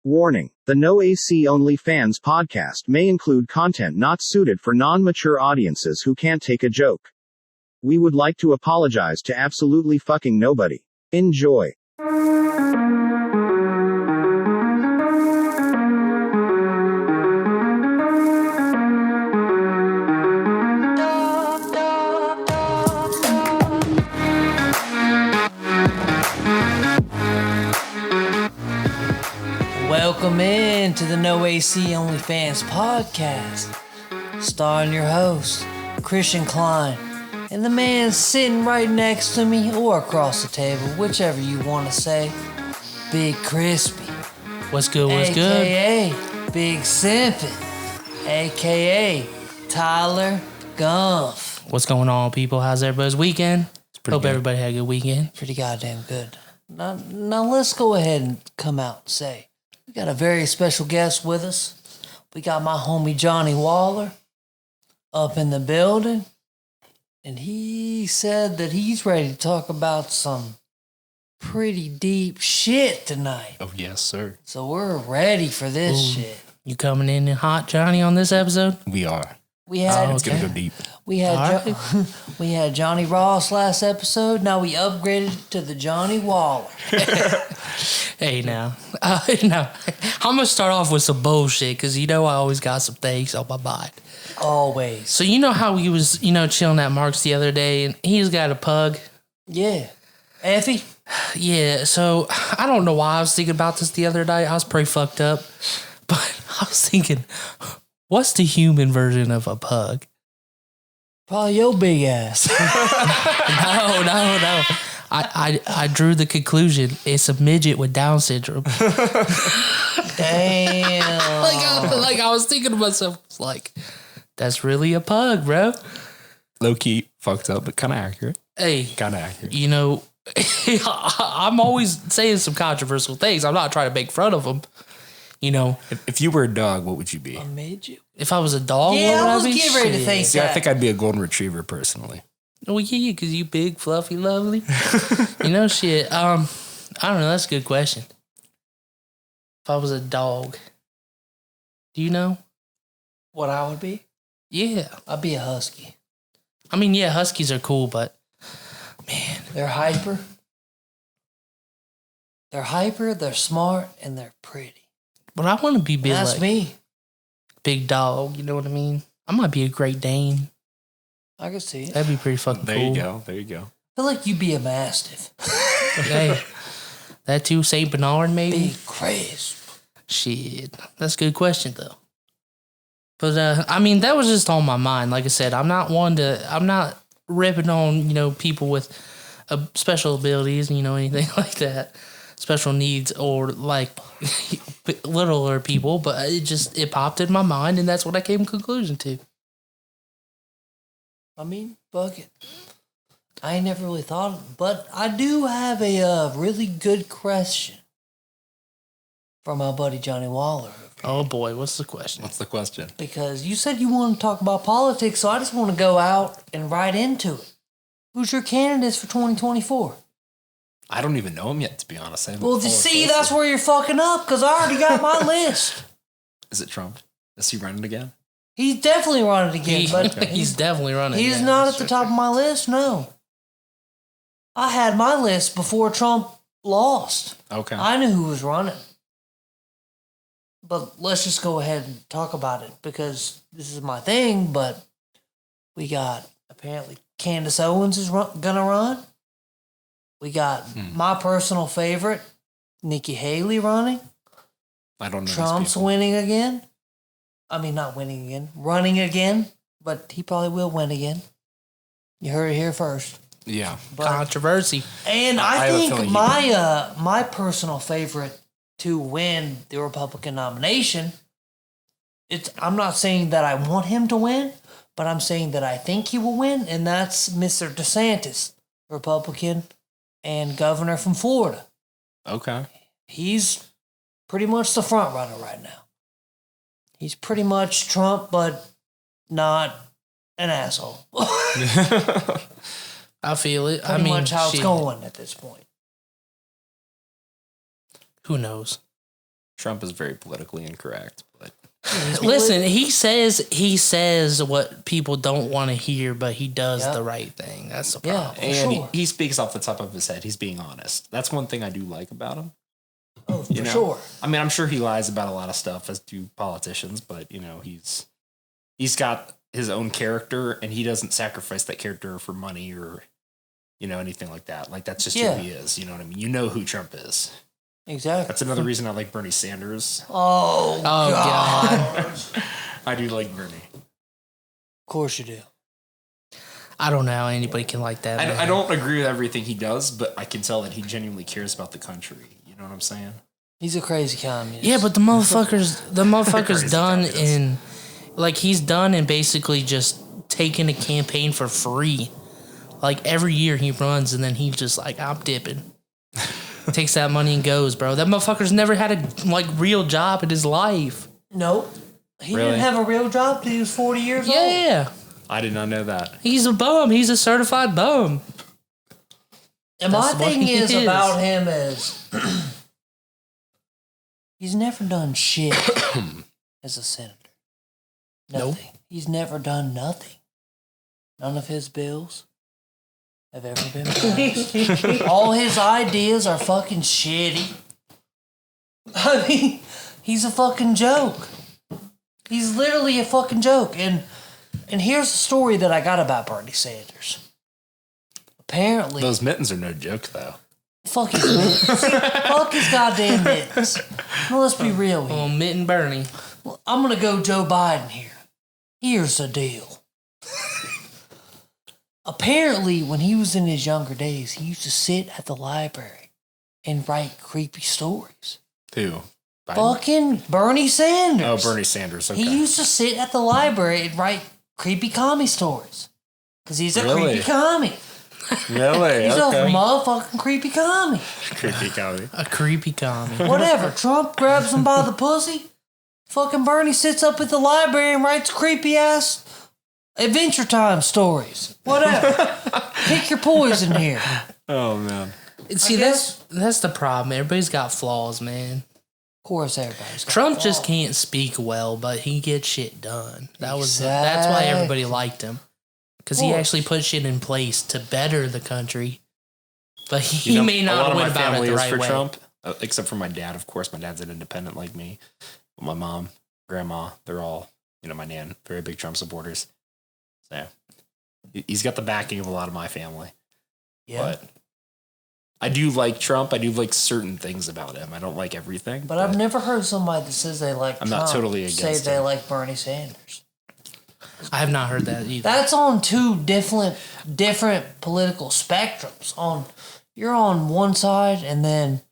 Warning: the No AC Only Fans podcast may include content not suited for non-mature audiences who can't take a joke. We would like to apologize to absolutely fucking nobody. Enjoy. Welcome in to the No AC Only Fans podcast, starring your host, Christian Klein, and the man sitting right next to me or across the table, whichever you want to say, Big Crispy. What's good, what's good? AKA Big Simpin, AKA Tyler Gumph. What's going on, people? How's everybody's weekend? Hope good. everybody had a good weekend. Pretty goddamn good. Now let's go ahead and come out and say, we got a very special guest with us. We got my homie Johnny Waller up in the building. And he said that he's ready to talk about some pretty deep shit tonight. Oh, yes, sir. So we're ready for this shit. You coming in hot, Johnny, on this episode? We are. We had It's going to go deep. we had we had Johnny Ross last episode. Now we upgraded to the Johnny Waller. Hey, now. Now, I'm going to start off with some bullshit because I always got some things on my mind. Always. So you know how he was, chilling at Mark's the other day and he's got a pug? Yeah. Effie? Yeah, so I don't know why I was thinking about this the other day. I was pretty fucked up. But I was thinking, what's the human version of a pug? Probably your big ass. No. I drew the conclusion. It's a midget with Down syndrome. Damn. Like I was thinking to myself, like, that's really a pug, bro. Low key, fucked up, but kind of accurate. Hey, Kind of accurate. I'm always saying some controversial things. I'm not trying to make fun of them. If you were a dog, what would you be? A midget? If I was a dog, Yeah, what would I was be? getting ready to Shit. think See, I that. think I'd be a golden retriever, personally. Well, yeah, because you big, fluffy, lovely. Shit. I don't know. That's a good question. If I was a dog, do you know? What I would be? Yeah. I'd be a husky. I mean, yeah, huskies are cool, but man, They're hyper. They're smart, and they're pretty. but I want to be big, That's like me. big dog. You know what I mean? I might be a Great Dane. I can see it. I That'd be pretty fucking There cool. you go. There you go. feel like you'd be a mastiff. Hey, that too, Saint Bernard, maybe. Big crisp. Shit, that's a good question though. But I mean, that was just on my mind. Like I said, I'm not ripping on people with special abilities, anything like that, special needs or like littler people. But it popped in my mind, and that's what I came to conclusion to. I mean, fuck it. I ain't never really thought of it, but I do have a really good question from my buddy Johnny Waller. Oh boy, what's the question? What's the question? Because you said you want to talk about politics, so I just want to go out and right into it. Who's your candidates for 2024? I don't even know him yet, to be honest. Well, see, that's where you're fucking up, because I already got my list. Is it Trump? Is he running again? He's definitely running again, but He's definitely running. he's yeah, not that's at the true. top of my list, no. I had my list before Trump lost. Okay. I knew who was running. But let's just go ahead and talk about it, because this is my thing, but we got, apparently, Candace Owens is gonna run. We got my personal favorite, Nikki Haley, running. I don't know. these Trump's people. winning again. I mean, not winning again, running again, but he probably will win again. You heard it here first. Yeah. But, Controversy. and I I have a think feeling he my personal favorite to win the Republican nomination, I'm not saying that I want him to win, but I'm saying that I think he will win, and that's Mr. DeSantis, Republican and governor from Florida. Okay. He's pretty much the front runner right now. He's pretty much Trump, but not an asshole. I feel it. Pretty much how it's shit. going at this point. Who knows? Trump is very politically incorrect, but Listen, he says what people don't want to hear, but he does Yep. the right thing. That's the Yeah. problem. and sure. he speaks off the top of his head. He's being honest. That's one thing I do like about him. Oh, for You know? sure. I mean, I'm sure he lies about a lot of stuff, as do politicians, but he's got his own character, and he doesn't sacrifice that character for money or anything like that. Like that's just Yeah. who he is. You know what I mean? You know who Trump is. Exactly. That's another reason I like Bernie Sanders. Oh, God. I do like Bernie. Of course you do. I don't know how anybody can like that. man. I don't agree with everything he does, but I can tell that he genuinely cares about the country. You know what I'm saying? He's a crazy communist. Yeah, but the motherfucker's Crazy done communist. in, like he's done in basically just taking a campaign for free. Like every year he runs and then he's just like, I'm dipping. Takes that money and goes, bro. That motherfucker's never had a real job in his life. Nope. He Really? didn't have a real job till he was 40 years old. Yeah. I did not know that. He's a bum. He's a certified bum. And my That's what thing he is is. about him is he's never done shit as a senator. Nothing. Nope. He's never done nothing. None of his bills have ever been passed. All his ideas are fucking shitty. I mean, he's a fucking joke. He's literally a fucking joke. And here's the story that I got about Bernie Sanders. Apparently, Those mittens are no joke, though. fuck his mittens. Fuck his goddamn mittens. Now, let's be real here. Oh, Mitten Bernie. Well, I'm gonna go Joe Biden here. Here's the deal. Apparently, when he was in his younger days, he used to sit at the library and write creepy stories. Who? Biden? Fucking Bernie Sanders. Oh, Bernie Sanders. Okay. He used to sit at the library and write creepy commie stories. Because he's a Really? creepy commie. Really? He's a Okay. motherfucking creepy commie. Creepy comedy. A creepy commie. Whatever. Trump grabs him by the pussy. Fucking Bernie sits up at the library and writes creepy ass Adventure Time stories. Whatever. Pick your poison here. Oh man. See, guess- that's the problem. Everybody's got flaws, man. Of course, everybody's got Trump just flaws. can't speak well, but he gets shit done. That's why everybody liked him. Because he course. actually put shit in place to better the country. But he You know, may a lot not of win my about it family the is right for way. Trump, except for my dad. Of course, my dad's an independent like me. But my mom, grandma, they're all, my nan, very big Trump supporters. So he's got the backing of a lot of my family. Yeah. But I do like Trump. I do like certain things about him. I don't like everything. But I've never heard somebody that says they like I'm Trump not totally say against they him. like Bernie Sanders. I have not heard that either. That's on two different political spectrums. You're on one side, and then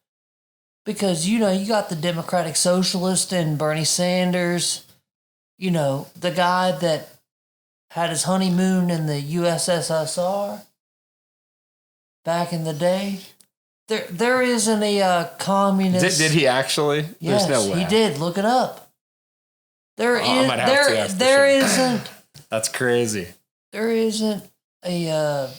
because you got the Democratic Socialist and Bernie Sanders, the guy that had his honeymoon in the USSR back in the day. There isn't a communist. Did he actually? Yes, There's no way. he did. Look it up. There Oh, I might have to ask the there show. isn't That's crazy. there isn't a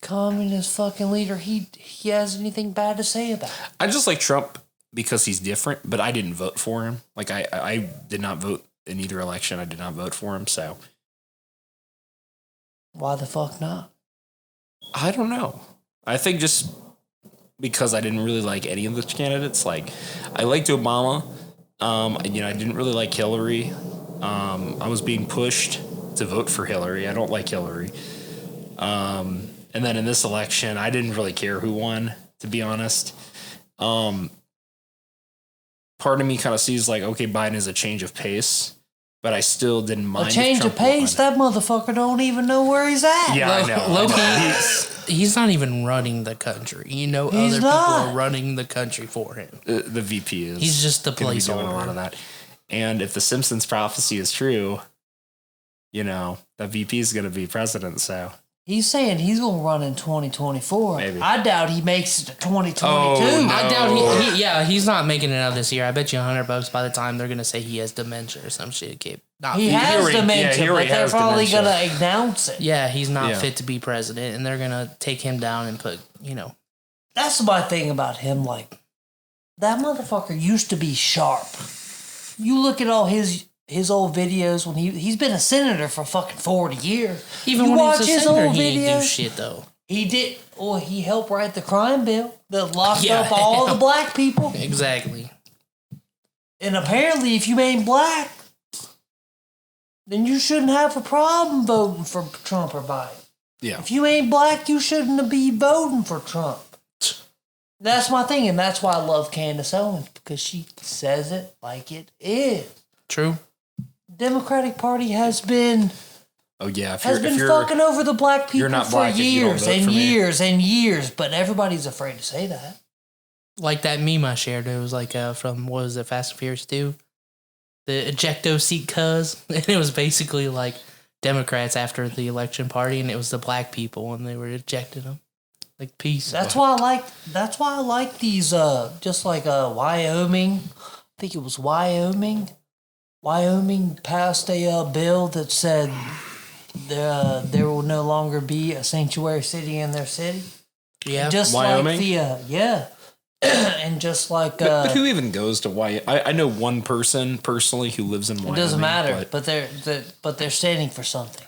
communist fucking leader he has anything bad to say about. I just like Trump because he's different, but I didn't vote for him. Like I did not vote in either election. I did not vote for him. So Why the fuck not? I don't know. I think just because I didn't really like any of the candidates. Like I liked Obama. I didn't really like Hillary. I was being pushed to vote for Hillary. I don't like Hillary. And then in this election, I didn't really care who won, to be honest. Part of me kind of sees like, okay, Biden is a change of pace, but I still didn't mind. A if change Trump of pace? won. That motherfucker don't even know where he's at. Yeah, I know. Low-key, he's not even running the country. He's other people not. are running the country for him. The VP is. He's just the gonna be doing a lot of placeholder. that. And if the Simpsons prophecy is true, that VP is going to be president. So He's saying he's gonna run in 2024. Maybe. I doubt he makes it to 2022. Oh, no. I doubt he's not making it out this year. I bet you $100 by the time they're gonna say he has dementia or some shit. He has already- dementia, he already but they're has probably dementia. gonna announce it. Yeah, he's not Yeah. fit to be president, and they're gonna take him down and put, That's my thing about him. Like, that motherfucker used to be sharp. You look at all his old videos when he's been a senator for fucking 40 years. Even you when watch he was a his senator, old he didn't do videos. shit though. He did. Well, he helped write the crime bill that locked Yeah. up all the black people. Exactly. And apparently, if you ain't black, then you shouldn't have a problem voting for Trump or Biden. Yeah. If you ain't black, you shouldn't be voting for Trump. That's my thing, and that's why I love Candace Owens, because she says it like it is. True. Democratic Party has been Oh yeah. If fucking over the black people not for black if you don't years vote and for me. years and years, but everybody's afraid to say that. Like that meme I shared. It was like from, what was it, Fast and Furious 2? The ejecto seat cuz. And it was basically like Democrats after the election party, and it was the black people, and they were ejecting them. Like, peace. That's why I like these just like Wyoming. I think it was Wyoming. Wyoming passed a bill that said there will no longer be a sanctuary city in their city. Yeah. Just Wyoming? like the and just like but who even goes to Wyoming? I know one person personally who lives in Wyoming. it doesn't matter, but they're standing for something.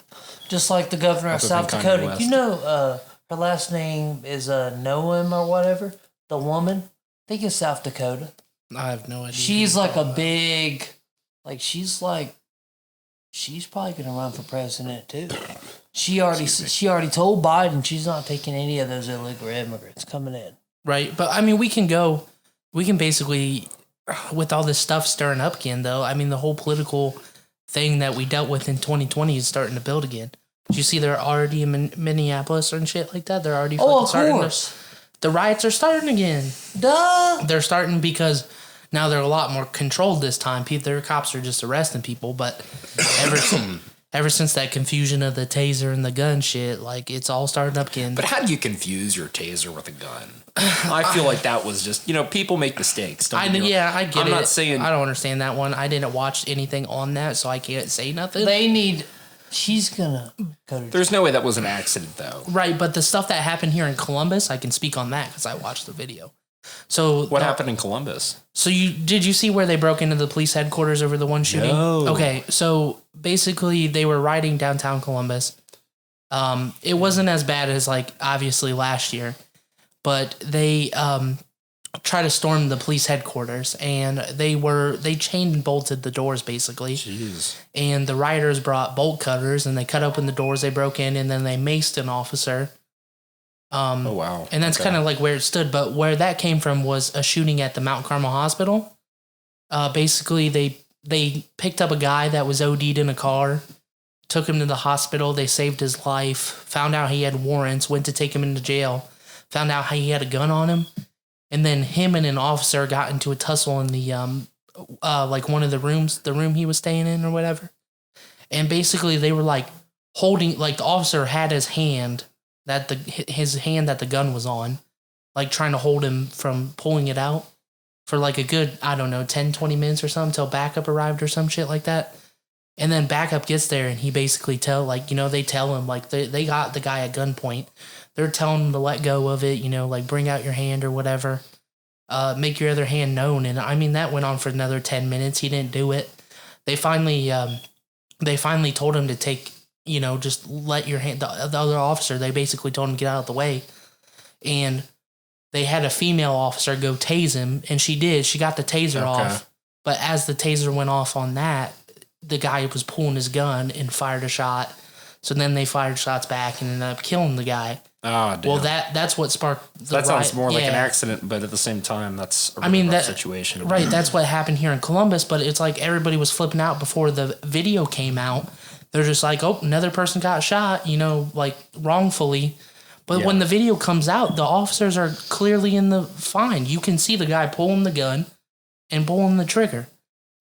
Just like the governor of Other than South Kanye Dakota. West. You know, her last name is Noem or whatever. The woman, I think it's South Dakota. I have no idea. She's like a big, like she's probably gonna run for president too. She already told Biden she's not taking any of those illegal immigrants coming in. Right. But I mean, we can basically, with all this stuff stirring up again, though, I mean, the whole political thing that we dealt with in 2020 is starting to build again. Did you see they're already in Minneapolis and shit like that? They're already Oh, of starting course. the riots are starting again. Duh. They're starting because now they're a lot more controlled this time. Their cops are just arresting people, but ever since that confusion of the taser and the gun shit, like, it's all starting up again. But how do you confuse your taser with a gun? I feel like that was just, people make mistakes. I get it. I'm not saying. I don't understand that one. I didn't watch anything on that, so I can't say nothing. She's gonna go to There's no way that was an accident, though. Right, but the stuff that happened here in Columbus, I can speak on that because I watched the video. So What happened in Columbus? So did you see where they broke into the police headquarters over the one shooting? No. Okay, so basically they were riding downtown Columbus. It wasn't as bad as, like, obviously last year, but they tried to storm the police headquarters, and they chained and bolted the doors basically. Jeez. And the rioters brought bolt cutters and they cut open the doors. They broke in and then they maced an officer. Oh wow! And that's kind of like where it stood. But where that came from was a shooting at the Mount Carmel Hospital. Basically, they picked up a guy that was OD'd in a car, took him to the hospital. They saved his life. Found out he had warrants. Went to take him into jail. Found out he had a gun on him. And then him and an officer got into a tussle in the like one of the rooms, the room he was staying in or whatever. And basically, they were like holding, like the officer had his hand that the gun was on, like trying to hold him from pulling it out for like a good, I don't know, 10, 20 minutes or something till backup arrived or some shit like that. And then backup gets there and he basically they tell him, like, they got the guy at gunpoint. They're telling him to let go of it, like bring out your hand or whatever. Make your other hand known. And I mean, that went on for another 10 minutes. He didn't do it. They finally told him to take, just let your hand, the other officer, they basically told him to get out of the way. And they had a female officer go tase him, and she did. She got the taser off. But as the taser went off on that, the guy was pulling his gun and fired a shot. So then they fired shots back and ended up killing the guy. Oh, damn. Well, that's what sparked the That sounds riot. more like an Yeah. accident, but at the same time, that's a really rough situation. Right, that's what happened here in Columbus, but it's like everybody was flipping out before the video came out. They're just like, oh, another person got shot, like wrongfully. But when the video comes out, the officers are clearly in the fine. You can see the guy pulling the gun and pulling the trigger.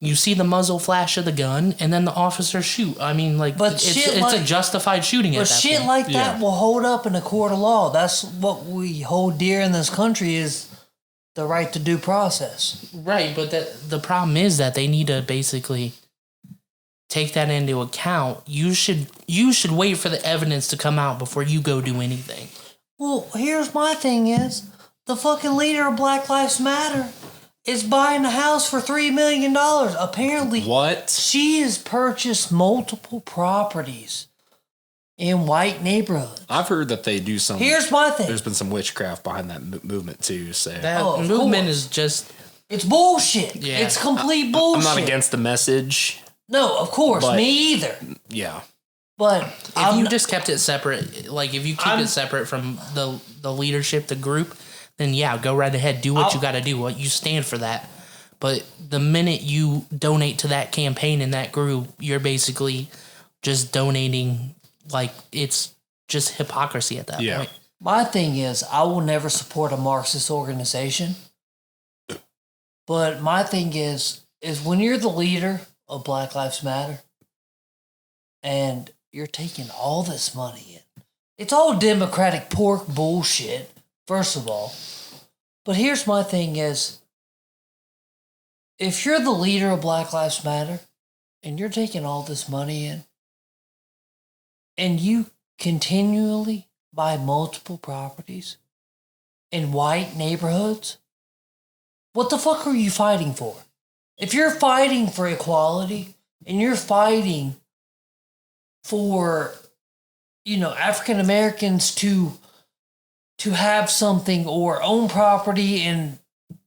You see the muzzle flash of the gun, and then the officers shoot. I mean, like, But it's a justified shooting at But that shit point. like that will hold up in a court of law. That's what we hold dear in this country, is the right to due process. Right, but the problem is that they need to basically take that into account. You should wait for the evidence to come out before you go do anything. Well, here's my thing is, the fucking leader of Black Lives Matter is buying a house for $3 million. Apparently, What? she has purchased multiple properties in white neighborhoods. I've heard that they do some. Here's my thing. There's been some witchcraft behind that movement too. So That Oh, of movement course. is just It's bullshit. Yeah. It's complete I'm bullshit. not against the message. No, of course, But- me either. Yeah. But if you just kept it separate, like if you keep I'm- it separate from the leadership, the group, then yeah, go right ahead, do what you got to do, what you stand for that. But the minute you donate to that campaign and that group, you're basically just donating. Like it's just hypocrisy at that Yeah. point. my thing is, I will never support a Marxist organization. But my thing is when you're the leader of Black Lives Matter and you're taking all this money in, it's all Democratic pork bullshit, first of all. But here's my thing is, if you're the leader of Black Lives Matter and you're taking all this money in and you continually buy multiple properties in white neighborhoods, what the fuck are you fighting for? If you're fighting for equality and you're fighting for, African Americans to have something or own property in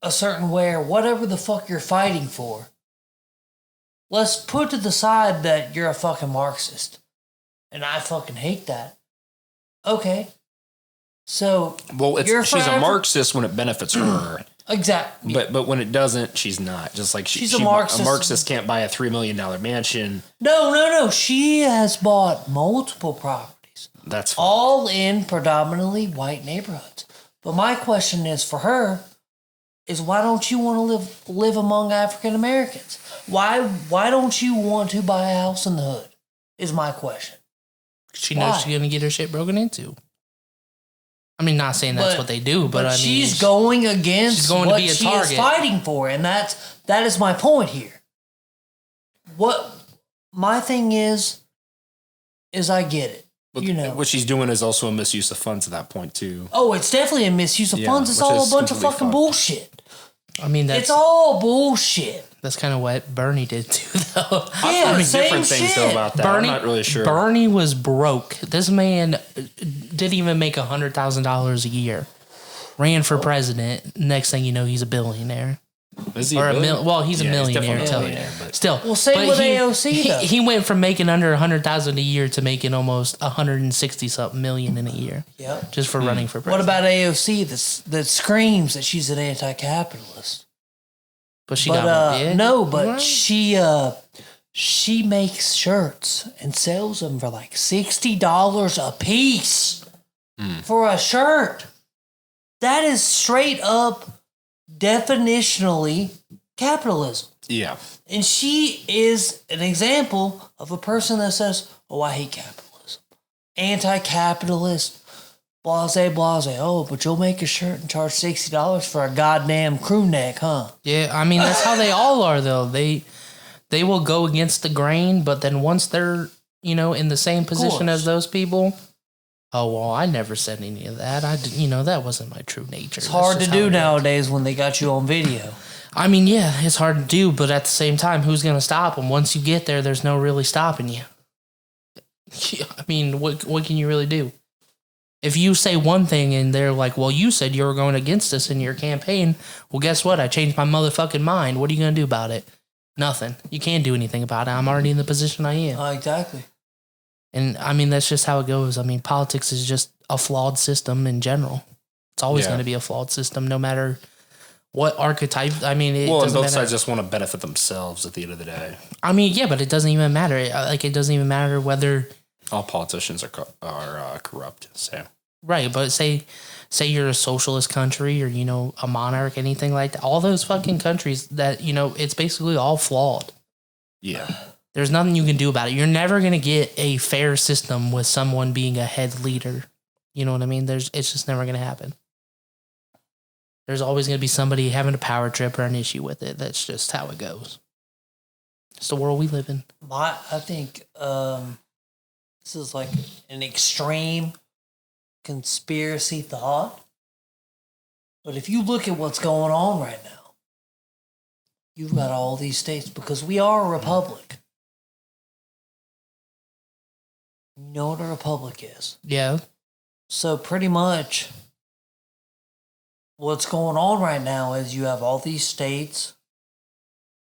a certain way or whatever the fuck you're fighting for, let's put to the side that you're a fucking Marxist. And I fucking hate that. Okay. So, Well, You're she's a forever- Marxist when it benefits her, exactly. but when it doesn't, she's not. Just like She's a Marxist. A Marxist can't buy a $3 million mansion. No. She has bought multiple properties, That's fine. all in predominantly white neighborhoods. But my question is for her is why don't you want to live among African Americans? Why don't you want to buy a house in the hood? Is my question. She knows Why? she's gonna get her shit broken into. I mean, not saying that's But- what they do, but I mean, she's going against she's going to what be a she target. is fighting for, and that is my point here. What my thing is I get it. But what she's doing is also a misuse of funds at that point too. Oh, it's definitely a misuse of Yeah, funds. It's which all is a bunch of completely fucking fucked. bullshit. I mean, It's all bullshit. that's kind of what Bernie did too, though. Yeah, I've heard same different things though shit. about that. Bernie, I'm not really sure. Bernie was broke. This man didn't even make $100,000 a year. Ran for president. Next thing you know, he's a billionaire. Is he Or a a billionaire? well, he's a Yeah, millionaire. definitely a Tell millionaire, but Still, Well, same but with AOC, though. He went from making under 100,000 a year to making almost 160 something million in a year, Yep. just for running for What president. about AOC that screams that she's an anti-capitalist? But she But got yeah, no, but right. she makes shirts and sells them for like $60 a piece for a shirt. That is straight up definitionally capitalism. yeah, And she is an example of a person that says, "Oh, I hate capitalism. Anti-capitalist, blase, blase. Oh, but you'll make a shirt and charge $60 for a goddamn crew neck, huh?" Yeah, I mean that's how they all are though. They will go against the grain, but then once they're in the same position course. as those people, oh well, I never said any of that. That wasn't my true nature. It's hard to do nowadays when they got you on video. I mean, yeah, it's hard to do, but at the same time, who's gonna stop them? Once you get there, there's no really stopping you. Yeah, I mean, what can you really do? If you say one thing and they're like, well, you said you were going against us in your campaign. Well, guess what? I changed my motherfucking mind. What are you going to do about it? Nothing. You can't do anything about it. I'm already in the position I am. Exactly. And I mean, that's just how it goes. I mean, politics is just a flawed system in general. It's always Yeah. going to be a flawed system, no matter what archetype. I mean, it well, and doesn't both matter. sides just want to benefit themselves at the end of the day. I mean, yeah, but it doesn't even matter. It doesn't even matter whether... All politicians are corrupt. So Right, but say you're a socialist country or a monarch, anything like that. All those fucking countries that it's basically all flawed. yeah, There's nothing you can do about it. You're never gonna get a fair system with someone being a head leader. You know what I mean? It's just never gonna happen. There's always gonna be somebody having a power trip or an issue with it. That's just how it goes. It's the world we live in. I think this is like an extreme conspiracy thought. But if you look at what's going on right now, you've got all these states because we are a republic. You know what a republic is? Yeah. So pretty much what's going on right now is you have all these states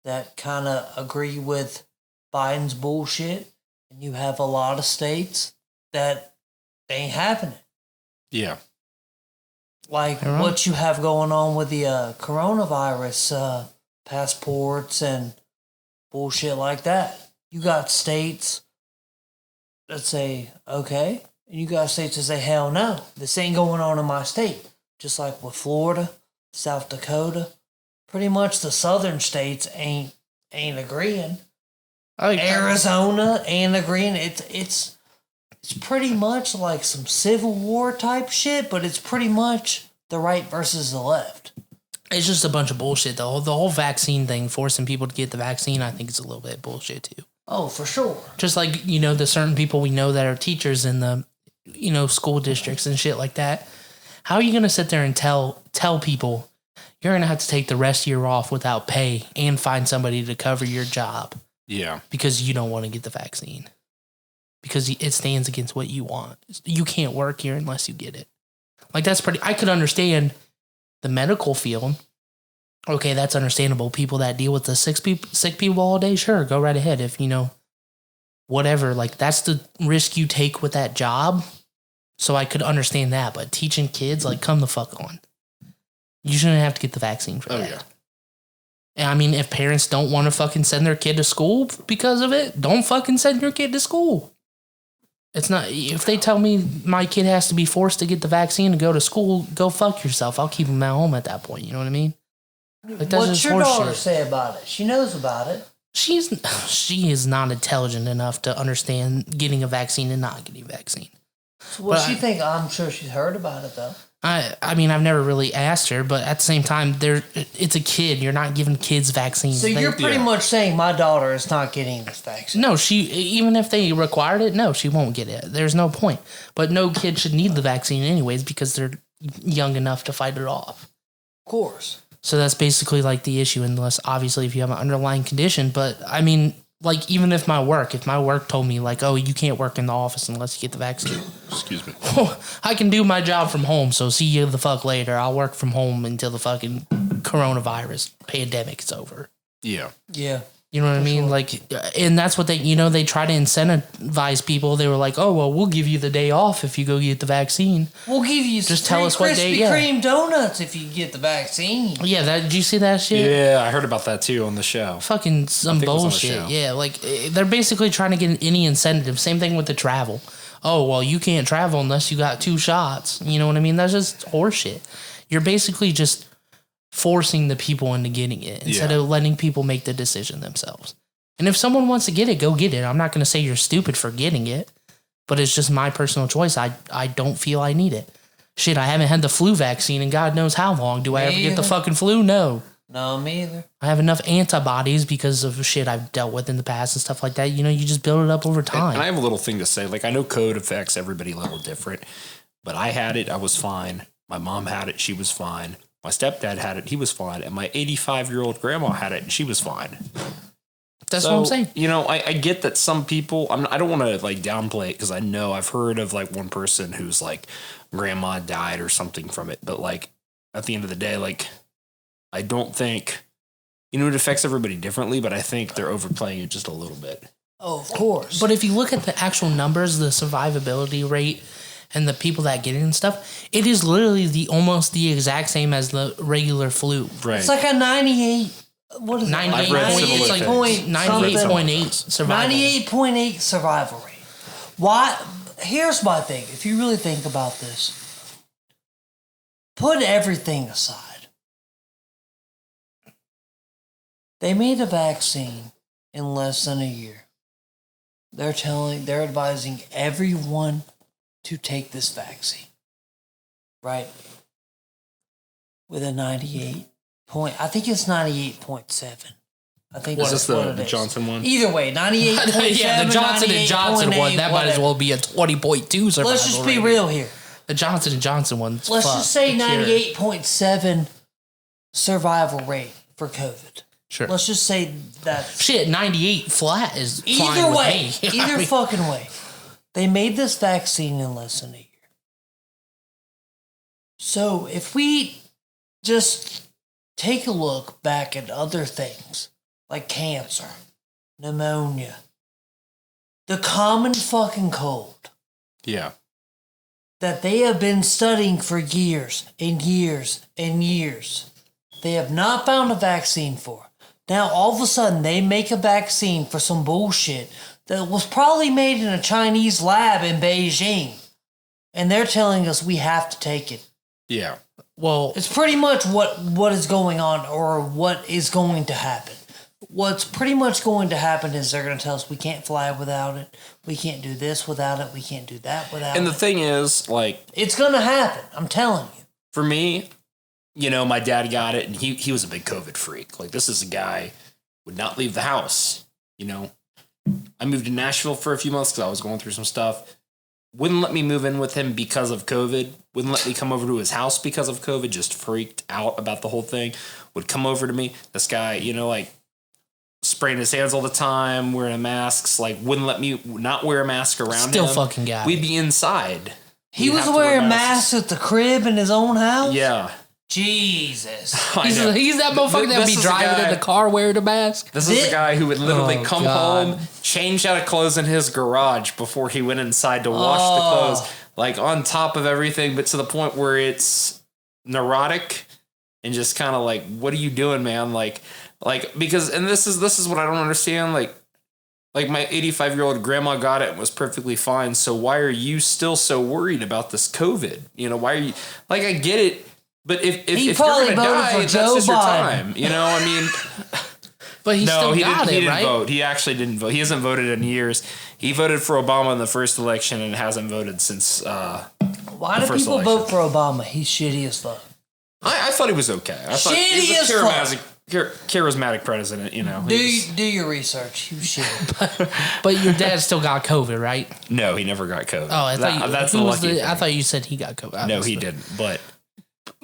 that kind of agree with Biden's bullshit, and you have a lot of states that they ain't having it. Yeah. Like You're right. what you have going on with the coronavirus passports and bullshit like that. You got states that say, okay, and you got states that say, hell no, this ain't going on in my state. Just like with Florida, South Dakota, pretty much the southern states ain't agreeing. Arizona ain't agreeing. It's pretty much like some Civil War type shit, but it's pretty much the right versus the left. It's just a bunch of bullshit. The whole vaccine thing, forcing people to get the vaccine, I think it's a little bit bullshit too. Oh, for sure. Just like, the certain people we know that are teachers in the, school districts and shit like that. How are you going to sit there and tell people you're going to have to take the rest of your off without pay and find somebody to cover your job Yeah. because you don't want to get the vaccine? Because it stands against what you want. You can't work here unless you get it. Like, that's I could understand the medical field. Okay, that's understandable. People that deal with the sick people all day, sure, go right ahead. If, whatever, like, that's the risk you take with that job. So I could understand that. But teaching kids, like, come the fuck on. You shouldn't have to get the vaccine for that. Yeah. And I mean, if parents don't want to fucking send their kid to school because of it, don't fucking send your kid to school. It's not, if they tell me my kid has to be forced to get the vaccine to go to school, go fuck yourself. I'll keep them at home at that point. You know what I mean? Like, that's What's just your daughter horseshit. say about it? She knows about it. She is not intelligent enough to understand getting a vaccine and not getting a vaccine. So what But she think? I'm sure she's heard about it though. I mean, I've never really asked her, but at the same time, it's a kid. You're not giving kids vaccines. So you're pretty yeah. much saying my daughter is not getting this vaccine. No, even if they required it, no, she won't get it. There's no point. But no kid should need the vaccine anyways because they're young enough to fight it off. Of course. So that's basically like the issue, unless obviously if you have an underlying condition. But I mean, like, even if my work told me like, oh, you can't work in the office unless you get the vaccine. Excuse me. I can do my job from home, so see you the fuck later. I'll work from home until the fucking coronavirus pandemic is over. Yeah. Yeah. You know what I mean? sure. Like, and that's what they try to incentivize people. They were like, oh, well, we'll give you the day off if you go get the vaccine. We'll give you Just free tell us what day- Krispy yeah. Kreme donuts if you get the vaccine. Yeah, did you see that shit? Yeah, I heard about that too on the show. Fucking some think it was on the bullshit. show. Yeah, like, they're basically trying to get any incentive. Same thing with the travel. Oh, well, you can't travel unless you got 2 shots. You know what I mean? That's just horseshit. You're basically just forcing the people into getting it instead Yeah. of letting people make the decision themselves. And if someone wants to get it, go get it. I'm not going to say you're stupid for getting it, but it's just my personal choice. I don't feel I need it. Shit, I haven't had the flu vaccine in God knows how long. Do I Me ever get the either. fucking flu? No. No, me either. I have enough antibodies because of shit I've dealt with in the past and stuff like that. You just build it up over time. And I have a little thing to say. Like, I know code affects everybody a little different, but I had it. I was fine. My mom had it. She was fine. My stepdad had it. He was fine. And my 85-year-old grandma had it. And she was fine. That's what I'm saying. I get that some people, I don't want to like downplay it because I know I've heard of like one person who's like grandma died or something from it. But like at the end of the day, like I don't think, it affects everybody differently, but I think they're overplaying it just a little bit. Oh, of course. But if you look at the actual numbers, the survivability rate and the people that get it and stuff, it is literally almost the exact same as the regular flu. Right. it's like a 98. What is it? I've read similar It's like things. 98.8 survival. 98.8 survival rate. Why? Here's my thing. If you really think about this, put everything aside. They made a vaccine in less than a year. They're advising everyone to take this vaccine. Right? With a 98 point, I think it's 98.7. I think Is that's this what the, it the is. Johnson one? Either way, 98.7. Yeah, the Johnson & Johnson one, that might as 98.8, well be a 20.2 survival Let's just be rating. real here. The Johnson & Johnson one's Let's fucked. just say The cure. 98.7 survival rate for COVID. Sure. Let's just say that. Shit, 98 flat is fine Either with way, me. either I mean, fucking way, they made this vaccine in less than a year. So if we just take a look back at other things like cancer, pneumonia, the common fucking cold Yeah. that they have been studying for years and years and years, they have not found a vaccine for. Now, all of a sudden, they make a vaccine for some bullshit that was probably made in a Chinese lab in Beijing. And they're telling us we have to take it. Yeah. well, It's pretty much what is going on or what is going to happen. What's pretty much going to happen is they're going to tell us we can't fly without it. We can't do this without it. We can't do that without And it. the thing is, like, It's going to happen. I'm telling you. for me, you know, my dad got it, and he was a big COVID freak. Like, this is a guy would not leave the house. You know, I moved to Nashville for a few months because I was going through some stuff. Wouldn't let me move in with him because of COVID. Wouldn't let me come over to his house because of COVID. Just freaked out about the whole thing. Would come over to me. This guy, you know, like spraying his hands all the time, wearing masks. Like, wouldn't let me not wear a mask around Still him. fucking guy. We'd be inside. He We'd was have to wear wearing masks at the crib in his own house? Yeah. Jesus. I know. he's that motherfucker that would This be is the driving guy- in the car wearing a mask. This is the guy who would literally Oh, come God. home, change out of clothes in his garage before he went inside to wash the clothes, like on top of everything, but to the point where it's neurotic and just kind of like, what are you doing, man? Like because, and this is what I don't understand. Like my 85-year-old grandma got it and was perfectly fine. So why are you still so worried about this COVID? You know, why are you like, I get it. But if you're probably gonna voted die, for that's Joe just your Biden. time. You know, I mean, But he still got he it, didn't right? vote. He actually didn't vote. He hasn't voted in years. He voted for Obama in the first election and hasn't voted since. Why The do first people election. vote for Obama? He's shitty as fuck. I thought he was okay. I thought he Shitty was as a charismatic president. You know, Do your research. He was shitty. But your dad still got COVID, right? no, he never got COVID. Oh, I thought that's who the was lucky I thing. thought you said he got COVID. No, obviously. he didn't. But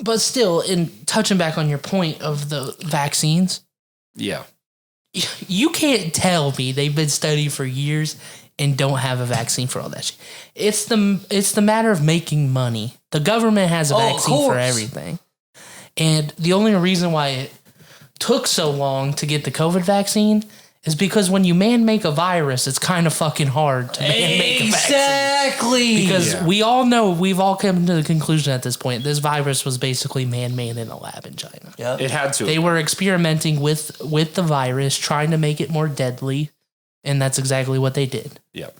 But still, in touching back on your point of the vaccines, yeah, you can't tell me they've been studying for years and don't have a vaccine for all that shit. It's the matter of making money. The government has a Oh, of vaccine for course. everything. And the only reason why it took so long to get the COVID vaccine is because when you make a virus, it's kind of fucking hard to make a vaccine. Exactly. Because Yeah. we all know, we've all come to the conclusion at this point, this virus was basically man-made in a lab in China. Yep. it had to. They were experimenting with the virus, trying to make it more deadly, and that's exactly what they did. Yep.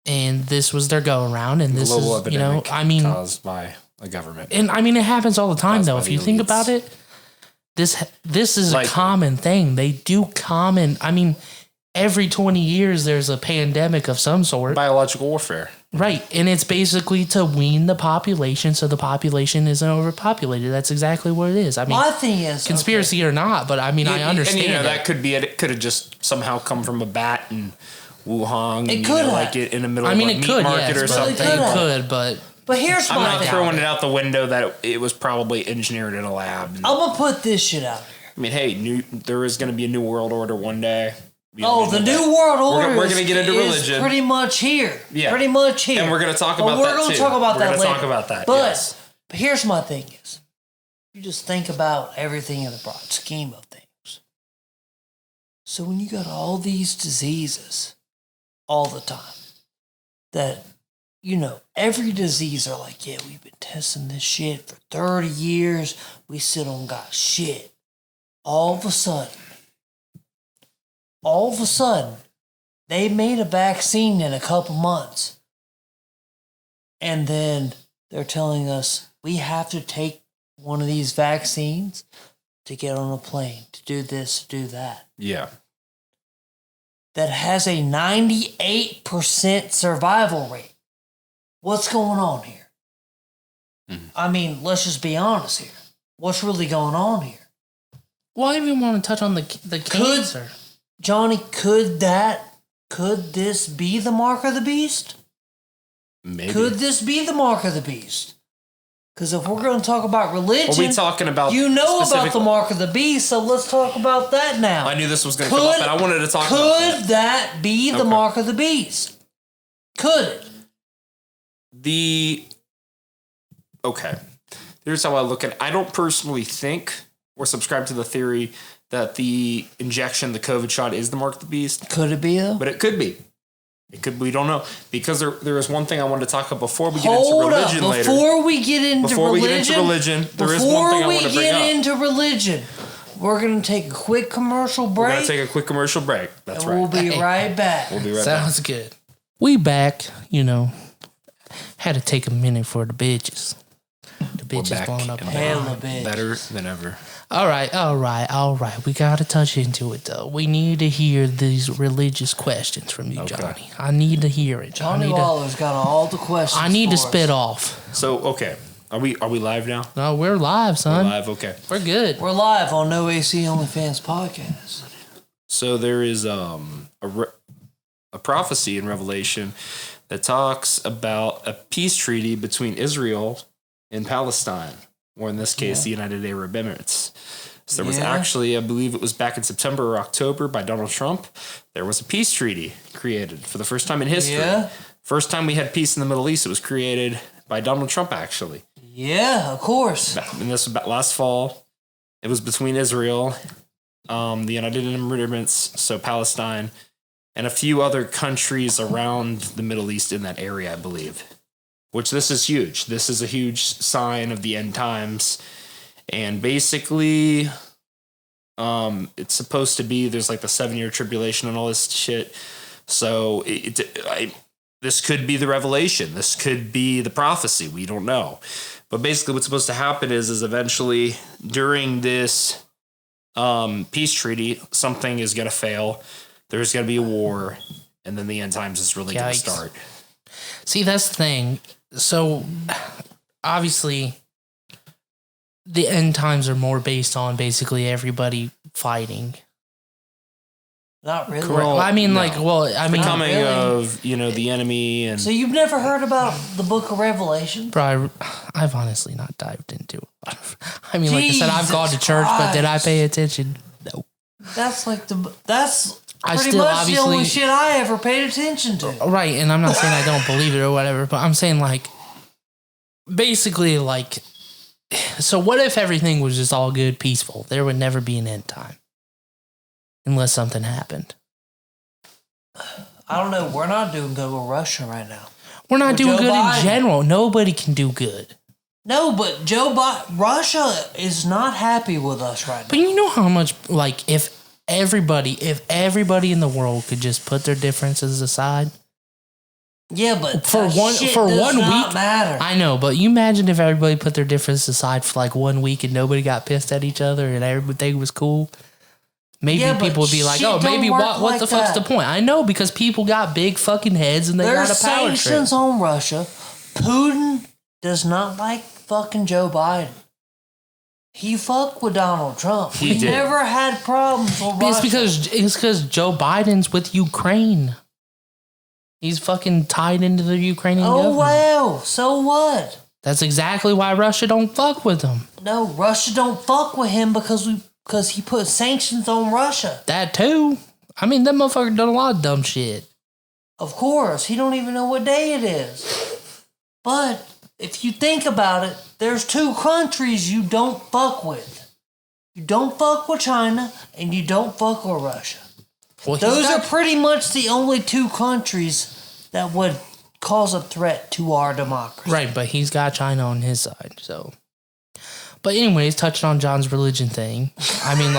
And this was their go around, and this Global is, you know, epidemic I mean, caused by a government. and I mean, it happens all the time, Caused though. by If the you think elites. about it, this is Like- a common thing. They do common. I mean, every 20 years there's a pandemic of some sort, Biological warfare. right? And it's basically to wean the population so the population isn't overpopulated. That's exactly what it is. I mean, My thing is conspiracy or not, but I mean, I understand. And you know, it. that could be it. It could have just somehow come from a bat in Wuhan. It you could know, have. like it in the middle I of mean, a it meat could, market yes, or but something. it could have. could, but But here's I'm my not thing. throwing it out the window that it was probably engineered in a lab. And, I'm gonna put this shit out here. I mean, hey, there is going to be a new world order one day. We Oh, already the know New that. World We're Order. we're gonna get into is religion. Pretty much here. Yeah. Pretty much here. And we're gonna talk But about we're that gonna too. talk about We're that gonna later. talk about that, But, yes. but here's my thing: is you just think about everything in the broad scheme of things. So when you got all these diseases all the time, that you know every disease are like, yeah, we've been testing this shit for 30 years. We still don't got shit. All of a sudden, they made a vaccine in a couple months. And then they're telling us we have to take one of these vaccines to get on a plane, to do this, to do that. Yeah. That has a 98% survival rate. What's going on here? Mhm. I mean, let's just be honest here. What's really going on here? well, I even want to touch on the cancer. Johnny, could this be the mark of the beast? Maybe. Could this be the mark of the beast? Because if we're going to talk about religion, Are we talking about you know about specific- the mark of the beast, so let's talk about that now. I knew this was going to come up, and I wanted to talk about that. Could that be the Okay. mark of the beast? Could it? Okay. Here's how I look at it. I don't personally think or subscribe to the theory that the injection, the COVID shot, is the mark of the beast, Could it be though? but it could be. It could. We don't know, because there is one thing I wanted to talk about before we get into Hold up! religion later. Before we get into religion, there is one thing I want to bring up. into religion, we're going to take a quick commercial break. We're gonna take a quick commercial break. That's and right. we'll be right back. We'll be right back. Sounds good. We back, had to take a minute for the bitches. The We're bitches back blowing up. and Hella bitch. better than ever. All right. We got to touch into it, though. We need to hear these religious questions from you, Okay. Johnny. I need to hear it. Johnny Waller's got all the questions. I need to for us. spit off. So okay, are we live now? No, we're live, son. We're live. Okay. We're good. We're live on No AC OnlyFans podcast. So there is a prophecy in Revelation that talks about a peace treaty between Israel and Palestine, or in this case, the United Arab Emirates. So there was Yeah. actually, I believe it was back in September or October by Donald Trump, there was a peace treaty created for the first time in history. Yeah. First time we had peace in the Middle East, it was created by Donald Trump, actually. Yeah, of course. And this was about last fall. It was between Israel, the United Arab Emirates, so Palestine, and a few other countries around the Middle East in that area, I believe. Which this is huge. This is a huge sign of the end times. And basically, it's supposed to be, there's like the 7-year tribulation and all this shit. So this could be the revelation. This could be the prophecy. We don't know. But basically what's supposed to happen is eventually during this peace treaty, something is going to fail. There's going to be a war. And then the end times is really going to Yikes. start. See, that's the thing. So, obviously, the end times are more based on basically everybody fighting. Not really. Well, I mean, no. I mean, Coming really. of, the enemy and So you've never heard about the Book of Revelation? bro, I've honestly not dived into it. I mean, like I said, I've gone to Jesus church, but did I Christ. pay attention? No. That's I pretty still much the only obviously- shit I ever paid attention to. Right, and I'm not saying I don't believe it or whatever, but I'm saying, basically, so what if everything was just all good, peaceful? There would never be an end time. Unless something happened. I don't know. We're not doing good with Russia right now. We're not With doing Joe good Biden. in general. Nobody can do good. No, but Russia is not happy with us right now. But you know how much, if everybody in the world could just put their differences aside. Yeah, but For that one- shit for does 1 not week, matter. I know, but you imagine if everybody put their differences aside for 1 week and nobody got pissed at each other and everything was cool. Maybe Yeah, but people would be like, shit "Oh, maybe don't work what like the fuck's that. the point?" I know, because people got big fucking heads and they There's got a power trip. sanctions on Russia. Putin does not like fucking Joe Biden. He fucked with Donald Trump. He We did. never had problems with Russia. It's because Joe Biden's with Ukraine. He's fucking tied into the Ukrainian Oh government. well, so what? That's exactly why Russia don't fuck with him. No, Russia don't fuck with him because he put sanctions on Russia. That too. I mean, that motherfucker done a lot of dumb shit. Of course, he don't even know what day it is. But if you think about it, there's 2 countries you don't fuck with. You don't fuck with China and you don't fuck with Russia. Well, he's Those got- are pretty much the only 2 countries that would cause a threat to our democracy. right, but he's got China on his side. So, but anyways, touching on John's religion thing. I mean,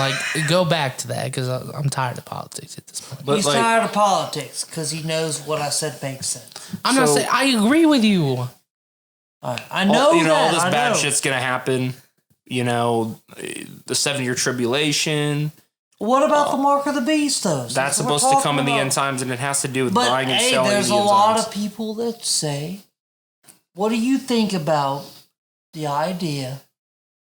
go back to that because I'm tired of politics at this point. But He's tired of politics because he knows what I said makes sense. I'm not So- saying I agree with you. All right, I know all that. this I bad know. shit's gonna happen. The 7-year tribulation. What about the mark of the beast, though? Since That's we're supposed to talking come in the about- end times, and it has to do with But buying and hey, selling. there's in a the end lot times. of people that say, what do you think about the idea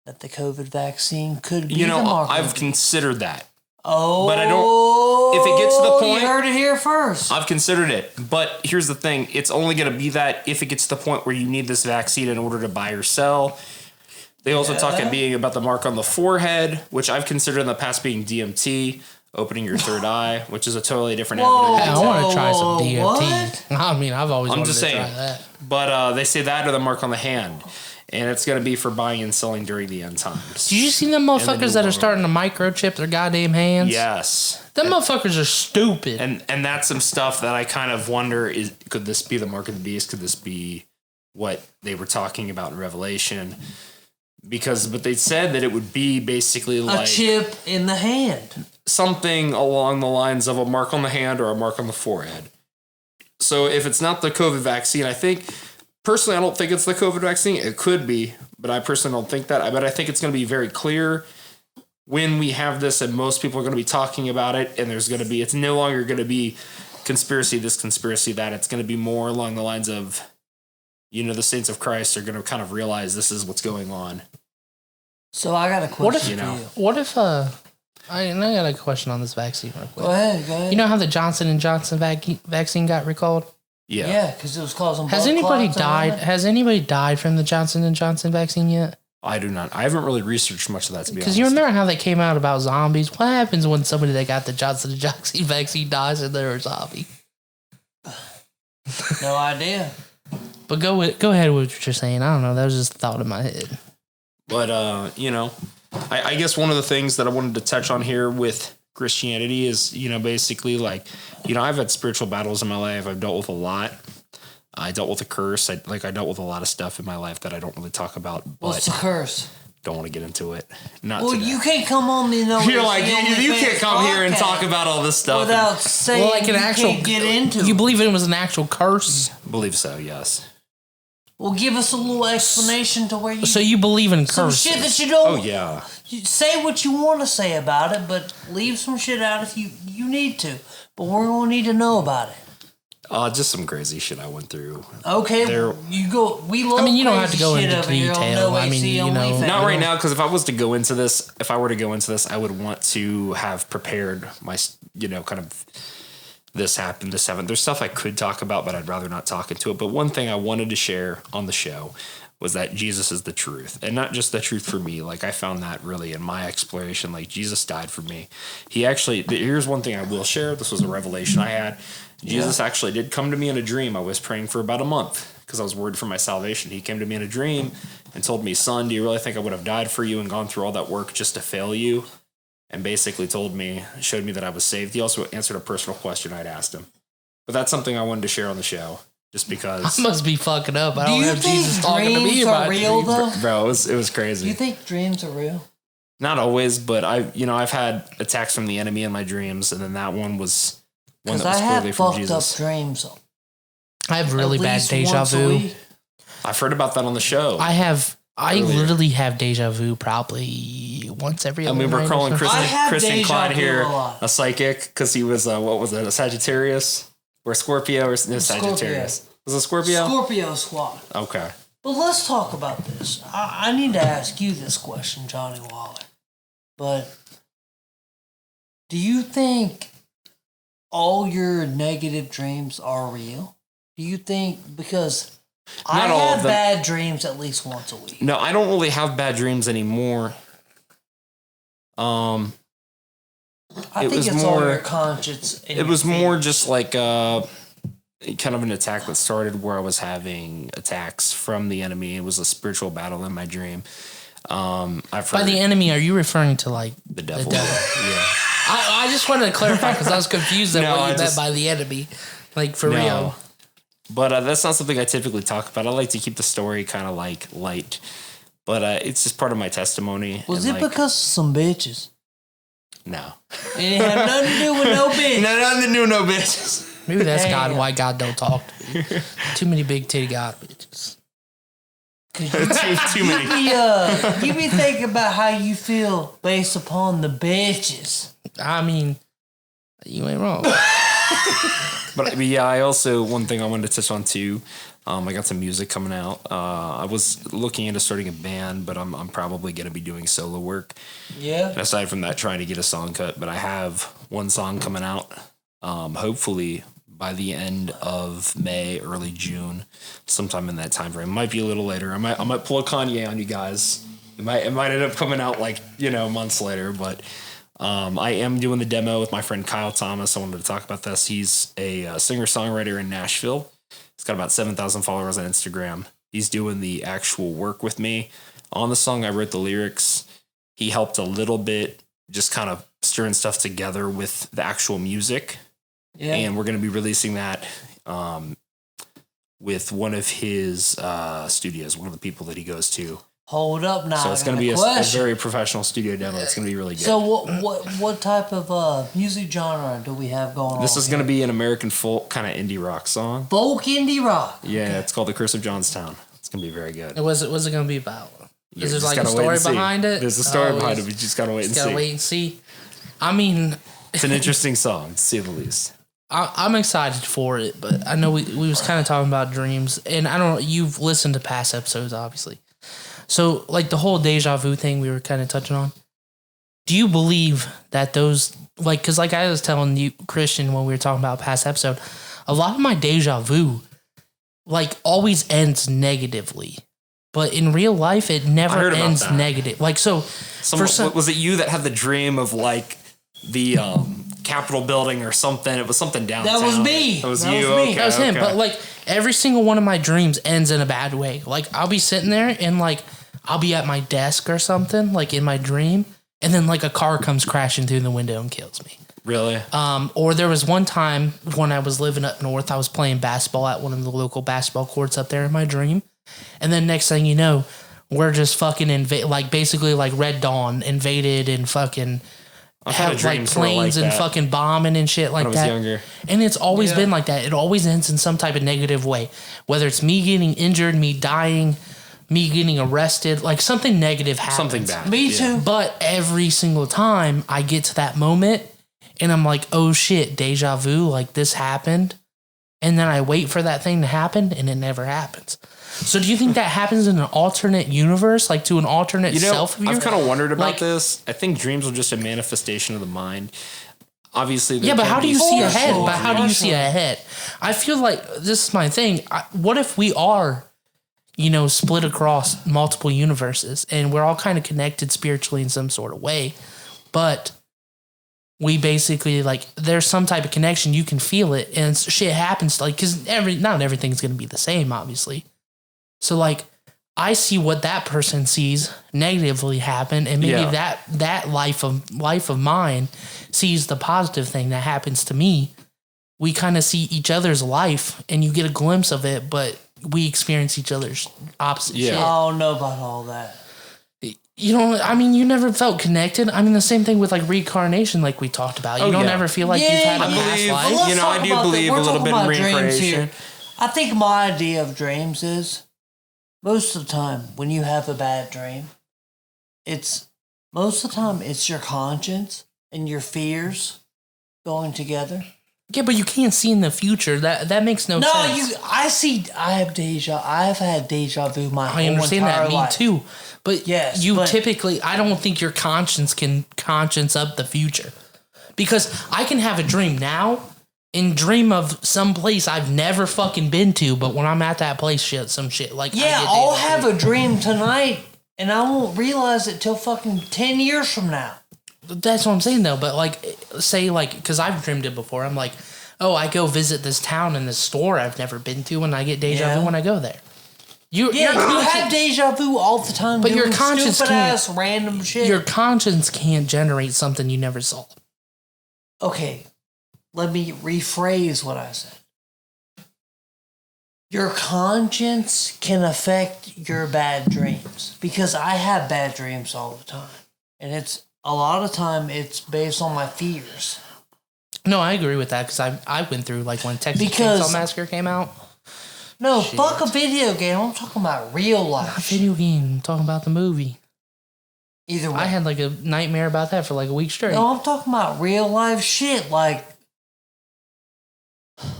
that the COVID vaccine could be the mark of I've the beast? considered that. Oh, but I don't- if it gets to the point, you heard it here first. I've considered it. But here's the thing. It's only going to be that if it gets to the point where you need this vaccine in order to buy or sell. They also talk about the mark on the forehead, which I've considered in the past being DMT, opening your third eye, which is a totally different avenue. Hey, I want to try some Whoa, DMT. what? I mean, I've always I'm wanted just to saying. try that. But they say that or the mark on the hand. And it's going to be for buying and selling during the end times. Did you see them motherfuckers that are starting to microchip their goddamn hands? Yes. Them motherfuckers are stupid. And that's some stuff that I kind of wonder, could this be the mark of the beast? Could this be what they were talking about in Revelation? But they said that it would be basically A chip in the hand. something along the lines of a mark on the hand or a mark on the forehead. So if it's not the COVID vaccine, personally, I don't think it's the COVID vaccine. It could be, but I personally don't think that. But I think it's going to be very clear when we have this and most people are going to be talking about it, and it's no longer going to be conspiracy this, conspiracy that. It's going to be more along the lines of, the saints of Christ are going to kind of realize this is what's going on. So I got a question for you. What if I got a question on this vaccine real quick. Go ahead. You know how the Johnson & Johnson vaccine got recalled? Yeah, because it was causing blood Has anybody clots died? and Has anybody died from the Johnson & Johnson vaccine yet? I do not. I haven't really researched much of that, to be honest. Because you remember how they came out about zombies? What happens when somebody that got the Johnson & Johnson vaccine dies and they're a zombie? No idea. But go ahead with what you're saying. I don't know. That was just a thought in my head. But, I guess one of the things that I wanted to touch on here with Christianity is, basically I've had spiritual battles in my life. I've dealt with a lot. I dealt with a curse. I dealt with a lot of stuff in my life that I don't really talk about. But What's the curse? Don't want to get into it. Not Well, today. you can't come on the no. You're like, you can't come here and talk about all this stuff. without saying Well, like an you actual. can't get into. You it. believe it was an actual curse? Believe so, yes. Well, give us a little explanation to where you. So you believe in some curses? shit that you don't. Oh, yeah. You say what you want to say about it, but leave some shit out if you need to. But we're gonna need to know about it. Just some crazy shit I went through. Okay, There- you go. We love. I mean, you don't have to go crazy into shit over here on detail. No I mean, AC you Only know, Fans. Not right now, because if I were to go into this, I would want to have prepared my, kind of this happened, this happened. There's stuff I could talk about, but I'd rather not talk into it. But one thing I wanted to share on the show was that Jesus is the truth, and not just the truth for me. Like, I found that really in my exploration, Jesus died for me. Here's one thing I will share. This was a revelation I had. Jesus actually did come to me in a dream. I was praying for about a month because I was worried for my salvation. He came to me in a dream and told me, son, do you really think I would have died for you and gone through all that work just to fail you? And basically showed me that I was saved. He also answered a personal question I'd asked him. But that's something I wanted to share on the show, just because. I must be fucking up. I Do don't you have think Jesus talking to me dreams about are real dreams. though? Bro, it was crazy. Do you think dreams are real? Not always, but I've had attacks from the enemy in my dreams, and then that one was one Because that was I have clearly from fucked Jesus. up dreams. I have really at bad least deja once a vu. week. I've heard about that on the show. I Earlier. literally have deja vu probably once every other we're night or calling something. I have Christian deja Klein vu here a lot. a psychic because he was a Sagittarius or Scorpio or no, Sagittarius. Was it Scorpio? Scorpio squad. Okay. But let's talk about this. I need to ask you this question, Johnny Waller. But do you think all your negative dreams are real? Do you think, because I Not all of have them. bad dreams at least once a week. No, I don't really have bad dreams anymore. I it think was it's all more- your conscience. And It was your more feelings. just like kind of an attack that started where I was having attacks from the enemy. It was a spiritual battle in my dream. I've heard By the enemy, are you referring to the devil. devil. Yeah. I just wanted to clarify because I was confused at No, what I you meant just- by the enemy. Like, for No. real. But that's not something I typically talk about. I like to keep the story kind of light. But it's just part of my testimony. Was and, it because of some bitches? No. It had nothing to do with no bitch. nothing new, no bitches. Maybe that's Damn. God, why God don't talk to me. Too many big titty God bitches. too many. You be thinking about how you feel based upon the bitches. I mean, you ain't wrong. But yeah, I also, one thing I wanted to touch on too, I got some music coming out. I was looking into starting a band, but I'm probably going to be doing solo work. Yeah. Aside from that, trying to get a song cut, but I have one song coming out. Hopefully by the end of May, early June, sometime in that time frame. Might be a little later. I might pull a Kanye on you guys. It might end up coming out like, months later, but I am doing the demo with my friend Kyle Thomas. I wanted to talk about this. He's a singer-songwriter in Nashville. He's got about 7,000 followers on Instagram. He's doing the actual work with me on the song. I wrote the lyrics. He helped a little bit, just kind of stirring stuff together with the actual music. Yeah. And we're going to be releasing that with one of his studios, one of the people that he goes to. Hold up now. So it's going to be a very professional studio demo. It's going to be really good. So what type of music genre do we have going on? This is going to be an American folk kind of indie rock song. Folk indie rock. Yeah, okay. It's called The Curse of Johnstown. It's going to be very good. What's it going to be about? Is there like a story behind it? There's a story behind it. We just got to wait and see. Got to wait and see. I mean, it's an interesting song, to say the least. I'm excited for it, but I know we was kind of talking about dreams, and I don't know, you've listened to past episodes, obviously. So, like, the whole deja vu thing we were kind of touching on, do you believe that those, like, because like I was telling you, Christian, when we were talking about past episode, a lot of my deja vu, like, always ends negatively. But in real life, it never ends negative. Like, so... was it you that had the dream of, like, the Capitol building or something? It was something downtown. That was me. That was you. Okay, that was him. But, like, every single one of my dreams ends in a bad way. Like, I'll be sitting there and, like, I'll be at my desk or something, like, in my dream, and then, like, a car comes crashing through the window and kills me. Really? Or there was one time when I was living up north, I was playing basketball at one of the local basketball courts up there in my dream. And then next thing you know, we're just fucking basically like Red Dawn invaded and fucking have like planes and fucking bombing and shit like that. When I was younger. And it's always been like that. It always ends in some type of negative way. Whether it's me getting injured, me dying, me getting arrested, like something negative happens. Something bad. Me too. But every single time I get to that moment and I'm like, oh shit, deja vu, like this happened. And then I wait for that thing to happen and it never happens. So do you think that happens in an alternate universe, like to an alternate self? I've kind of wondered about this. I think dreams are just a manifestation of the mind. Obviously, but how do you see ahead? But how do you see ahead? I feel like this is my thing. What if we are, split across multiple universes and we're all kind of connected spiritually in some sort of way, but we basically there's some type of connection, you can feel it, and shit happens because not everything's going to be the same, obviously. So I see what that person sees negatively happen, and maybe that life of mine sees the positive thing that happens to me. We kind of see each other's life, and you get a glimpse of it, but we experience each other's opposite shit. I don't know about all that. You never felt connected. I mean, the same thing with reincarnation, like we talked about. You don't ever feel like you've had a past life. I do believe a little bit in reincarnation. I think my idea of dreams is most of the time when you have a bad dream, it's your conscience and your fears going together. Yeah, but you can't see in the future. That makes no sense. I've had deja vu my whole entire life. I understand that, me too. But typically, I don't think your conscience can conscience up the future. Because I can have a dream now and dream of some place I've never fucking been to, but when I'm at that place, some shit I'll have a dream tonight and I won't realize it till fucking 10 years from now. That's what I'm saying though, but because I've dreamed it before, I'm like, oh, I go visit this town and this store I've never been to, and I get deja vu when I go there. You have deja vu all the time, but your conscience can't. Random shit. Your conscience can't generate something you never saw. Okay, let me rephrase what I said. Your conscience can affect your bad dreams, because I have bad dreams all the time, and a lot of time it's based on my fears. No, I agree with that, because I went through when Texas Chainsaw Massacre came out. No, fuck a video game. I'm talking about real life. Not video game. I'm talking about the movie. Either way. I had a nightmare about that for a week straight. No, I'm talking about real life shit.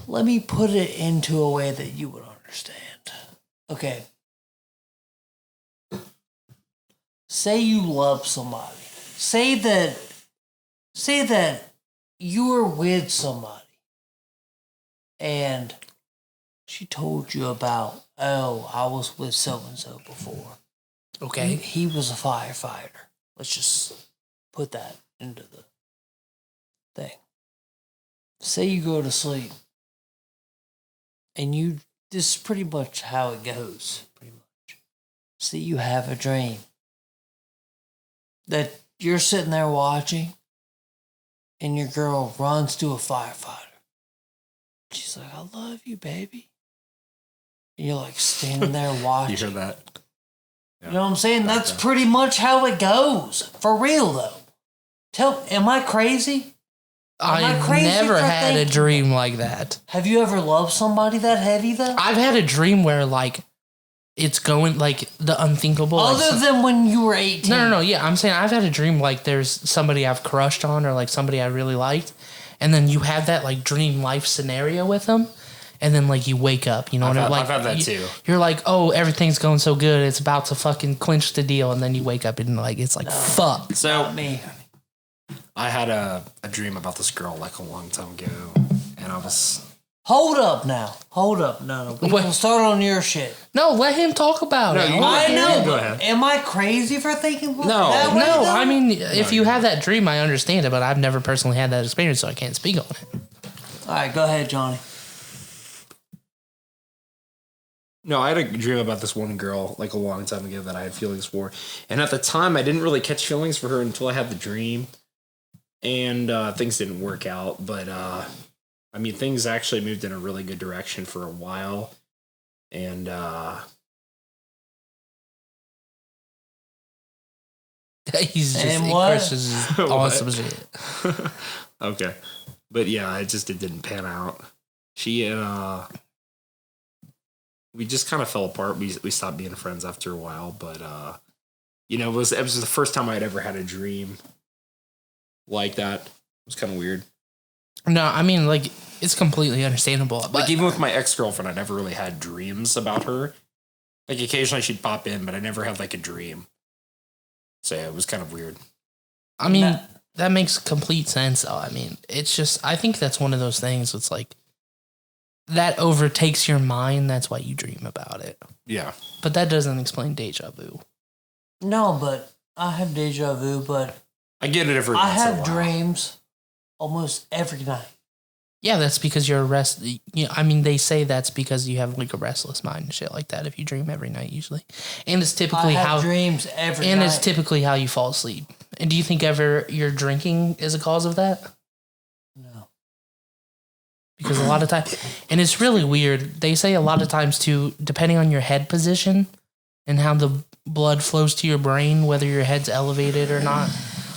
let me put it into a way that you would understand. Okay. Say you love somebody. Say that you were with somebody and she told you about, oh, I was with so-and-so before. Okay. He was a firefighter. Let's just put that into the thing. Say you go to sleep and this is pretty much how it goes, pretty much. See, you have a dream that you're sitting there watching and your girl runs to a firefighter. She's like, I love you, baby. And you're like standing there watching. You hear that? You know what I'm saying? That's pretty much how it goes. For real, though. Am I crazy? I crazy never for had a thinking dream like that. Have you ever loved somebody that heavy, though? I've had a dream where, like, it's going, like, the unthinkable. Other than when you were 18. No. Yeah, I'm saying I've had a dream, like, there's somebody I've crushed on or, like, somebody I really liked. And then you have that, like, dream life scenario with them. And then, like, you wake up, you know? I've had that, too. You're like, oh, everything's going so good. It's about to fucking clinch the deal. And then you wake up and, like, it's like, fuck. So, Not me. I had a dream about this girl, like, a long time ago. And I was... Hold up now. Hold up. No. We Wait. can start on your shit. No, let him talk about it. I know. Go ahead. Am I crazy for thinking that way? No, though? I mean, if you have that dream, I understand it, but I've never personally had that experience, so I can't speak on it. All right, go ahead, Johnny. No, I had a dream about this one girl, like, a long time ago that I had feelings for. And at the time, I didn't really catch feelings for her until I had the dream. And things didn't work out, but... I mean, things actually moved in a really good direction for a while. And, He's just And what? Chris is on some shit. okay. But yeah, it didn't pan out. She and, we just kind of fell apart. We stopped being friends after a while, but, you know, it was the first time I'd ever had a dream like that. It was kind of weird. No, I mean, like, it's completely understandable. But Like, even with my ex-girlfriend, I never really had dreams about her. Like, occasionally she'd pop in, but I never had, like, a dream. So, yeah, it was kind of weird. I mean, that makes complete sense, though. I mean, it's just, I think that's one of those things. It's like, that overtakes your mind. That's why you dream about it. Yeah. But that doesn't explain deja vu. No, but I have deja vu, but I get it every I once in a have while. dreams almost every night. Yeah, that's because you're I mean, they say that's because you have like a restless mind and shit like that if you dream every night usually. And it's typically I have how dreams every night. and it's typically how you fall asleep. And do you think ever your drinking is a cause of that? No. Because a lot of times, and it's really weird. They say a lot of times too, depending on your head position and how the blood flows to your brain, whether your head's elevated or not,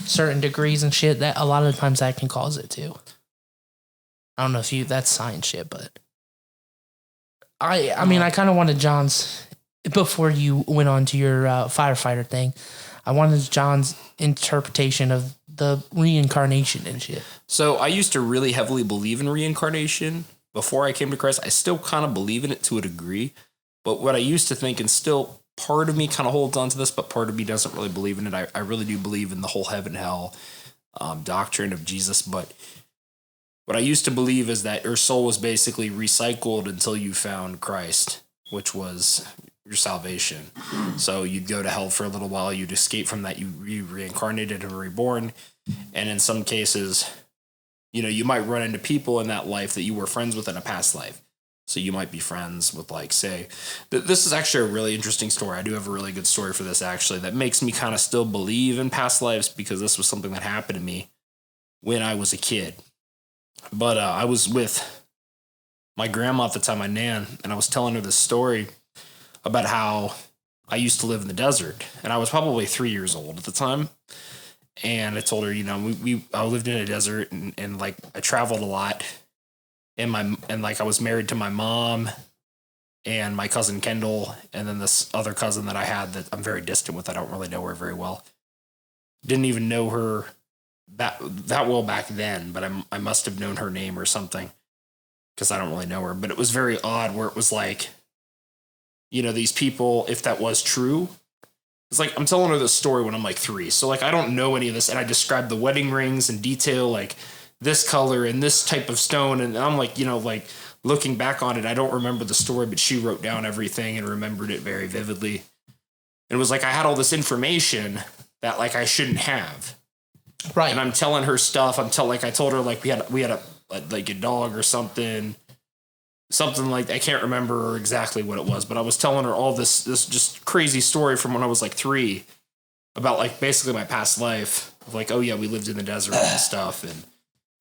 certain degrees and shit, that a lot of times that can cause it too. I don't know if that's science shit, but I mean, I kind of wanted John's, before you went on to your firefighter thing, I wanted John's interpretation of the reincarnation and shit. So I used to really heavily believe in reincarnation before I came to Christ. I still kind of believe in it to a degree, but what I used to think, and still part of me kind of holds on to this, but part of me doesn't really believe in it. I really do believe in the whole heaven hell doctrine of Jesus, but what I used to believe is that your soul was basically recycled until you found Christ, which was your salvation. So you'd go to hell for a little while, you'd escape from that, you'd be reincarnated and reborn. And in some cases, you know, you might run into people in that life that you were friends with in a past life. So you might be friends with, like, say, this is actually a really interesting story. I do have a really good story for this, actually, that makes me kind of still believe in past lives, because this was something that happened to me when I was a kid. But I was with my grandma at the time, my nan, and I was telling her this story about how I used to live in the desert. And I was probably 3 years old at the time. And I told her, you know, I lived in a desert, and like I traveled a lot. And I was married to my mom and my cousin Kendall, and then this other cousin that I had that I'm very distant with. I don't really know her very well. Didn't even know her that well back then, but I must have known her name or something, because I don't really know her, but it was very odd where it was like, you know, these people, if that was true, it's like I'm telling her this story when I'm like 3. So like I don't know any of this, and I described the wedding rings in detail, like this color and this type of stone, and I'm like, you know, like looking back on it, I don't remember the story, but she wrote down everything and remembered it very vividly. And it was like I had all this information that like I shouldn't have. Right. And I'm telling her stuff. I told her like we had a dog or something like, I can't remember exactly what it was, but I was telling her all this just crazy story from when I was like 3 about like basically my past life of like, oh yeah, we lived in the desert and stuff. And it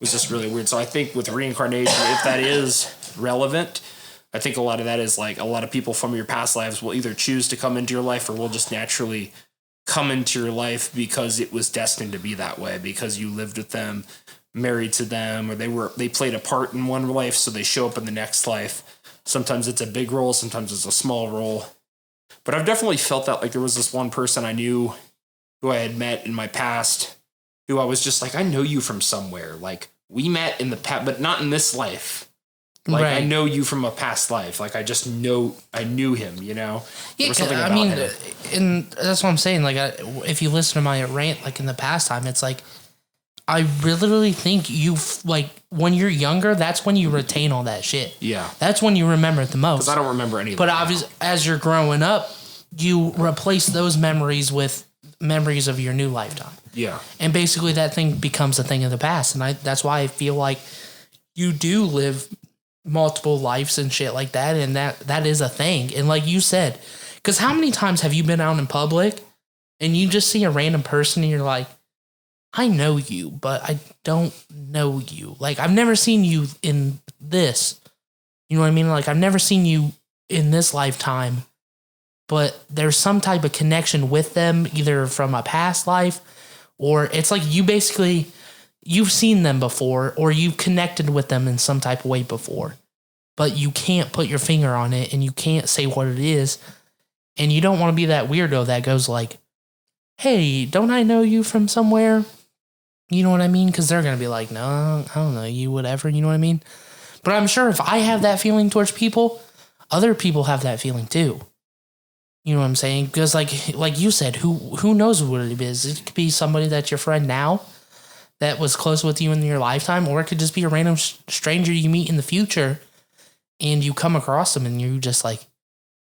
was just really weird. So I think with reincarnation, if that is relevant, I think a lot of that is like a lot of people from your past lives will either choose to come into your life or will just naturally come into your life because it was destined to be that way, because you lived with them, married to them, or they played a part in one life, so they show up in the next life. Sometimes it's a big role, sometimes it's a small role. But I've definitely felt that, like there was this one person I knew who I had met in my past who I was just like, I know you from somewhere. Like we met in the past, but not in this life. Like Right. I know you from a past life. Like I knew him, you know? There Yeah, was something I about mean, him. and that's what I'm saying. Like, if you listen to my rant, like in the past time, it's like, I really think like when you're younger, that's when you retain all that shit. Yeah. That's when you remember it the most. Because I don't remember any of But that now. obviously, as you're growing up, you replace those memories with memories of your new lifetime. Yeah. And basically that thing becomes a thing of the past. And that's why I feel like you do live multiple lives and shit like that. And that is a thing. And like you said, because how many times have you been out in public and you just see a random person and you're like, I know you, but I don't know you. Like, I've never seen you in this. You know what I mean? Like, I've never seen you in this lifetime, but there's some type of connection with them, either from a past life, or it's like you've seen them before, or you've connected with them in some type of way before, but you can't put your finger on it and you can't say what it is. And you don't want to be that weirdo that goes like, hey, don't I know you from somewhere? You know what I mean? Because they're going to be like, no, I don't know you, whatever. You know what I mean? But I'm sure if I have that feeling towards people, other people have that feeling too. You know what I'm saying? Because like you said, who knows what it is? It could be somebody that's your friend now that was close with you in your lifetime, or it could just be a random stranger you meet in the future and you come across them and you just like,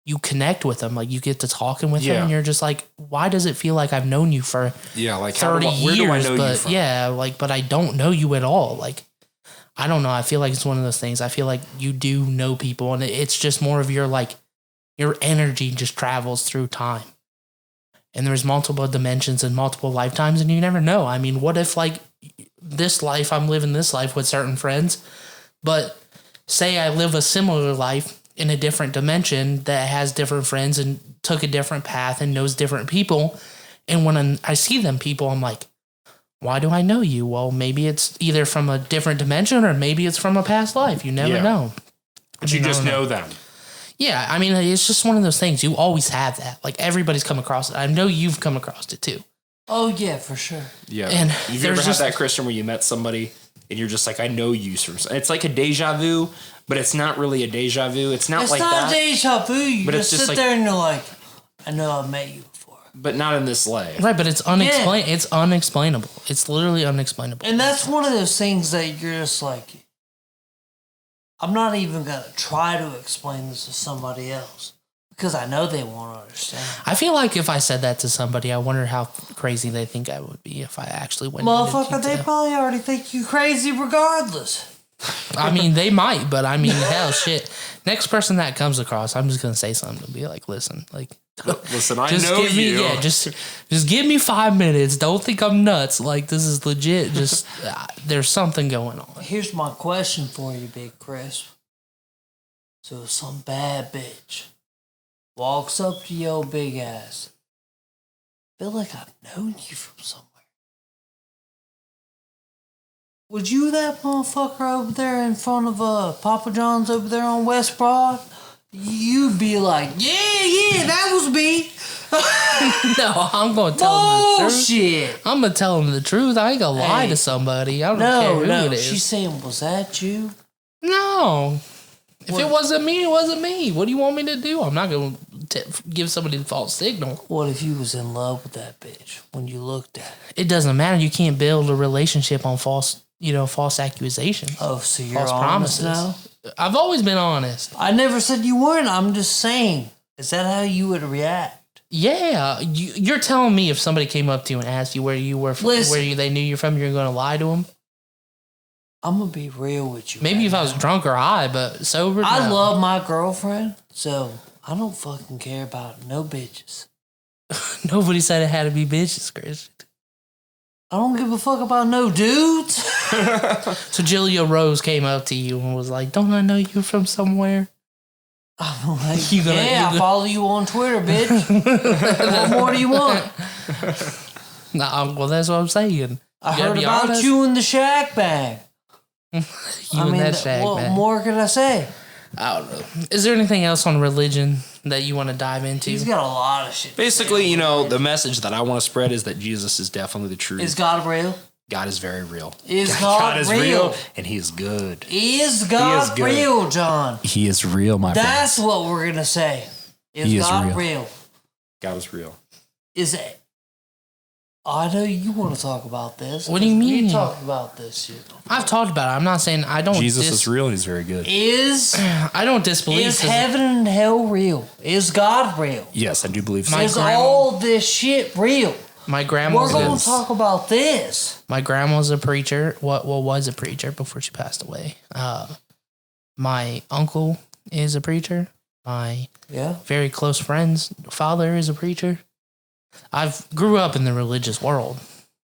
you connect with them, like you get to talking with them and you're just like, why does it feel like I've known you for like 30 years, where do I know but you from? yeah, like, but I don't know you at all. Like, I don't know. I feel like it's one of those things. I feel like you do know people and it's just more of your energy just travels through time. And there's multiple dimensions and multiple lifetimes and you never know. I mean, what if like this life, I'm living this life with certain friends, but say I live a similar life in a different dimension that has different friends and took a different path and knows different people. And when I see them people, I'm like, why do I know you? Well, maybe it's either from a different dimension or maybe it's from a past life. You never know. But you just know them. Yeah, I mean, it's just one of those things. You always have that. Like, everybody's come across it. I know you've come across it, too. Oh, yeah, for sure. Yeah. And Have you there's ever had that, Christian, where you met somebody and you're just like, I know you from... It's like a deja vu, but it's not really a deja vu. It's not like that. It's not deja vu. You But it's just just sit like- there and you're like, I know I've met you before. But not in this life. Right, but it's It's unexplainable. It's literally unexplainable. And that's one of those things that you're just like, I'm not even going to try to explain this to somebody else because I know they won't understand. I feel like if I said that to somebody, I wonder how crazy they think I would be if I actually went into Motherfucker, they detail. probably already think you crazy regardless. I mean, they might, but I mean, hell, shit. Next person that comes across, I'm just gonna say something to be like, listen, like, Listen, I just know give me, you. yeah, just give me 5 minutes. Don't think I'm nuts. Like, this is legit. Just there's something going on. Here's my question for you, Big Chris. So if some bad bitch walks up to your big ass, feel like I've known you from somewhere. Would you that motherfucker over there in front of Papa John's over there on West Broad? You'd be like, yeah, that was me. No, I'm gonna tell them the truth. Bullshit. I'm gonna tell them the truth. I ain't gonna lie Hey. to somebody. I don't care who No, it is. she's saying, was that you? No. If it wasn't me, it wasn't me. What do you want me to do? I'm not going to give somebody the false signal. What if you was in love with that bitch when you looked at her? It doesn't matter. You can't build a relationship on false accusations. Oh, so you're False honest promises. now? I've always been honest. I never said you weren't. I'm just saying. Is that how you would react? Yeah, you're telling me if somebody came up to you and asked you where you were from, they knew you're from, you're going to lie to them? I'm going to be real with you. Maybe if I was drunk or high, but sober. I no. love my girlfriend, so I don't fucking care about no bitches. Nobody said it had to be bitches, Chris. I don't give a fuck about no dudes. So Julia Rose came up to you and was like, "Don't I know you from somewhere?" I'm like, I follow you on Twitter, bitch. What more do you want? Nah, well, that's what I'm saying. I heard about you in the shack bag. What more could I say? I don't know. Is there anything else on religion that you want to dive into? He's got a lot of shit. Basically, the message that I want to spread is that Jesus is definitely the truth. Is God real? God is very real. Is God is real? And he is good. Is God good. real, John? He is real, my friend. That's what we're going to say. Is God real? God is real. Is it? I know you want to talk about this. What do you mean? We talked about this shit. I've talked about it. I'm not saying I don't. Jesus is real and he's very good. I don't disbelieve. Is heaven and hell real? Is God real? Yes, I do believe so. Is all this shit real? My grandma. We're going to talk about this. My grandma was a preacher. Was a preacher before she passed away. My uncle is a preacher. My very close friend's father is a preacher. I've grew up in the religious world.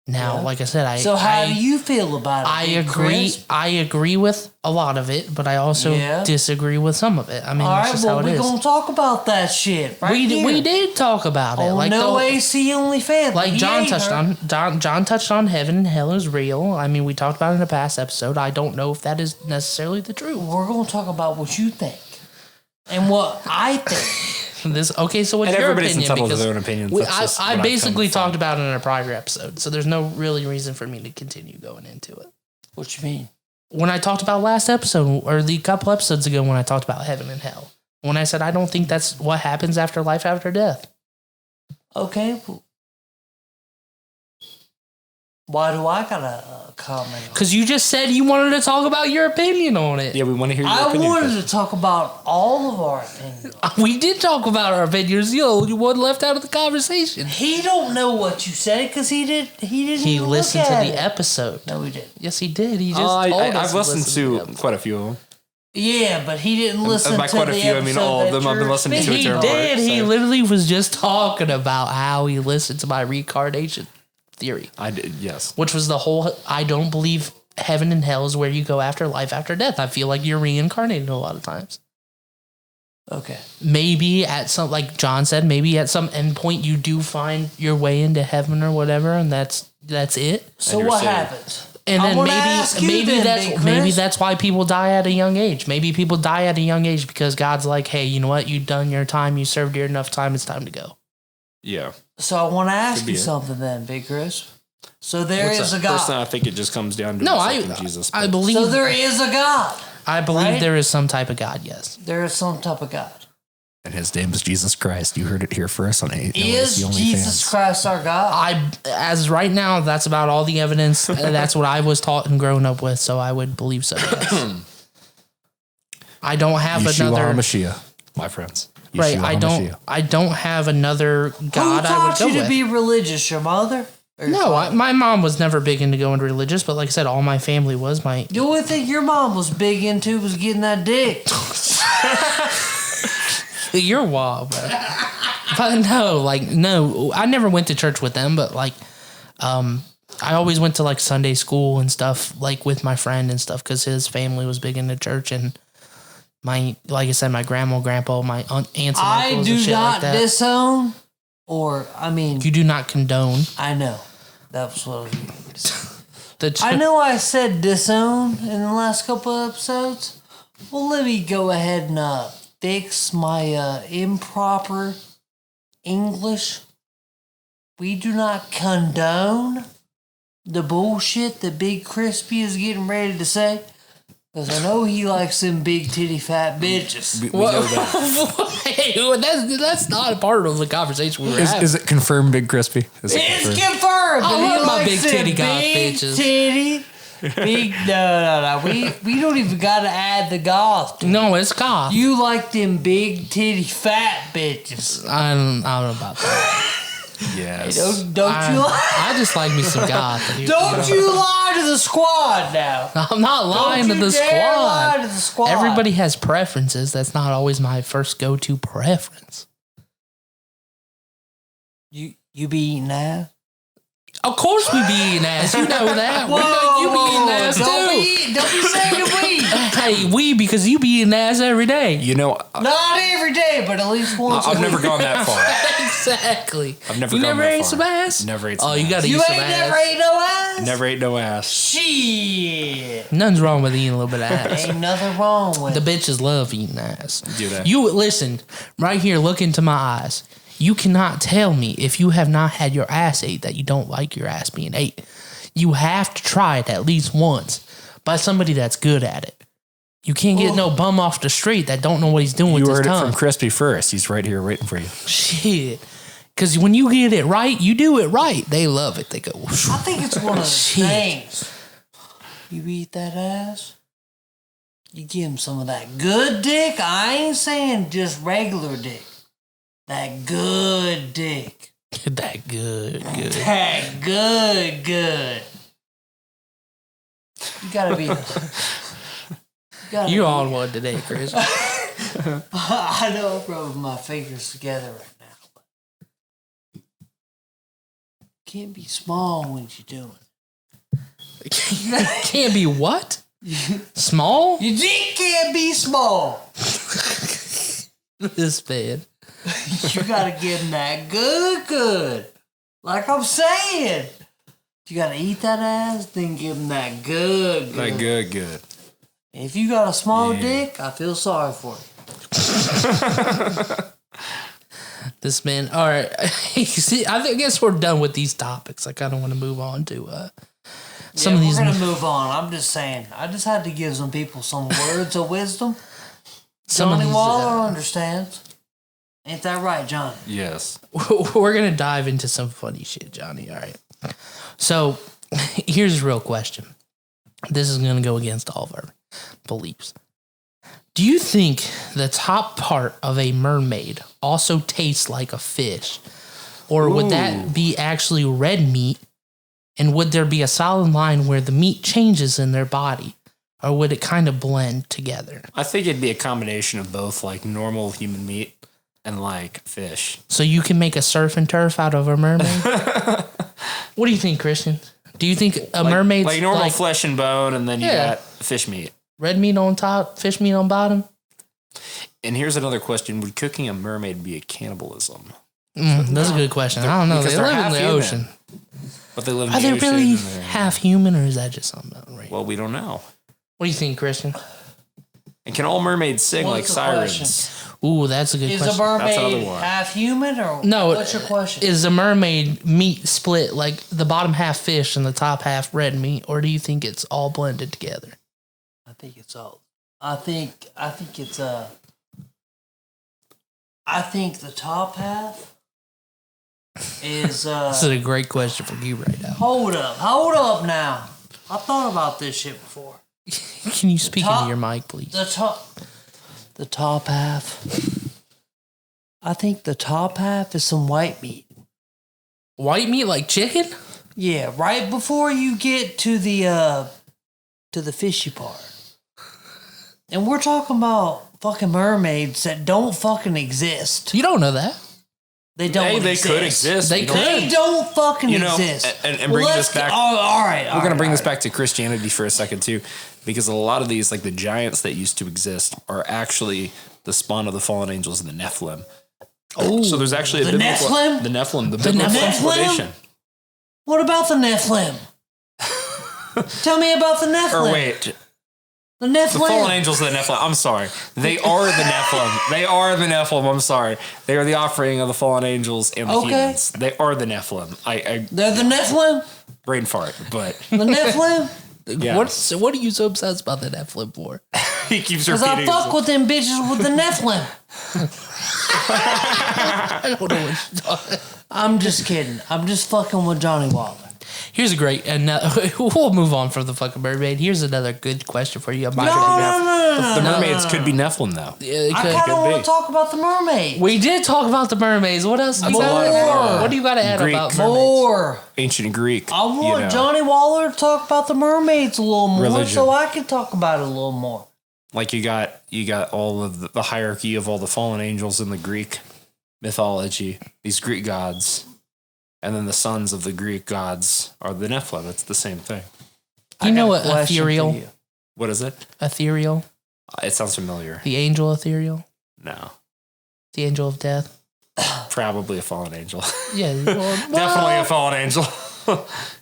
Now, like I said, So how do you feel about it? I agree. Chris? I agree with a lot of it, but I also disagree with some of it. I mean, all that's right, just how it we're is. going to talk about that shit right here. We did talk about it. Oh, like no AC only fan. Like John touched on heaven and hell is real. I mean, we talked about it in a past episode. I don't know if that is necessarily the truth. We're going to talk about what you think and what I think. So what's your everybody's opinion? entitled to their own opinions. I basically talked about it in a prior episode, so there's no really reason for me to continue going into it. What you mean? When I talked about last episode, or the couple episodes ago when I talked about heaven and hell, when I said I don't think that's what happens after life after death. Okay. Why do I got to comment? Because you just said you wanted to talk about your opinion on it. Yeah, we want to hear your opinion. I wanted to talk about all of our opinions. We did talk about our opinions. You one left out of the conversation. He don't know what you said because he didn't. He listened to the episode. No, he didn't. Yes, he did. He just told us. I've listened to quite a few of them. Yeah, but he didn't listen by to quite a the few, I mean all of episode them. I've been listening to it. He did. He literally was just talking about how he listened to my reincarnation theory. I did, yes. Which was the whole, I don't believe heaven and hell is where you go after life after death. I feel like you're reincarnated a lot of times. Okay. Maybe at some, like John said, maybe at some end point you do find your way into heaven or whatever, and that's it. So what happens? And then maybe that's why people die at a young age. Maybe people die at a young age because God's like, hey, you know what? You've done your time. You served your enough time. It's time to go. Yeah. So I want to ask you something then, Big Chris. So there is a God. Personally, I think it just comes down to Jesus. I believe. So there is a God. I believe there is some type of God, yes. There is some type of God. And his name is Jesus Christ. You heard it here first on Is Jesus Christ our God? As right now, that's about all the evidence. That's what I was taught and grown up with, so I would believe so, yes. I don't have another Mashiach, my friends. Right, I don't have another God I would go with. Who taught you to be religious? Your mother? No, my mom was never big into going religious, but like I said, all my family was. The only thing your mom was big into was getting that dick. You're wild, bro. But no, I never went to church with them, but I always went to like Sunday school and stuff, like with my friend and stuff, because his family was big into church, and like I said, my grandma, grandpa, my aunts and uncles and shit like that. I do not disown, or I mean, you do not condone. I know, that's what I was. I know I said disown in the last couple of episodes. Well, let me go ahead and fix my improper English. We do not condone the bullshit that Big Crispy is getting ready to say. Because I know he likes them big titty fat bitches. We know that. Hey, that's not a part of the conversation we were having. Is it confirmed, Big Crispy? Is it It's confirmed? confirmed. I that he love my likes big titty them goth big bitches. Titty. Big, no. We don't even gotta add the goth. Dude. No, it's goth. You like them big titty fat bitches. I don't know about that. Yes. Don't you lie? I just like me some goth. Don't you lie to the squad now. I'm not lying Don't to you the dare lie squad. to the squad. Everybody has preferences. That's not always my first go-to preference. You be eating ass? Of course we be eating ass. You know that. We know you be eating ass Don't too. be saying we. Hey, we, because you be eating ass every day. You know, Not every day, but at least once. I've a never week. gone that far. Exactly. I've never You gone never that ate far. some ass? Never ate some Oh, you ass. got to eat You some ain't ass. never ate no ass. Never ate no ass. Shit. Nothing's wrong with eating a little bit of ass. Ain't nothing wrong with The it. bitches love eating ass. Do they? You listen right here. Look into my eyes. You cannot tell me if you have not had your ass ate that you don't like your ass being ate. You have to try it at least once by somebody that's good at it. You can't get no bum off the street that don't know what he's doing with You his heard it tongue. from Crispy first. He's right here waiting for you. Shit. Because when you get it right, you do it right. They love it. They go, whoosh. I think it's one of the Shit. things. You eat that ass, you give him some of that good dick. I ain't saying just regular dick. That good dick. that good. That good. You gotta be. You on one today, Chris. I know I'm rubbing my fingers together right now. But can't be small when you're doing it. Can't be what? Small? Your dick can't be small. This bad. You gotta give him that good. Like I'm saying. You gotta eat that ass, then give him that good. Like good. If you got a small dick, I feel sorry for you. This man. All right. See, I guess we're done with these topics. I kind of want to move on to some of these. We're gonna move on. I'm just saying. I just had to give some people some words of wisdom. Some of Johnny these, Waller understands. Ain't that right, Johnny? Yes. We're gonna dive into some funny shit, Johnny. All right. So here's a real question. This is gonna go against all of our beliefs. Do you think the top part of a mermaid also tastes like a fish? Or would that be actually red meat? And would there be a solid line where the meat changes in their body? Or would it kind of blend together? I think it'd be a combination of both, like normal human meat and like fish. So you can make a surf and turf out of a mermaid? What do you think, Christian? Do you think a mermaid's like normal like flesh and bone, and then you Yeah. got fish meat. red meat on top, fish meat on bottom? And here's another question: would cooking a mermaid be a cannibalism? That's a good question. I don't know. because They they're live in half the human. ocean. But they live in Are the they ocean. really and they're- half human, or is that just something? Right? Well, we don't know. What do you think, Christian? And can all mermaids sing What's like the sirens? question? Ooh, that's a good Is a question. That's another mermaid one. half human or No, what's your question? Is a mermaid meat split like the bottom half fish and the top half red meat, or do you think it's all blended together? I think it's all. I think it's I think the top half is This is a great question for you right now. hold up now. I thought about this shit before. Can you speak into Top- your mic, please? The top half. I think the top half is some white meat. White meat like chicken? Yeah, right before you get to the fishy part. And we're talking about fucking mermaids that don't fucking exist. You don't know that. They don't Hey, they exist. could exist. They We could. don't- They don't fucking You know, exist. and bring Let's this back- Oh, all right. We're going to bring this back to Christianity for a second too, because a lot of these, like the giants that used to exist, are actually the spawn of the fallen angels and the Nephilim. Oh, so there's actually a The biblical, Nephilim? the Nephilim, the biblical Nephilim? explanation. What about the Nephilim? Tell me about the Nephilim. Or wait, the the fallen Nephilim. angels of the Nephilim. I'm sorry, they are the Nephilim. They are the Nephilim. I'm sorry, they are the offspring of the fallen angels and the Okay. humans. They are the Nephilim. I They're the Nephilim. brain fart, but The Nephilim. Yes. What are you so obsessed about the Nephilim for? He keeps Because repeating I fuck himself. with them bitches with the Nephilim. I don't know what you're talking. I'm just kidding. I'm just fucking with Johnny Waller. Here's a great, and we'll move on from the fucking mermaid. Here's another good question for you. No. The mermaids could be Nephilim, though. Yeah, I kind of want be. to talk about the mermaid. we did talk about the mermaids. What else? a lot of What do you got to add Greek. about mermaids? More. Ancient Greek. I want you know. Johnny Waller to talk about the mermaids a little more, Religion. so I can talk about it a little more. Like you got all of the hierarchy of all the fallen angels in the Greek mythology, these Greek gods, and then the sons of the Greek gods are the Nephilim. It's the same thing. You know what Question for ethereal? you. What is it? Ethereal, It sounds familiar. the angel ethereal, No, the angel of death. probably a fallen angel. Yeah, well, Definitely a fallen angel.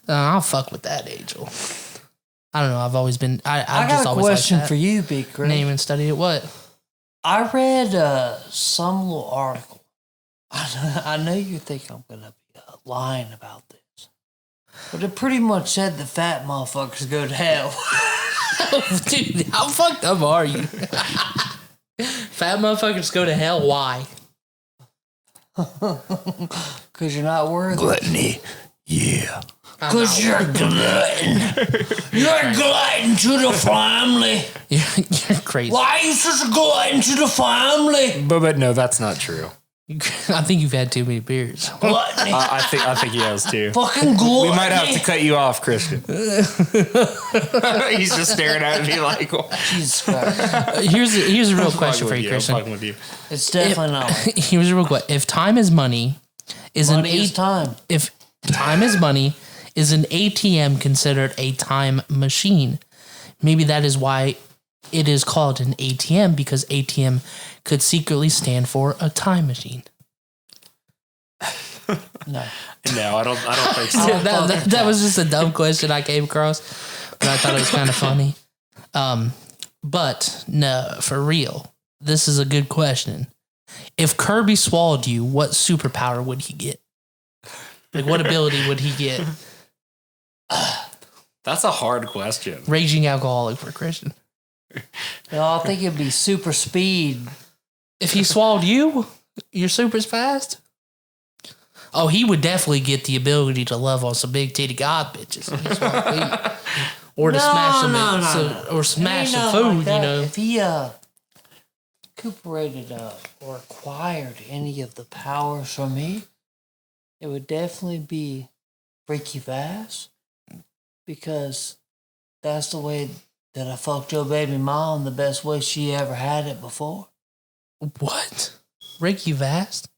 I'll fuck with that angel. I don't know. I've always been. I've I just got a always question liked for that. you, Big Greg. Name and studied it. What? I read some little article. I know you think I'm going to be lying about this, but it pretty much said the fat motherfuckers go to hell. Dude, how fucked up are you? Fat motherfuckers go to hell. Why? Because you're not worthy. Gluttony. Yeah. Because you're a glutton. You're a glutton to the family. You're crazy. Why are you such a glutton to the family? But no, that's not true. I think you've had too many beers. Gluttony. I think he has too. Fucking gluttony. We might have to cut you off, Christian. He's just staring at me like, Jesus Christ. Here's a real question for you, I'm Christian. fucking with you. It's definitely not. Here's a real question. If time is money, is Money is time. If time is money, is an ATM considered a time machine? Maybe that is why it is called an ATM, because ATM could secretly stand for a time machine. No. No, I don't think so. That was just a dumb question I came across, but I thought it was kind of funny. But no, for real, this is a good question. If Kirby swallowed you, what superpower would he get? Like, what ability would he get? That's a hard question. Raging alcoholic for Christian. No, I think it'd be super speed. If he swallowed you, you're super fast. Oh, he would definitely get the ability to love on some big titty god bitches. He swallowed you. Or to smash some, or smash Ain't some nothing food, like that. you know. If he recuperated or acquired any of the powers from me, it would definitely be freaky fast, because that's the way that I fucked your baby mom the best way she ever had it before. What? Ricky Fast?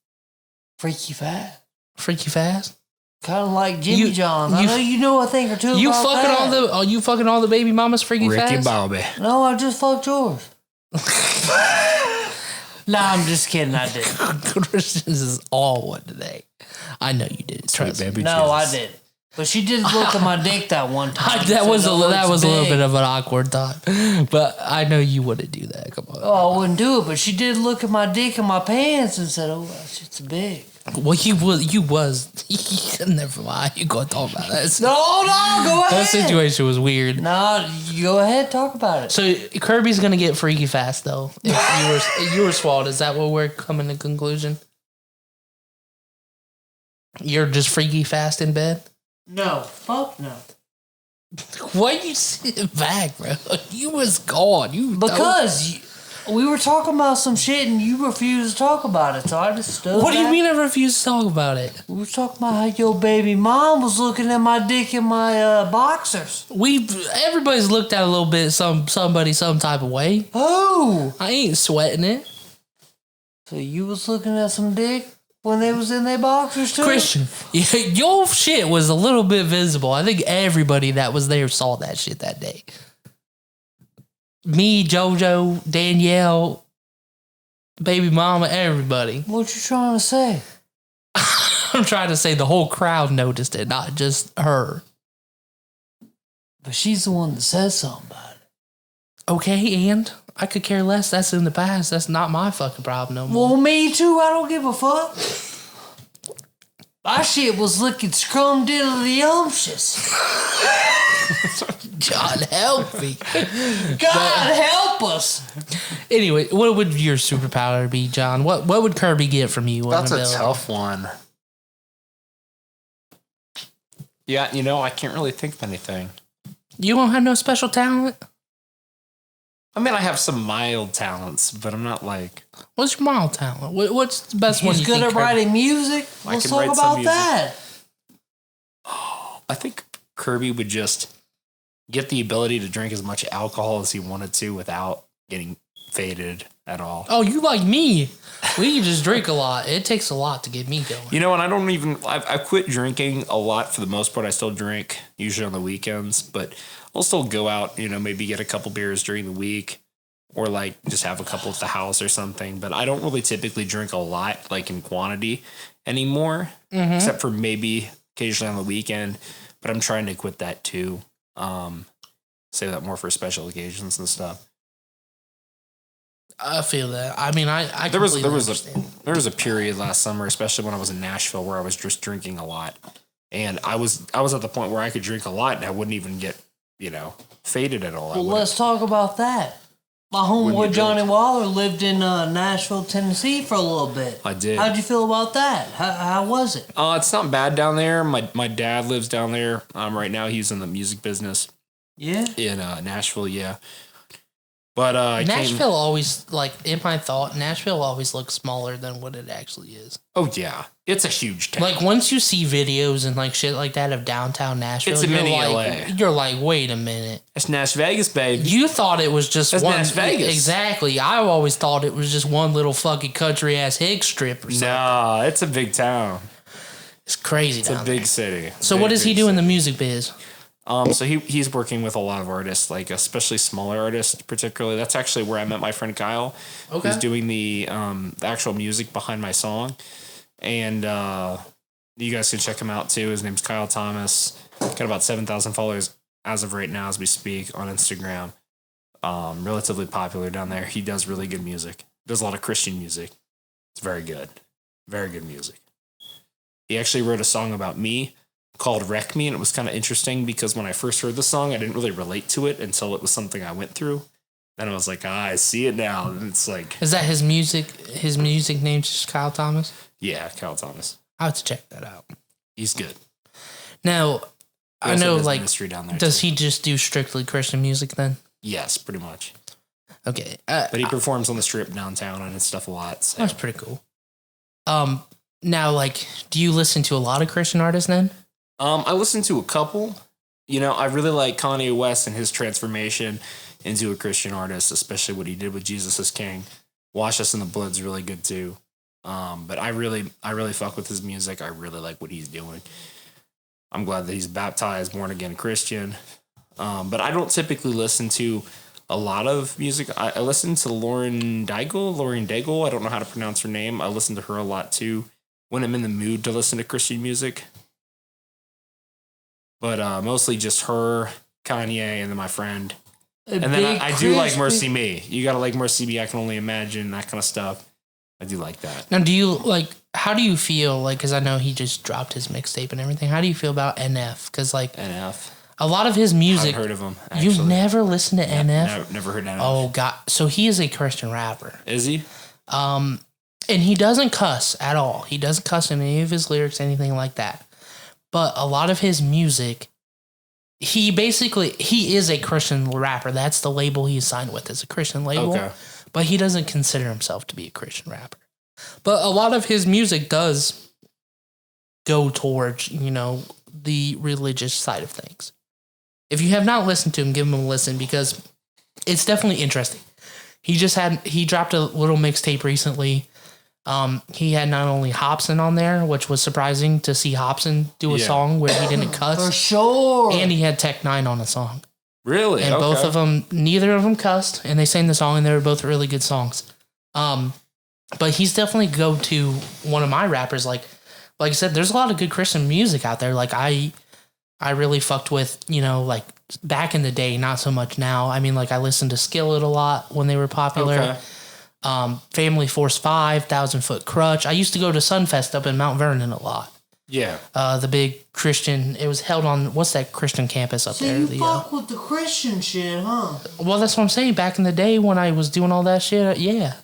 Freaky fast. Freaky Fast? Kind of like Jimmy John. I know you know a thing or two You about fucking that. you fucking all the baby mamas freaky Ricky fast? Bobby. No, I just fucked yours. Nah, I'm just kidding. I did. Christians is all one today. I know you did. Trust me. Baby No, I Jesus. did. But she did look at my dick that one time. That and was said, a "Oh, that it's was a little big." bit of an awkward time, but I know you wouldn't do that. Come on. Oh, I wouldn't do it, but she did look at my dick and my pants and said, "Oh, that shit's big." Well, you was. Never mind. You gonna talk about that? No, go ahead. That situation was weird. No, you go ahead, talk about it. So Kirby's gonna get freaky fast though. If you were swallowed, is that what we're coming to conclusion? You're just freaky fast in bed. No, fuck no. Why you sitting back, bro? You was gone. Because we were talking about some shit and you refused to talk about it, so I just stood What do you back. mean I refuse to talk about it? We were talking about how your baby mom was looking at my dick in my boxers. Everybody's looked at it a little bit somebody some type of way. Oh, I ain't sweating it. so you was looking at some dick when they was in their boxers too? Christian, your shit was a little bit visible. I think everybody that was there saw that shit that day. Me, JoJo, Danielle, baby mama, everybody. What you trying to say? I'm trying to say the whole crowd noticed it, not just her. But she's the one that says something about it. Okay, and I could care less. That's in the past. That's not my fucking problem no more. Well, me too. I don't give a fuck. My shit was looking scrum diddly umptious. God help me. God help us. Anyway, what would your superpower be, John? What would Kirby get from you? That's a tough one. Yeah, I can't really think of anything. You don't have no special talent? I mean, I have some mild talents, but I'm not like... What's your mild talent? What's the best one He's you good think at Kirby? writing music. I Let's can talk write some about music. that. I think Kirby would just get the ability to drink as much alcohol as he wanted to without getting faded at all. Oh, you like me. We just drink a lot. It takes a lot to get me going. And I don't even... I've quit drinking a lot for the most part. I still drink, usually on the weekends, but I'll still go out, maybe get a couple beers during the week or like just have a couple at the house or something. But I don't really typically drink a lot, like in quantity anymore, except for maybe occasionally on the weekend. But I'm trying to quit that too. Save that more for special occasions and stuff. I feel that. I mean, I There was understand. a period last summer, especially when I was in Nashville, where I was just drinking a lot, and I was at the point where I could drink a lot and I wouldn't even get faded at all. Well, let's talk about that. My homeboy Johnny Waller lived in Nashville, Tennessee for a little bit. I did. How'd you feel about that? How was it? It's not bad down there. My dad lives down there. Right now he's in the music business Yeah. in Nashville. Yeah, but Nashville always, like, in my thought, Nashville always looks smaller than what it actually is. Oh yeah, it's a huge town. Like, once you see videos and, like, shit like that of downtown Nashville, It's a you're mini like, LA. you're like, wait a minute. It's Nash Vegas, babe. You thought it was just That's one. Las Vegas. Exactly. I always thought it was just one little fucking country ass hick strip or something. Nah, it's a big town. It's crazy It's down a big there. city. So Big, what does he big do in city. the music biz? So he's working with a lot of artists, like especially smaller artists, particularly. That's actually where I met my friend Kyle, Okay. who's doing the actual music behind my song, and you guys can check him out too. His name's Kyle Thomas. Got about 7,000 followers as of right now, as we speak, on Instagram. Relatively popular down there. He does really good music. Does a lot of Christian music. It's very good music. He actually wrote a song about me called Wreck Me, and it was kind of interesting because when I first heard the song, I didn't really relate to it until it was something I went through. Then I was like, I see it now. And it's like, Is that his music? His music name's just Kyle Thomas? yeah, Kyle Thomas. I have to check that out. He's good. Now, He I also know, does like, ministry down there. does too. he just do strictly Christian music then? Yes, pretty much. Okay. But he performs on the strip downtown and stuff a lot. So. That's pretty cool. Now, like, do you listen to a lot of Christian artists then? I listened to a couple. I really like Kanye West and his transformation into a Christian artist, especially what he did with Jesus is King. Wash Us in the Blood's really good too. But I really fuck with his music. I really like what he's doing. I'm glad that he's baptized, born again Christian. But I don't typically listen to a lot of music. I listen to Lauren Daigle. I don't know how to pronounce her name. I listen to her a lot too when I'm in the mood to listen to Christian music. But mostly just her, Kanye, and then my friend. And then I do like Mercy Me. You gotta like Mercy Me. I Can Only Imagine, that kind of stuff. I do like that. Now, do you, like, how do you feel, like, because I know he just dropped his mixtape and everything. How do you feel about NF? Because, like, NF. a lot of his I've music, heard of him. Actually. you've never listened to NF? Never heard NF. Oh, God. So he is a Christian rapper. Is he? And he doesn't cuss at all. He doesn't cuss in any of his lyrics, anything like that. But a lot of his music, he is a Christian rapper. That's the label he's signed with, is a Christian label. Okay. But he doesn't consider himself to be a Christian rapper. But a lot of his music does go towards, the religious side of things. If you have not listened to him, give him a listen because it's definitely interesting. He dropped a little mixtape recently. He had not only Hobson on there, which was surprising to see Hobson do a song where he didn't For cuss, sure. and he had Tech Nine on a song. Really? And both of them, neither of them cussed, and they sang the song, and they were both really good songs. But he's definitely go to one of my rappers. Like I said, there's a lot of good Christian music out there. Like I really fucked with, like back in the day, not so much now. I mean, like I listened to Skillet a lot when they were popular. Okay. Family Force 5, 1,000 Foot Crutch. I used to go to Sunfest up in Mount Vernon a lot. Yeah. The big Christian. It was held on what's that Christian campus up So there? you The, fuck with the Christian shit, huh? well, that's what I'm saying. Back in the day when I was doing all that shit, yeah.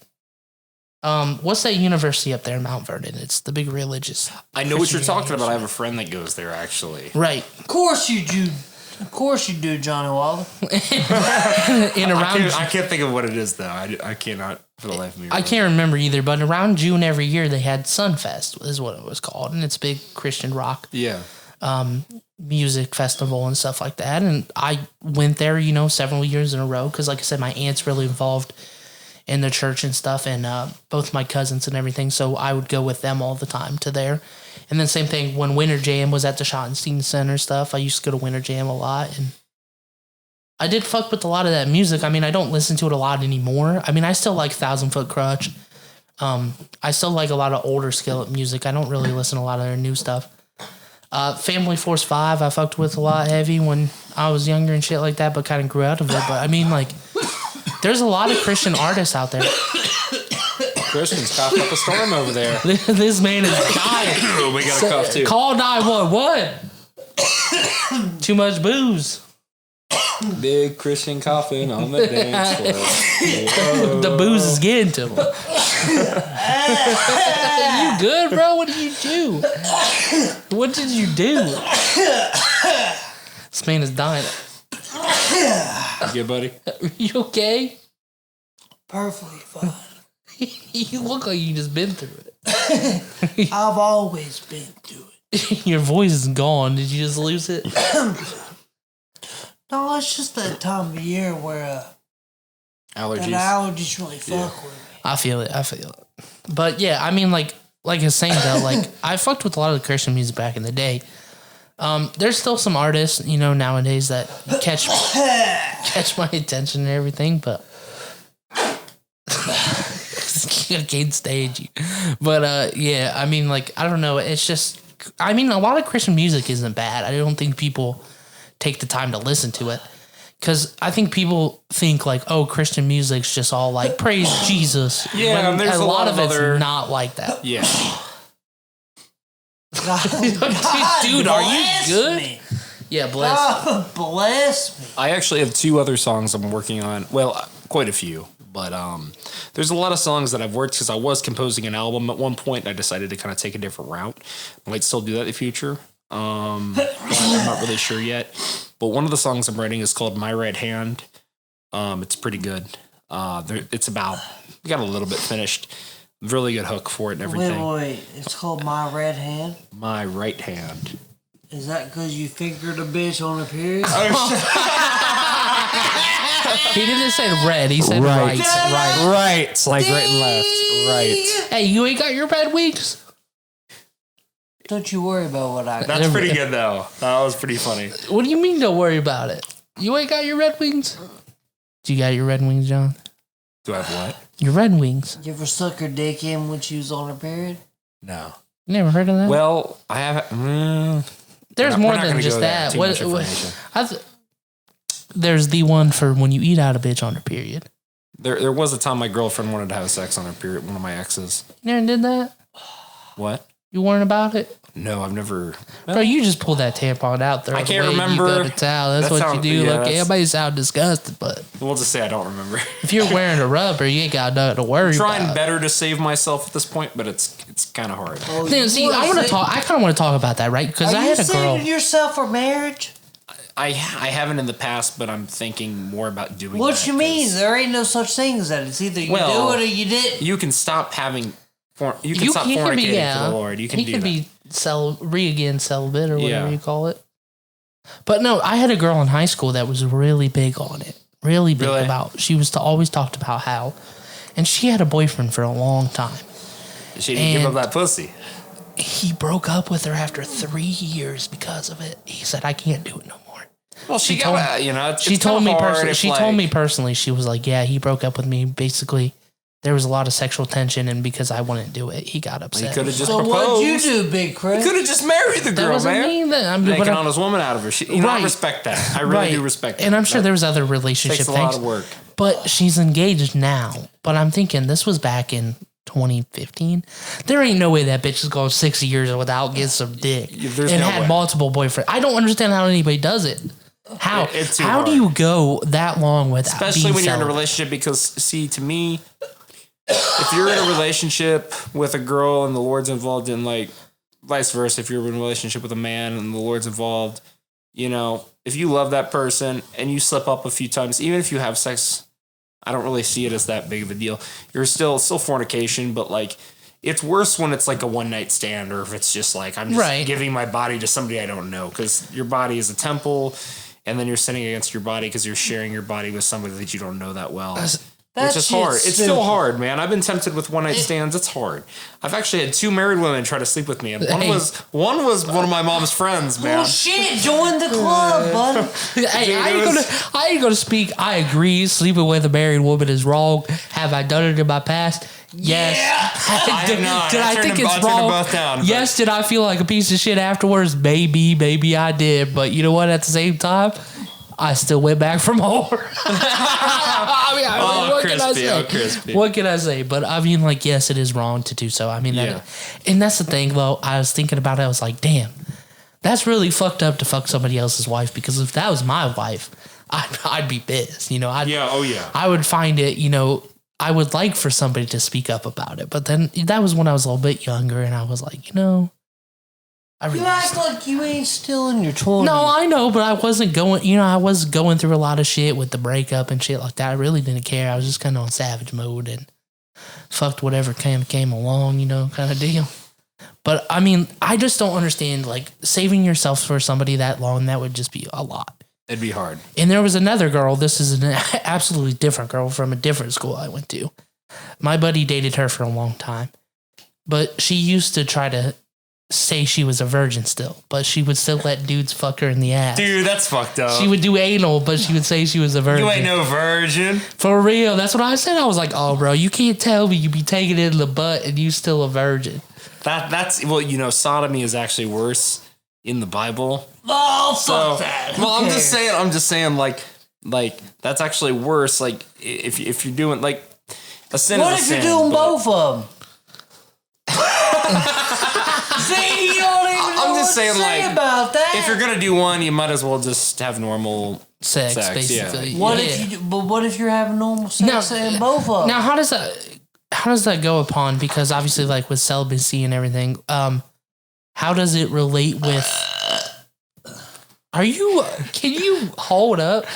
What's that university up there in Mount Vernon? It's the big religious. I know what you're talking Christianity about. I have a friend that goes there, actually. Right. Of course you do. Of course you do, Johnny Wilder. And around, I can't think of what it is, though. I cannot for the life of me. I can't remember either, but around June every year they had Sunfest, is what it was called, and it's a big Christian rock Yeah. music festival and stuff like that. And I went there, several years in a row because, like I said, my aunt's really involved in the church and stuff, and both my cousins and everything. So I would go with them all the time to there. And then same thing when Winter Jam was at the Schottenstein Center stuff. I used to go to Winter Jam a lot, and I did fuck with a lot of that music. I mean, I don't listen to it a lot anymore. I mean, I still like Thousand Foot Crutch. I still like a lot of older Skillet music. I don't really listen to a lot of their new stuff. Family Force 5, I fucked with a lot heavy when I was younger and shit like that, but kind of grew out of it. But I mean, like, there's a lot of Christian artists out there. Christian's coughing up a storm over there. This man is dying. We got a cough, too. Call 911. Too much booze. Big Christian coughing on the dance floor. The booze is getting to him. You good, bro? What did you do? What did you do? This man is dying. You good, buddy? You okay? Perfectly fine. You look like you just been through it. I've always been through it. Your voice is gone. Did you just lose it? No, it's just that time of year where that Allergies. allergies really fuck with me. I feel it. But yeah, I mean, like I was saying though, like I fucked with a lot of the Christian music back in the day. There's still some artists, nowadays that catch my attention and everything, but I can't stage you. But yeah, I mean, like, I don't know. It's just, I mean, a lot of Christian music isn't bad. I don't think people take the time to listen to it. Because I think people think like, oh, Christian music's just all like praise Jesus. Yeah, when and there's a lot of it's other... not like that. Yeah. Dude, are you good? Me. Yeah, bless. God bless me. I actually have 2 other songs I'm working on. Well, quite a few. But there's a lot of songs that I've worked because I was composing an album at one point. And I decided to kind of take a different route. I might still do that in the future. I'm not really sure yet. But one of the songs I'm writing is called My Right Hand. It's pretty good. It's about, we got a little bit finished. Really good hook for it and everything. Wait. It's called My Red Hand? My Right Hand. Is that because you fingered a bitch on a period? He didn't say red. He said right. Right. It's like right and left. Right. Hey, you ain't got your red wings? Don't you worry about what I got. That's pretty good, though. That was pretty funny. What do you mean don't worry about it? You ain't got your red wings? Do you got your red wings, John? Do I have what? Your red wings. You ever suck her dick in when she was on her period? No. You never heard of that? Well, I haven't. There's more than just that. There's the one for when you eat out a bitch on her period. There was a time my girlfriend wanted to have sex on her period, one of my exes. You never did that? What? You weren't about it? No, I've never. Bro, you just pull that tampon out there. I can't remember. You go to towel. That's what you do. Yeah, Look, everybody sound disgusted, but We'll just say I don't remember. if you're wearing a rubber, you ain't got nothing to worry Trying about. better to save myself at this point, but it's kind of hard. Then, see, I want to talk. I kind of want to talk about that, right? Because I had a girl. Are you saving yourself for marriage? I haven't in the past, but I'm thinking more about doing. What that you mean? 'cause There ain't no such thing as that. It's either you do it or you didn't. You can stop having. You can stop fornicating for the Lord. You can he do could that. be celibate or whatever Yeah. you call it. But no, I had a girl in high school that was really big on it. Really big Really? about. She was always talked about how, and she had a boyfriend for a long time. She didn't give up and- that pussy. He broke up with her after 3 years because of it. He said, "I can't do it no more." Well, she told- got, you know. She told me personally. She told me personally. She was like, "Yeah, he broke up with me. Basically, there was a lot of sexual tension, and because I wouldn't do it, he got He upset." could have just So proposed. what'd you do, Big Chris? He could have just married the That girl, doesn't man. mean that I'm Make but an I- honest woman out of her. I Right. respect that. I really do respect that. And I'm sure That there was other relationship takes a things. lot of work. But she's engaged now. But I'm thinking this was back in 2015. There ain't no way that bitch is going 60 years without getting some dick There's and no had way. multiple boyfriends. I don't understand how anybody does it. How? It's too How do hard. you go that long without Especially being when you're in a celibate? relationship, because see, to me, if you're in a relationship with a girl and the Lord's involved, in like vice versa, if you're in a relationship with a man and the Lord's involved, you know, if you love that person and you slip up a few times, even if you have sex, I don't really see it as that big of a deal. You're still fornication, but like it's worse when it's like a one night stand, or if it's just like I'm just Right. giving my body to somebody I don't know, because your body is a temple, and then you're sinning against your body because you're sharing your body with somebody that you don't know that well. Which is hard. It's still hard, man. I've been tempted with one night stands. It's hard. I've actually had 2 married women try to sleep with me, and one was one of my mom's friends, man. Well, shit, join the club, buddy. Hey, I ain't gonna speak. I agree. Sleeping with a married woman is wrong. Have I done it in my past? Yes. I have not. Did I I turned think them- it's I turned them wrong? both down, but- Yes. Did I feel like a piece of shit afterwards? Maybe I did. But you know what? At the same time, I still went back from home. What can I crispy, say? crispy. What can I say? But I mean, like, yes, it is wrong to do so. I mean, Yeah. and that's the thing, though. I was thinking about it. I was like, damn, that's really fucked up to fuck somebody else's wife, because if that was my wife, I'd be pissed. You know, I would find it, you know, I would like for somebody to speak up about it. But then that was when I was a little bit younger, and I was like, you know, I really You act like you ain't still in your 20s. no, I know, but I wasn't going, you know, I was going through a lot of shit with the breakup and shit like that. I really didn't care. I was just kind of on savage mode and fucked whatever came along, you know, kind of deal. But I mean, I just don't understand, like, saving yourself for somebody that long, that would just be a lot. It'd be hard. And there was another girl, this is an absolutely different girl from a different school I went to. My buddy dated her for a long time, but she used to try to say she was a virgin still, but she would still let dudes fuck her in the ass. Dude, that's fucked up. She would do anal, but she would say she was a virgin. You ain't no virgin. For real. That's what I said. I was like, oh, bro, you can't tell me you be taking it in the butt and you still a virgin. That's well, you know, sodomy is actually worse in the Bible. Oh, So, fuck that. Who well, I'm cares? just saying, like that's actually worse. Like if you're doing like a sin. What is a if you're sin, doing but- both of them? See, you don't even know I'm just what saying, to say like, about that. If you're gonna do one, you might as well just have normal Sex, yeah. basically. what Yeah. if you? But what if you're having normal sex Now- and both of them? Now, how does that go upon? Because obviously, like with celibacy and everything, how does it relate with? Can you hold up?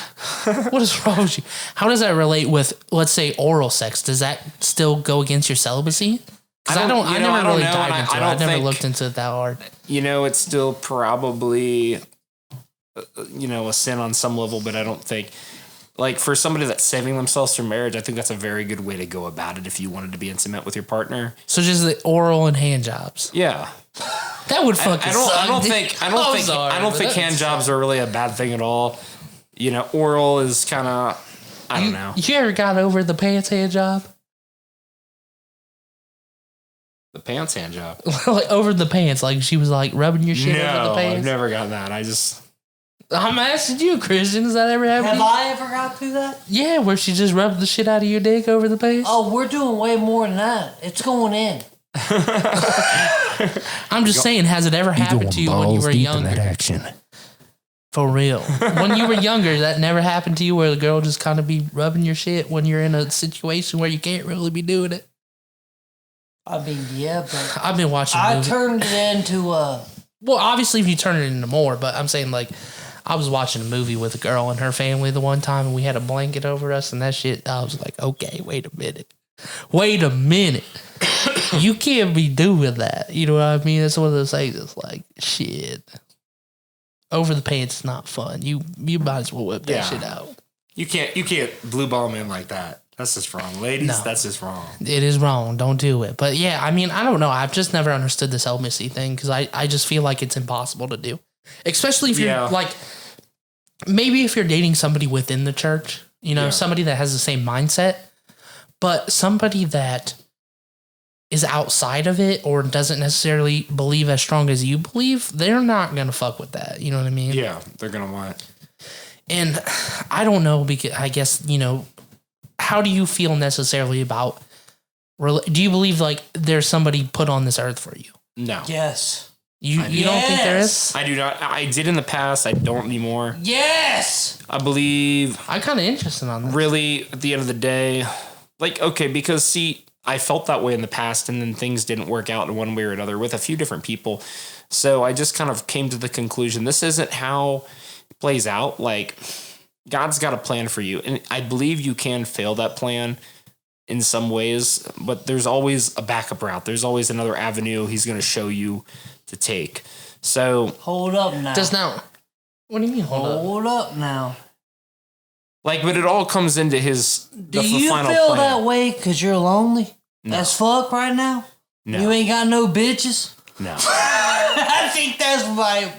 What is wrong with you? How does that relate with, let's say, oral sex? Does that still go against your celibacy? Because I don't- you know, I never don't really know, and dived I into it. don't I never think- looked into it that hard. You know, it's still probably, you know, a sin on some level, but I don't think, like, for somebody that's saving themselves from marriage, I think that's a very good way to go about it if you wanted to be intimate with your partner. So just the oral and hand jobs. Yeah. That would fucking I don't suck. think I'm sorry, I don't but think that hand sucks. jobs are really a bad thing at all. You know, oral is kind of, I don't know. You ever got over the pants hand job? The pants hand job. Like over the pants, like she was like rubbing your shit over the No, pants. I've never gotten that. I just, I'm asking you, Christian. Does that ever happen? Have to you? I ever got through that? Yeah, where she just rubbed the shit out of your dick over the pants. Oh, we're doing way more than that. It's going in. I'm just saying, has it ever happened to you when you were younger? action. For real, when you were younger, that never happened to you, where the girl just kind of be rubbing your shit when you're in a situation where you can't really be doing it. I mean, yeah, but I've been watching. I movies. turned it into a. Well, obviously, if you turn it into more, but I'm saying, like, I was watching a movie with a girl and her family the one time, and we had a blanket over us, and that shit, I was like, okay, wait a minute. You can't be doing that. You know what I mean? It's one of those things that's like, shit. Over the pants is not fun. You might as well whip that Yeah. shit out. you can't blue ball men like that. That's just wrong. Ladies, No. that's just wrong. It is wrong. Don't do it. But yeah, I mean, I don't know. I've just never understood this celibacy thing because I just feel like it's impossible to do. Especially if you're Yeah. like, maybe if you're dating somebody within the church, you know, Yeah. somebody that has the same mindset, but somebody that is outside of it or doesn't necessarily believe as strong as you believe, they're not going to fuck with that. You know what I mean? Yeah, they're gonna want it. And I don't know, because I guess, you know, how do you feel necessarily about Do you believe like there's somebody put on this earth for you? No. Yes. You don't think there is? I do not. I did in the past. I don't anymore. Yes. I believe I'm kind of interested on that. really at the end of the day, like, okay, because see, I felt that way in the past and then things didn't work out in one way or another with a few different people. So I just kind of came to the conclusion, this isn't how it plays out. Like, God's got a plan for you. And I believe you can fail that plan in some ways, but there's always a backup route. There's always another avenue he's going to show you to take. So Hold up now. What do you mean? Hold up now. like, but it all comes into his Do the you final feel plan. that way because you're lonely No. as fuck right now? No. You ain't got no bitches? No. I think that's my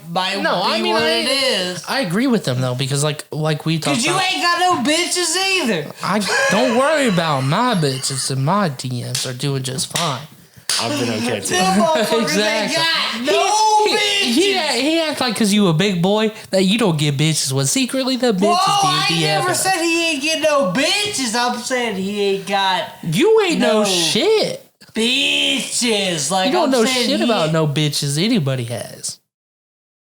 No, I mean, what it is. I agree with them though because like we talked Because you about. ain't got no bitches either. I don't worry about my bitches and my DMs are doing just fine. I've been okay too. Them motherfuckers Exactly. ain't got no bitches. He act like because you a big boy that you don't get bitches when secretly the bitches Whoa, I be ain't never DMing. said he ain't get no bitches. I'm saying he ain't got You ain't no No. shit. bitches. Like, You don't I'm know saying shit he about ain't- no bitches anybody has.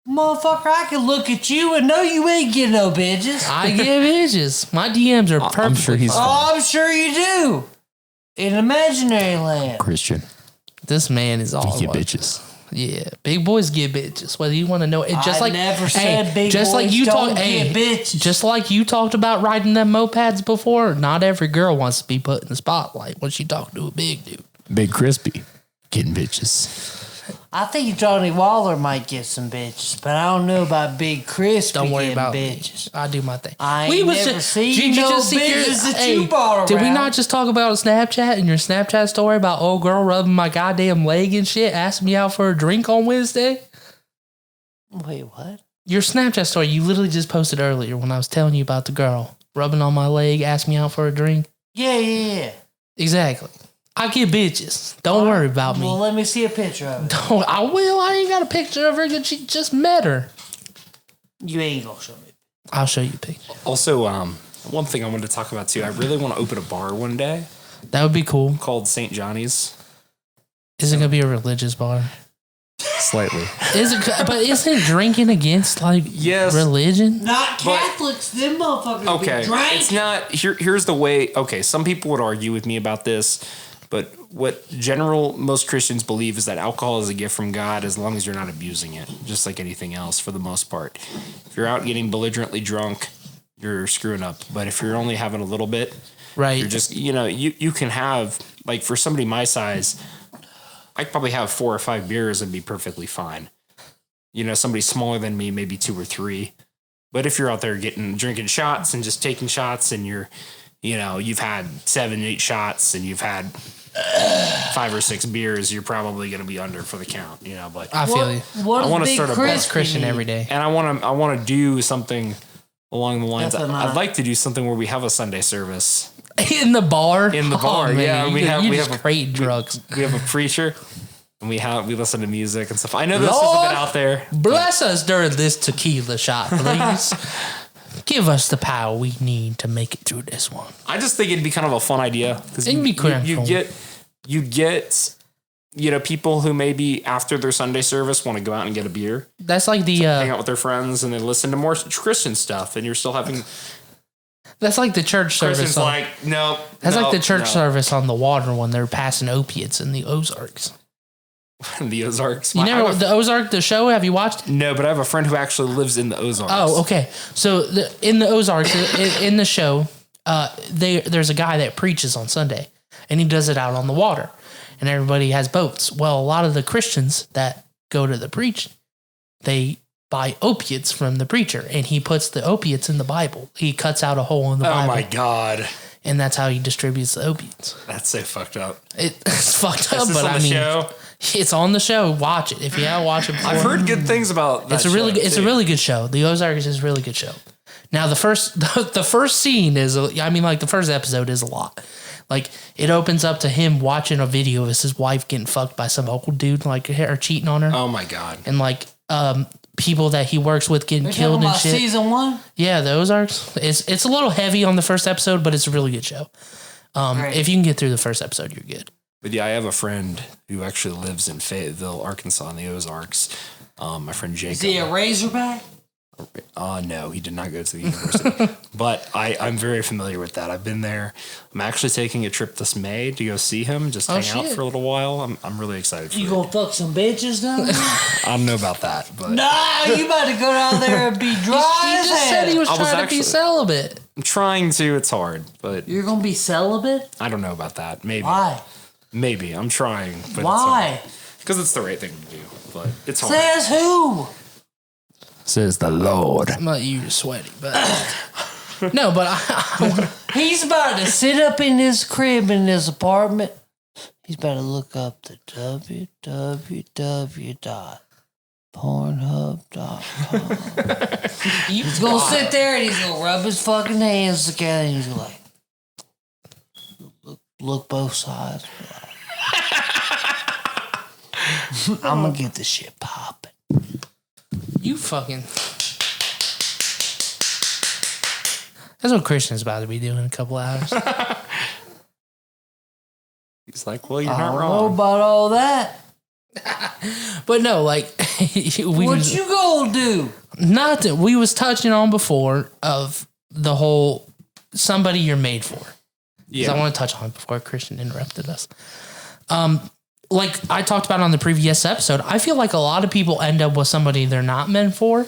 Motherfucker, I can look at you and know you ain't getting no bitches. I get bitches. My DMs are perfectly I'm sure he's fine. Oh, I'm sure you do. In imaginary land. Christian. This man is all You get like- bitches. Yeah, big boys get bitches. Whether you want to know it, just I like never said big just like boys you don't talk, get bitches. just like you talked about riding them mopeds before. Not every girl wants to be put in the spotlight when she talking to a big dude. Big Crispy. Getting bitches. I think Johnny Waller might get some bitches, but I don't know about Big Chris. Don't worry getting about bitches. me. I do my thing. I ain't never seen no bitches that you bought Did we around. not just talk about Snapchat and your Snapchat story about old girl rubbing my goddamn leg and shit, asking me out for a drink on Wednesday? Wait, what? Your Snapchat story you literally just posted earlier when I was telling you about the girl rubbing on my leg, asking me out for a drink. Yeah. Exactly. I get bitches. Don't worry about me. Well, let me see a picture of it. Don't, I will. I ain't got a picture of her because she just met her. You ain't gonna show me. I'll show you a picture. Also, one thing I wanted to talk about too. I really want to open a bar one day That would be cool. called St. Johnny's. Is it gonna be a religious bar? Slightly. Is it? But isn't drinking against like Yes. religion? Not But- Catholics. Them motherfuckers Okay, be drank. it's not. Here's the way. Okay, some people would argue with me about this, but what most Christians believe is that alcohol is a gift from God as long as you're not abusing it, just like anything else for the most part. If you're out getting belligerently drunk, you're screwing up. But if you're only having a little bit, Right. you're just you can have, like, for somebody my size, I'd probably have 4 or 5 beers and be perfectly fine. Somebody smaller than me, maybe 2 or 3. But if you're out there drinking shots and just taking shots and you've had 7, 8 shots and you've had 5 or 6 beers, you're probably going to be under for the count, but I feel you. What I does wanna Big start a Chris That's Christian need? every day. and I want to do something along the lines. That's I'd like to do something where we have a Sunday service. In the bar. In the bar, yeah, You, we have- you we just have a- create drugs. We have a preacher and we listen to music and stuff. I know this is a Lord. bit out there. Bless us during this tequila shot, please. Give us the power we need to make it through this one. I just think it'd be kind of a fun idea because It'd be cool. you get people who maybe after their Sunday service want to go out and get a beer, That's like the hang out with their friends, and then listen to more Christian stuff. And you're still having that's like the church service. Christians like no. That's no, like the church no. service on the water when they're passing opiates in the Ozarks. The Ozarks. You never the Ozark the show? Have you watched? No, but I have a friend who actually lives in the Ozarks. Oh, okay. So in the Ozarks, in the show, there's a guy that preaches on Sunday, and he does it out on the water, and everybody has boats. Well, a lot of the Christians that go to the preach, they buy opiates from the preacher, and he puts the opiates in the Bible. He cuts out a hole in the Oh Bible, my god, and that's how he distributes the opiates. that's so fucked up. It's fucked Is up, this but on I the mean, show? it's on the show. Watch it if you haven't watched it before. I've heard good things about that. It's a really show, good, it's a too. really good show. The Ozarks is a really good show. Now the first scene is like the first episode is a lot. Like it opens up to him watching a video of his wife getting fucked by some old dude like or cheating on her, Oh my god. and like people that he works with getting You're killed talking and about shit. season 1? Yeah, the Ozarks. It's a little heavy on the first episode, but it's a really good show. Great. If you can get through the first episode, you're good. But yeah, I have a friend who actually lives in Fayetteville, Arkansas, in the Ozarks. My friend Jacob. Is he a Razorback? No, he did not go to the university. But I'm very familiar with that. I've been there. I'm actually taking a trip this May to go see him, just hang out for a little while. I'm really excited for You it. gonna fuck some bitches down there? I don't know about that, but Nah, you about to go down there and be dry He as just said he hell. was I was trying to actually- be celibate. I'm trying to. It's hard, but You're gonna be celibate? I don't know about that. Maybe. Why? Maybe. I'm trying. But Why? Because it's the right thing to do, but it's hard. Says who? Says the Lord. I'm not you sweaty, but no, but He's about to sit up in his crib in his apartment. He's about to look up the www.pornhub.com. He's gonna sit there and he's gonna rub his fucking hands together and he's gonna look both sides. I'm gonna get this shit popping. you fucking. That's what Christian's about to be doing in a couple hours. He's like, well, you're I not don't know wrong. about all that. But no, like What you gonna do? nothing. We was touching on before of the whole somebody you're made for. 'Cause Yeah. I want to touch on it before Christian interrupted us. Like I talked about on the previous episode, I feel like a lot of people end up with somebody they're not meant for.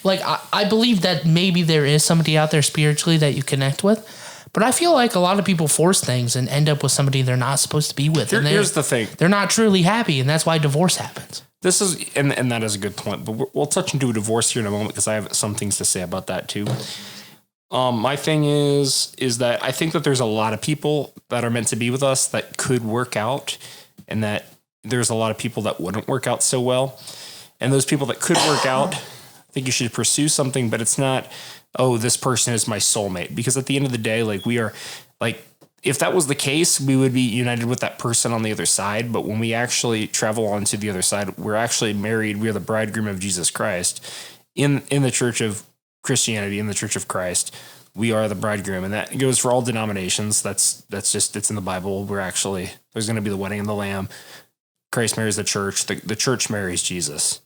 Like I believe that maybe there is somebody out there spiritually that you connect with, but I feel like a lot of people force things and end up with somebody they're not supposed to be with. And Here's the thing. they're not truly happy, and that's why divorce happens. This is, and that is a good point, but we'll touch into a divorce here in a moment because I have some things to say about that too. My thing is that I think that there's a lot of people that are meant to be with us that could work out, and that there's a lot of people that wouldn't work out so well. And those people that could work out, I think you should pursue something, but it's not, oh, this person is my soulmate. Because at the end of the day, like we are, like, if that was the case, we would be united with that person on the other side. But when we actually travel on to the other side, we're actually married. We are the bridegroom of Jesus Christ in the church of Christianity, in the church of Christ. We are the bridegroom, and that goes for all denominations. That's just, it's in the Bible. We're actually, there's going to be the wedding of the Lamb. Christ marries the church. The church marries Jesus.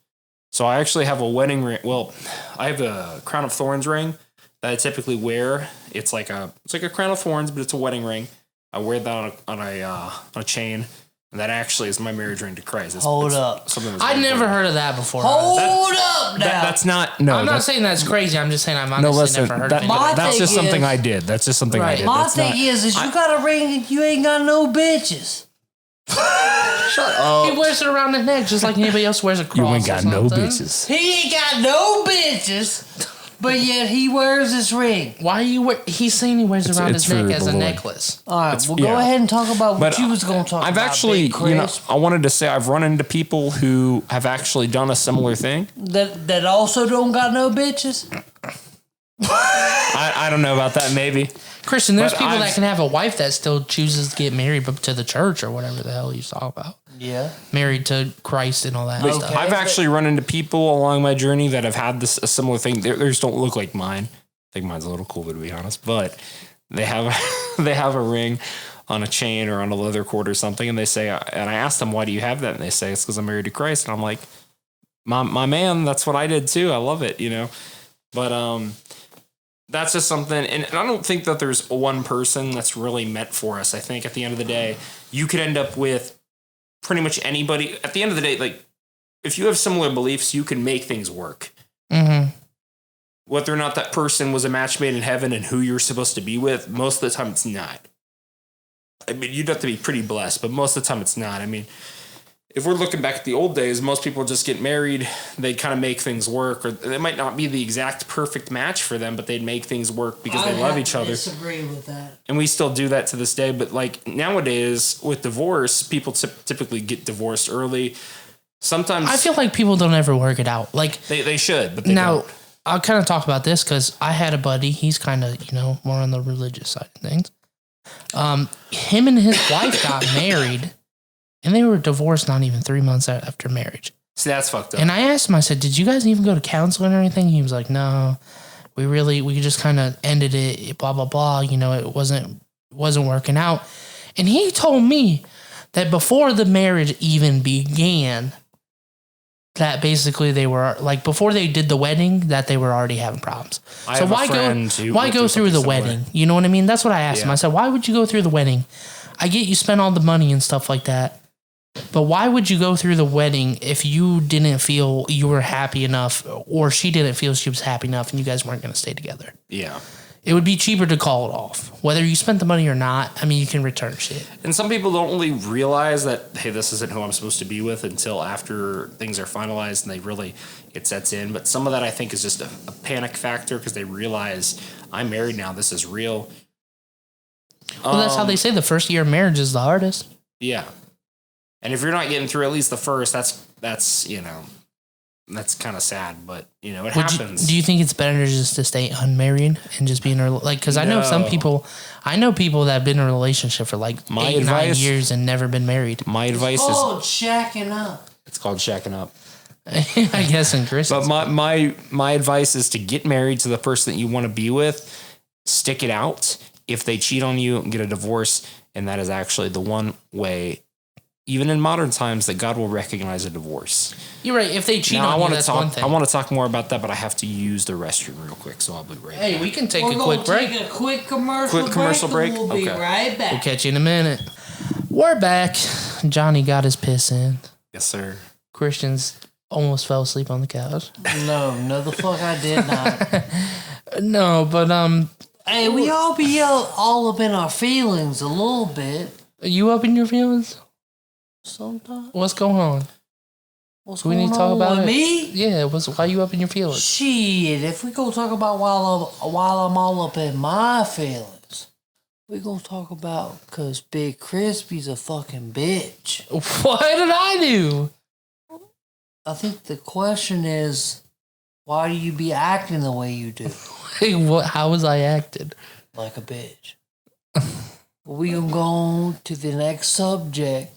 So I actually have a wedding ring. Well, I have a crown of thorns ring that I typically wear. It's like a crown of thorns, but it's a wedding ring. I wear that on a chain, and that actually is my marriage ring to Christ. Hold up. Something that's I'd very never important. heard of that before. Hold up now. That's not no. I'm not that's, saying that's crazy. I'm just saying I've no, honestly listen. never heard of it. My That's thing just something is- I did. That's just something I Right. did. My That's thing not, is you got a ring and you ain't got no bitches. He wears it around his neck just like anybody else wears a cross. You ain't got or no something. bitches. He ain't got no bitches, but yet he wears this ring. Why are you wear? He's saying he wears it around it's his neck for as the a Lord. necklace. All right, well, go yeah. ahead and talk about what But you was going to talk I've about. actually, Big Chris, I wanted to say I've run into people who have actually done a similar thing. that also don't got no bitches. I don't know about that. Maybe. Christian, there's But people I've- that can have a wife that still chooses to get married but to the church or whatever the hell you talk about. Yeah. Married to Christ and all that Okay. stuff. I've actually run into people along my journey that have had a similar thing. They just don't look like mine. I think mine's a little cooler, to be honest. But they have they have a ring on a chain or on a leather cord or something, and they say, and I asked them, why do you have that? And they say, it's because I'm married to Christ. And I'm like, my man, that's what I did too. I love it, But that's just something, and I don't think that there's one person that's really meant for us. I think at the end of the day, you could end up with pretty much anybody. At the end of the day, like, if you have similar beliefs, you can make things work. Mm-hmm. Whether or not that person was a match made in heaven and who you're supposed to be with, most of the time it's not. I mean, you'd have to be pretty blessed, but most of the time it's not. I mean, if we're looking back at the old days, most people just get married, they'd kind of make things work, or they might not be the exact perfect match for them, but they'd make things work because they love each other. Disagree with that. And we still do that to this day. But like nowadays with divorce, people typically get divorced early. Sometimes I feel like people don't ever work it out. Like, they should, but they now, don't. I'll kind of talk about this because I had a buddy. He's kind of, more on the religious side of things. Him and his wife got married, and they were divorced not even 3 months after marriage. See, that's fucked up. And I asked him, I said, did you guys even go to counseling or anything? He was like, no, we just kind of ended it, blah, blah, blah. It wasn't working out. And he told me that before the marriage even began, that basically they were like before they did the wedding, that they were already having problems. I So have a why friend who why went go through through the something wedding? similar. You know what I mean? That's what I asked him. Yeah. I said, why would you go through the wedding? I get you spent all the money and stuff like that, but why would you go through the wedding if you didn't feel you were happy enough, or she didn't feel she was happy enough, and you guys weren't going to stay together? Yeah. It would be cheaper to call it off. Whether you spent the money or not, I mean, you can return shit. And some people don't really realize that, hey, this isn't who I'm supposed to be with until after things are finalized and it sets in. But some of that I think is just a panic factor because they realize I'm married now. This is real. Well, that's how they say the first year of marriage is the hardest. Yeah. And if you're not getting through at least the first, that's that's kind of sad, but it happens. Do you think it's better just to stay unmarried and just be in a because I know some No. people, that have been in a relationship for like My 8-9 advice- years and never been married. My advice is Oh, shacking up. it's called shacking up. I guess in Chris. But my advice is to get married to the person that you want to be with, stick it out. If they cheat on you, get a divorce, and that is actually the one way, even in modern times, that God will recognize a divorce. You're right. If they cheat Now, on you, that's one thing. I want to talk more about that, but I have to use the restroom real quick, so I'll be right back. Hey, we can take We're a going quick to break. take a quick commercial Quick commercial break? and we'll be Okay. right back. We'll catch you in a minute. We're back. Johnny got his piss in. Yes, sir. Christian's almost fell asleep on the couch. No, the fuck I did not. No, but Hey, we all be all up in our feelings a little bit are you up in your feelings? sometimes. What's going on? What's We going need to talk on about with it. me? Yeah, why you up in your feelings? Shit, if we go talk about while I'm all up in my feelings, we gonna talk about because Big Crispy's a fucking bitch. What did I do? I think the question is, why do you be acting the way you do, Hey, how was I acted? like a bitch? We gonna go on to the next subject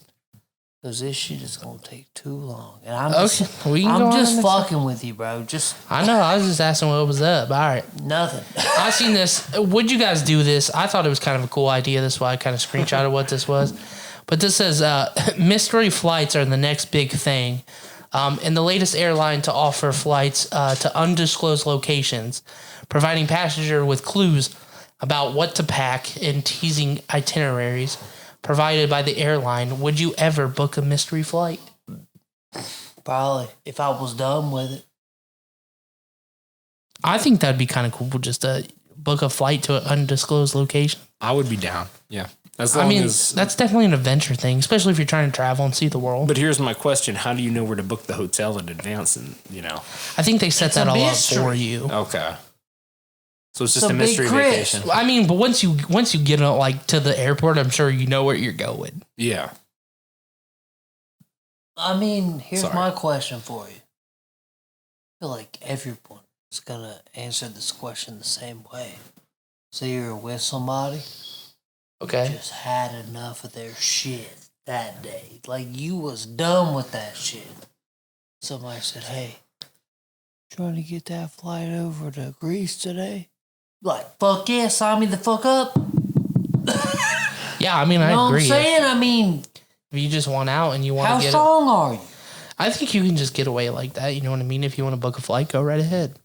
because this shit is gonna take too long, and I'm just, Okay, we can go I'm on just to the next- fucking with you, bro. Just I know. I was just asking what was up. All right. nothing. I seen this. Would you guys do this? I thought it was kind of a cool idea. That's why I kind of screenshotted what this was. But this says mystery flights are the next big thing. And the latest airline to offer flights to undisclosed locations, providing passenger with clues about what to pack and teasing itineraries provided by the airline. Would you ever book a mystery flight? Probably, if I was done with it. I think that'd be kind of cool just to book a flight to an undisclosed location. I would be down. Yeah. As long I mean, as. that's definitely an adventure thing, especially if you're trying to travel and see the world. But here's my question: how do you know where to book the hotel in advance? And I think they set It's that a all mystery. up for you. okay. So it's just So a Big mystery Chris. vacation. I mean, but once you get to the airport, I'm sure you know where you're going. Yeah. I mean, here's Sorry. my question for you. I feel like everyone is gonna answer this question the same way. So you're with somebody, Okay. just had enough of their shit that day. Like you was done with that shit. Somebody said, "Hey, trying to get that flight over to Greece today?" Like, fuck yeah, sign me the fuck up. Yeah, I mean, You know I what I'm agree. saying? I mean, If you just want out and you want how to get, strong are you? I think you can just get away like that. You know what I mean? If you want to book a flight, go right ahead.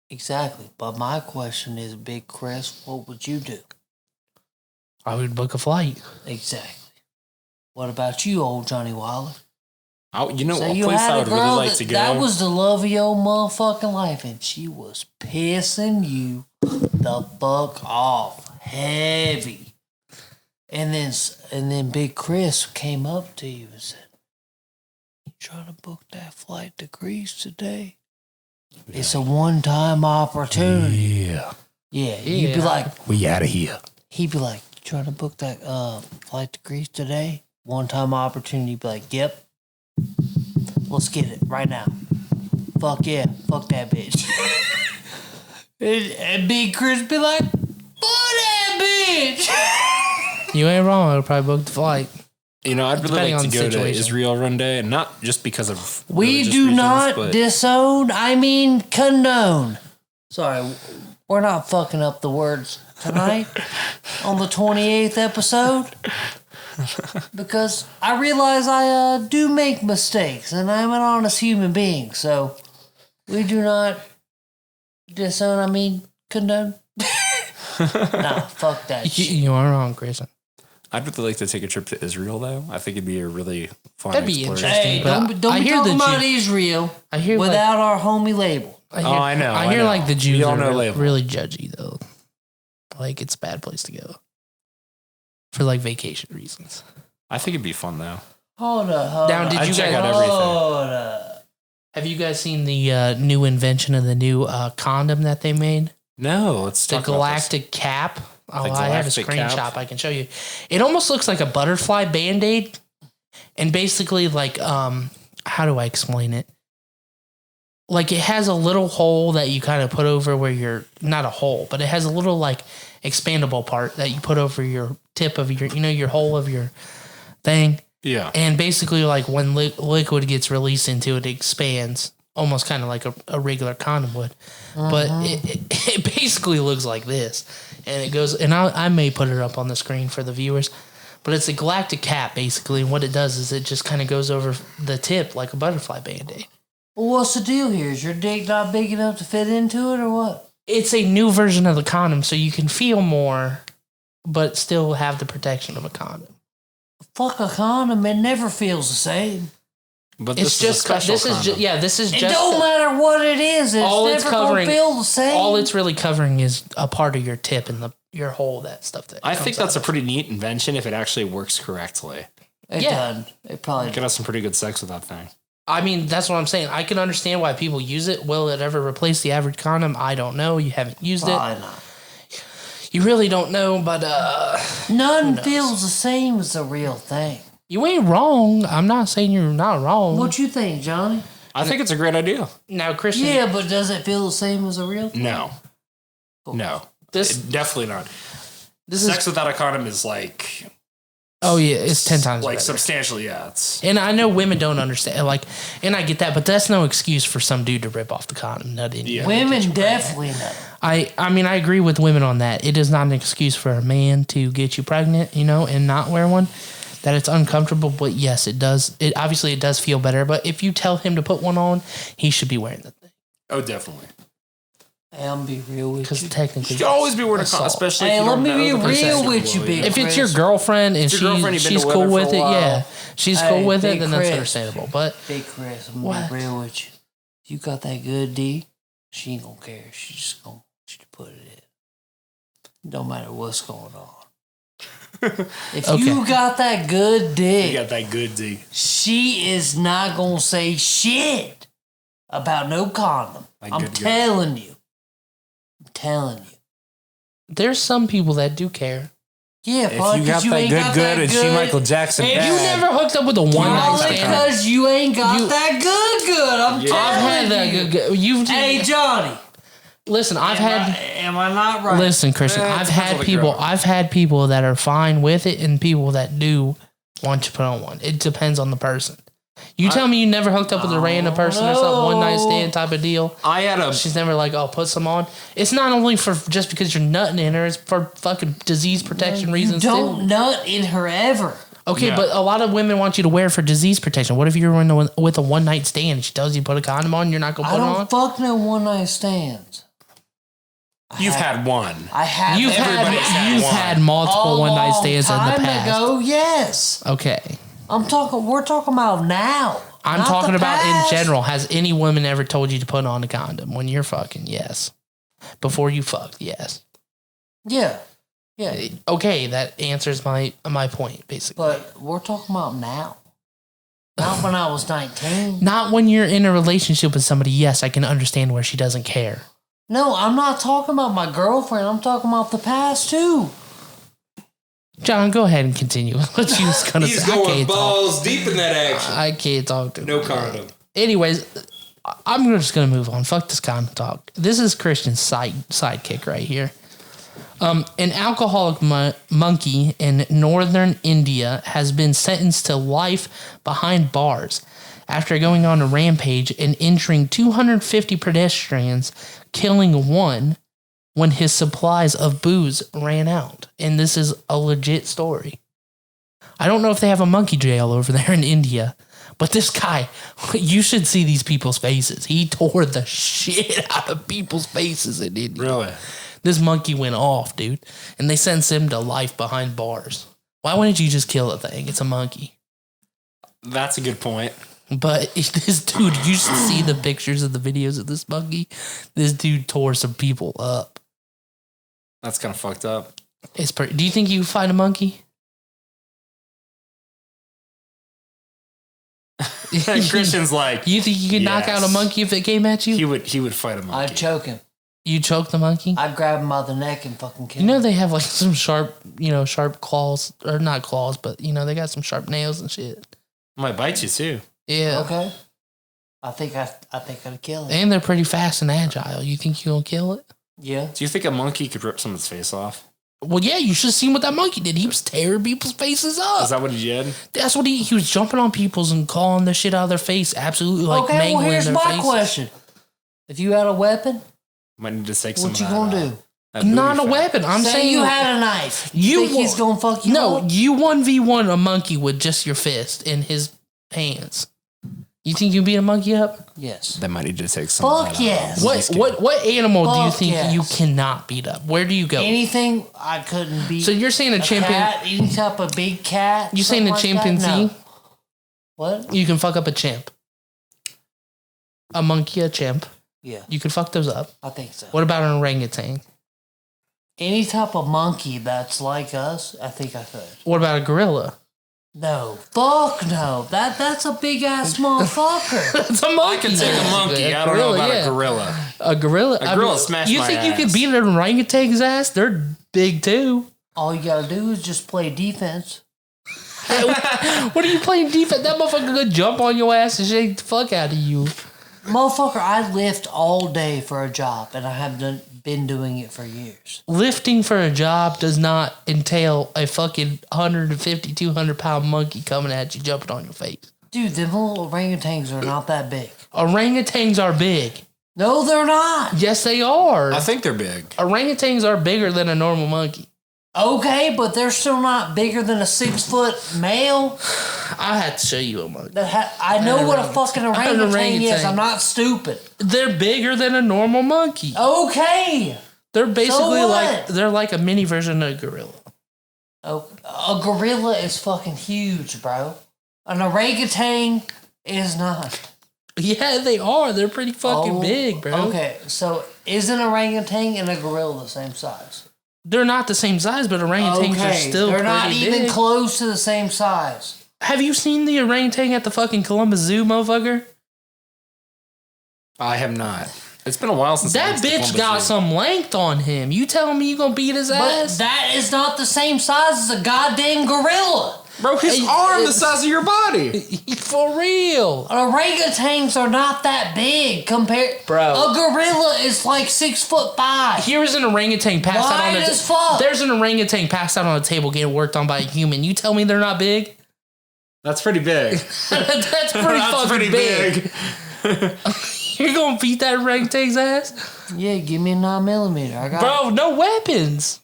Exactly. But my question is, Big Chris, what would you do? I would book a flight. Exactly. What about you, old Johnny Wilder? A So you place had I a would really girl like that, to go. that was the love of your motherfucking life, and she was pissing you the fuck off heavy. And then Big Chris came up to you and said, "You trying to book that flight to Greece today? It's a one-time opportunity." Yeah. Yeah, you'd be Yeah. like, We out of here. he'd be like, "You trying to book that flight to Greece today? One-time opportunity." You'd be like, "Yep. Let's get it right now. Fuck yeah. Fuck that bitch." and Big Chris be like, "Fuck that bitch." You ain't wrong. I would probably book the flight. I'd really Depending like to on the go to situation. Israel one day, and not just because of We religious do reasons, not but disown, I mean condone. Sorry, we're not fucking up the words tonight on the 28th episode. Because I realize I do make mistakes, and I'm an honest human being. So we do not condone. Nah, fuck that shit. You are wrong, Grayson. I'd really like to take a trip to Israel, though. I think it'd be a really fun That'd be exploration. interesting. Hey, But don't I be hear talking the about Jew- Israel I hear without our homie label. I know. I hear like the Jews We all are know really, label. really judgy though. Like it's a bad place to go for like vacation reasons. I think it'd be fun, though. Hold up. Now, did I'd you check guys out everything. Hold up. have you guys seen the new invention of the new condom that they made? No, let's The talk about this. Galactic Cap. Oh, The I have a Galactic screenshot Cap? I can show you. It almost looks like a butterfly band-aid. And basically like how do I explain it? Like it has a little hole that you kind of put over where you're not a hole, but it has a little like expandable part that you put over your tip of your, your hole of your thing. Yeah. And basically like when liquid gets released into it, it expands almost kind of like a regular condom would. But it basically looks like this. And it goes, and I may put it up on the screen for the viewers, but it's a galactic cap basically. And what it does is it just kind of goes over the tip like a butterfly band-aid. Well, what's the deal here? Is your dick not big enough to fit into it, or what? It's a new version of the condom, so you can feel more, but still have the protection of a condom. Fuck a condom. It never feels the same. But It's just this is just this is It just don't matter what it is. It's all it's never gonna covering. feel the same. All it's really covering is a part of your tip and your hole, that stuff that. I comes think out that's a of it. pretty neat invention if it actually works correctly. It yeah. done. It probably You could have some pretty good sex with that thing. I mean, that's what I'm saying. I can understand why people use it. Will it ever replace the average condom? I don't know. You haven't used it. probably not. You really don't know, but None feels the same as the real thing. you ain't wrong. I'm not saying you're not wrong. What you think, Johnny? I think it's a great idea. Now, Christian, Yeah, but does it feel the same as the real thing? No. No. this Definitely not. this Sex is. without a condom is like Oh yeah, it's 10 times like better. substantially, yeah. It's And I know women don't understand, and I get that, but that's no excuse for some dude to rip off the condom. Nut in you. Yeah. Women definitely know. I mean, I agree with women on that. It is not an excuse for a man to get you pregnant, and not wear one. That it's uncomfortable, but yes, it does. It obviously it does feel better. But if you tell him to put one on, he should be wearing the thing oh, definitely. Hey, I'm gonna be real with because you. technically, You should always be wearing a Assault. condom, especially Hey, if you let don't me know be the person real you're with you, with. big if it's your Chris. girlfriend and It's your girlfriend, you've been she's with cool her for with a it, while. yeah, she's Hey, cool with it, Big then that's Chris. understandable. But Big Chris, I'm What? gonna be real with you. You got that good D, she ain't gonna care. She's just gonna want you to put it in. No matter what's going on. If Okay. you got that good dick, You got that good D. she is not gonna say shit about no condom. Like I'm good. telling you. I'm telling you. there's some people that do care. Yeah, If fuck, you got you that ain't good, got good, that and she good. Michael Jackson, If You bad. never hooked up with a one night Probably stand. because you ain't got You- that good. I'm Yeah. I've had telling that. you. Good. You've Hey, Johnny. listen. I've had. Am I not right? Listen, Christian, Eh, it I've depends had on the people. girl. I've had people that are fine with it, and people that do want to put on one. It depends on the person. You tell me you never hooked up with a random person or something, one night stand type of deal. I had a She's never like, oh, put some on. It's not only for just because you're nutting in her; it's for fucking disease protection You reasons don't too. nut in her ever. Okay, Yeah. but a lot of women want you to wear it for disease protection. What if you're with a one night stand and she tells you to put a condom on? You're not gonna I put it don't on. fuck no one night stands. you've had one. I have. You've Everybody's had you've one. had multiple one night stands in the time past. ago, yes. Okay. We're talking about now. I'm not talking the about past. in general. Has any woman ever told you to put on a condom when you're fucking? Yes. Before you fucked, yes. Yeah. Yeah. Okay, that answers my point, basically. But we're talking about now. Not when I was 19. Not when you're in a relationship with somebody. Yes, I can understand where she doesn't care. No, I'm not talking about my girlfriend. I'm talking about the past too. John, go ahead and continue. What you was gonna say? I can't talk. balls deep in that action. I can't talk to No condom. Anyways, I'm just gonna move on. Fuck this condom talk. This is Christian's sidekick right here. An alcoholic monkey in northern India has been sentenced to life behind bars after going on a rampage and injuring 250 pedestrians, killing one when his supplies of booze ran out. And this is a legit story. I don't know if they have a monkey jail over there in India, but this guy, you should see these people's faces. He tore the shit out of people's faces in India. Really? This monkey went off, dude. And they sentenced him to life behind bars. Why wouldn't you just kill the thing? It's a monkey. That's a good point. But this dude, you should see the pictures of the videos of this monkey. This dude tore some people up. That's kind of fucked up. It's pretty. Do you think you could fight a monkey? Christian's like, You think you could knock out a Yes. monkey if it came at you? he would fight a monkey. I'd choke him. You choke the monkey? I'd grab him by the neck and fucking kill You know him. they have like some sharp, sharp claws, or not claws, but they got some sharp nails and shit. Might bite you too. Yeah. Okay. I think I'd kill him. And they're pretty fast and agile. You think you gonna kill it? Yeah. Do you think a monkey could rip someone's face off? Well, yeah, you should have seen what that monkey did. He was tearing people's faces up. Is that what he did? That's what he was jumping on people's and calling the shit out of their face. Absolutely, like Okay, well mangling here's their my faces. question. If you had a weapon, Might need to take some. what you of that, gonna do? that Not a booty fat. weapon. I'm Say saying you had a knife. You think he's wa- gonna fuck you no. up? You 1v1 a monkey with just your fist in his hands. You think you beat a monkey up? Yes. They might need to take some. Fuck of that yes. What animal do you Fuck think yes. you cannot beat up? Where do you go? Anything I couldn't beat. So you're saying a chimpanzee? cat, any type of big cat. You saying a something like that? chimpanzee? No. What? You can fuck up a chimp. A monkey, a chimp. Yeah, You can fuck those up. I think so. What about an orangutan? Any type of monkey that's like us, I think I could. What about a gorilla? No, fuck no. That's a big ass motherfucker. It's a monkey. I can take a monkey. I don't know about a gorilla. A gorilla. A gorilla smashed You my think you ass. could beat an orangutan's ass? They're big too. All you gotta do is just play defense. What are you playing defense? That motherfucker could jump on your ass and shake the fuck out of you. Motherfucker, I lift all day for a job, and I have been doing it for years. Lifting for a job does not entail a fucking 150, 200 pound monkey coming at you, jumping on your face. Dude, them little orangutans are not that big. Orangutans are big. No, they're not. Yes, they are. I think they're big. Orangutans are bigger than a normal monkey. Okay, but they're still not bigger than a 6 foot male. I had to show you a monkey. I know what a fucking orangutan is. orangutan. I'm not stupid. They're bigger than a normal monkey. Okay. They're basically So like what? they're like a mini version of a gorilla. Oh, a gorilla is fucking huge, bro. An orangutan is not. Yeah, they are. They're pretty fucking Oh, big, bro. Okay, so is an orangutan and a gorilla the same size? They're not the same size, but orangutans are still they're pretty not even big. close to the same size. Have you seen the orangutan at the fucking Columbus Zoo, motherfucker? I have not. It's been a while since That I've been to bitch Columbus got Zoo. some length on him. You telling me you gonna beat his But ass? that is not the same size as a goddamn gorilla. Bro, his Hey, arm the it's- size of your body. For real. Orangutans are not that big compared. Bro. A gorilla is like 6'5". Here's an orangutan passed out on Wide a as fuck. There's an orangutan passed out on a table getting worked on by a human. You tell me they're not big? That's pretty big. That's pretty fucking big. You're gonna beat that orangutan's ass? Yeah, give me a 9mm. I got Bro, no weapons.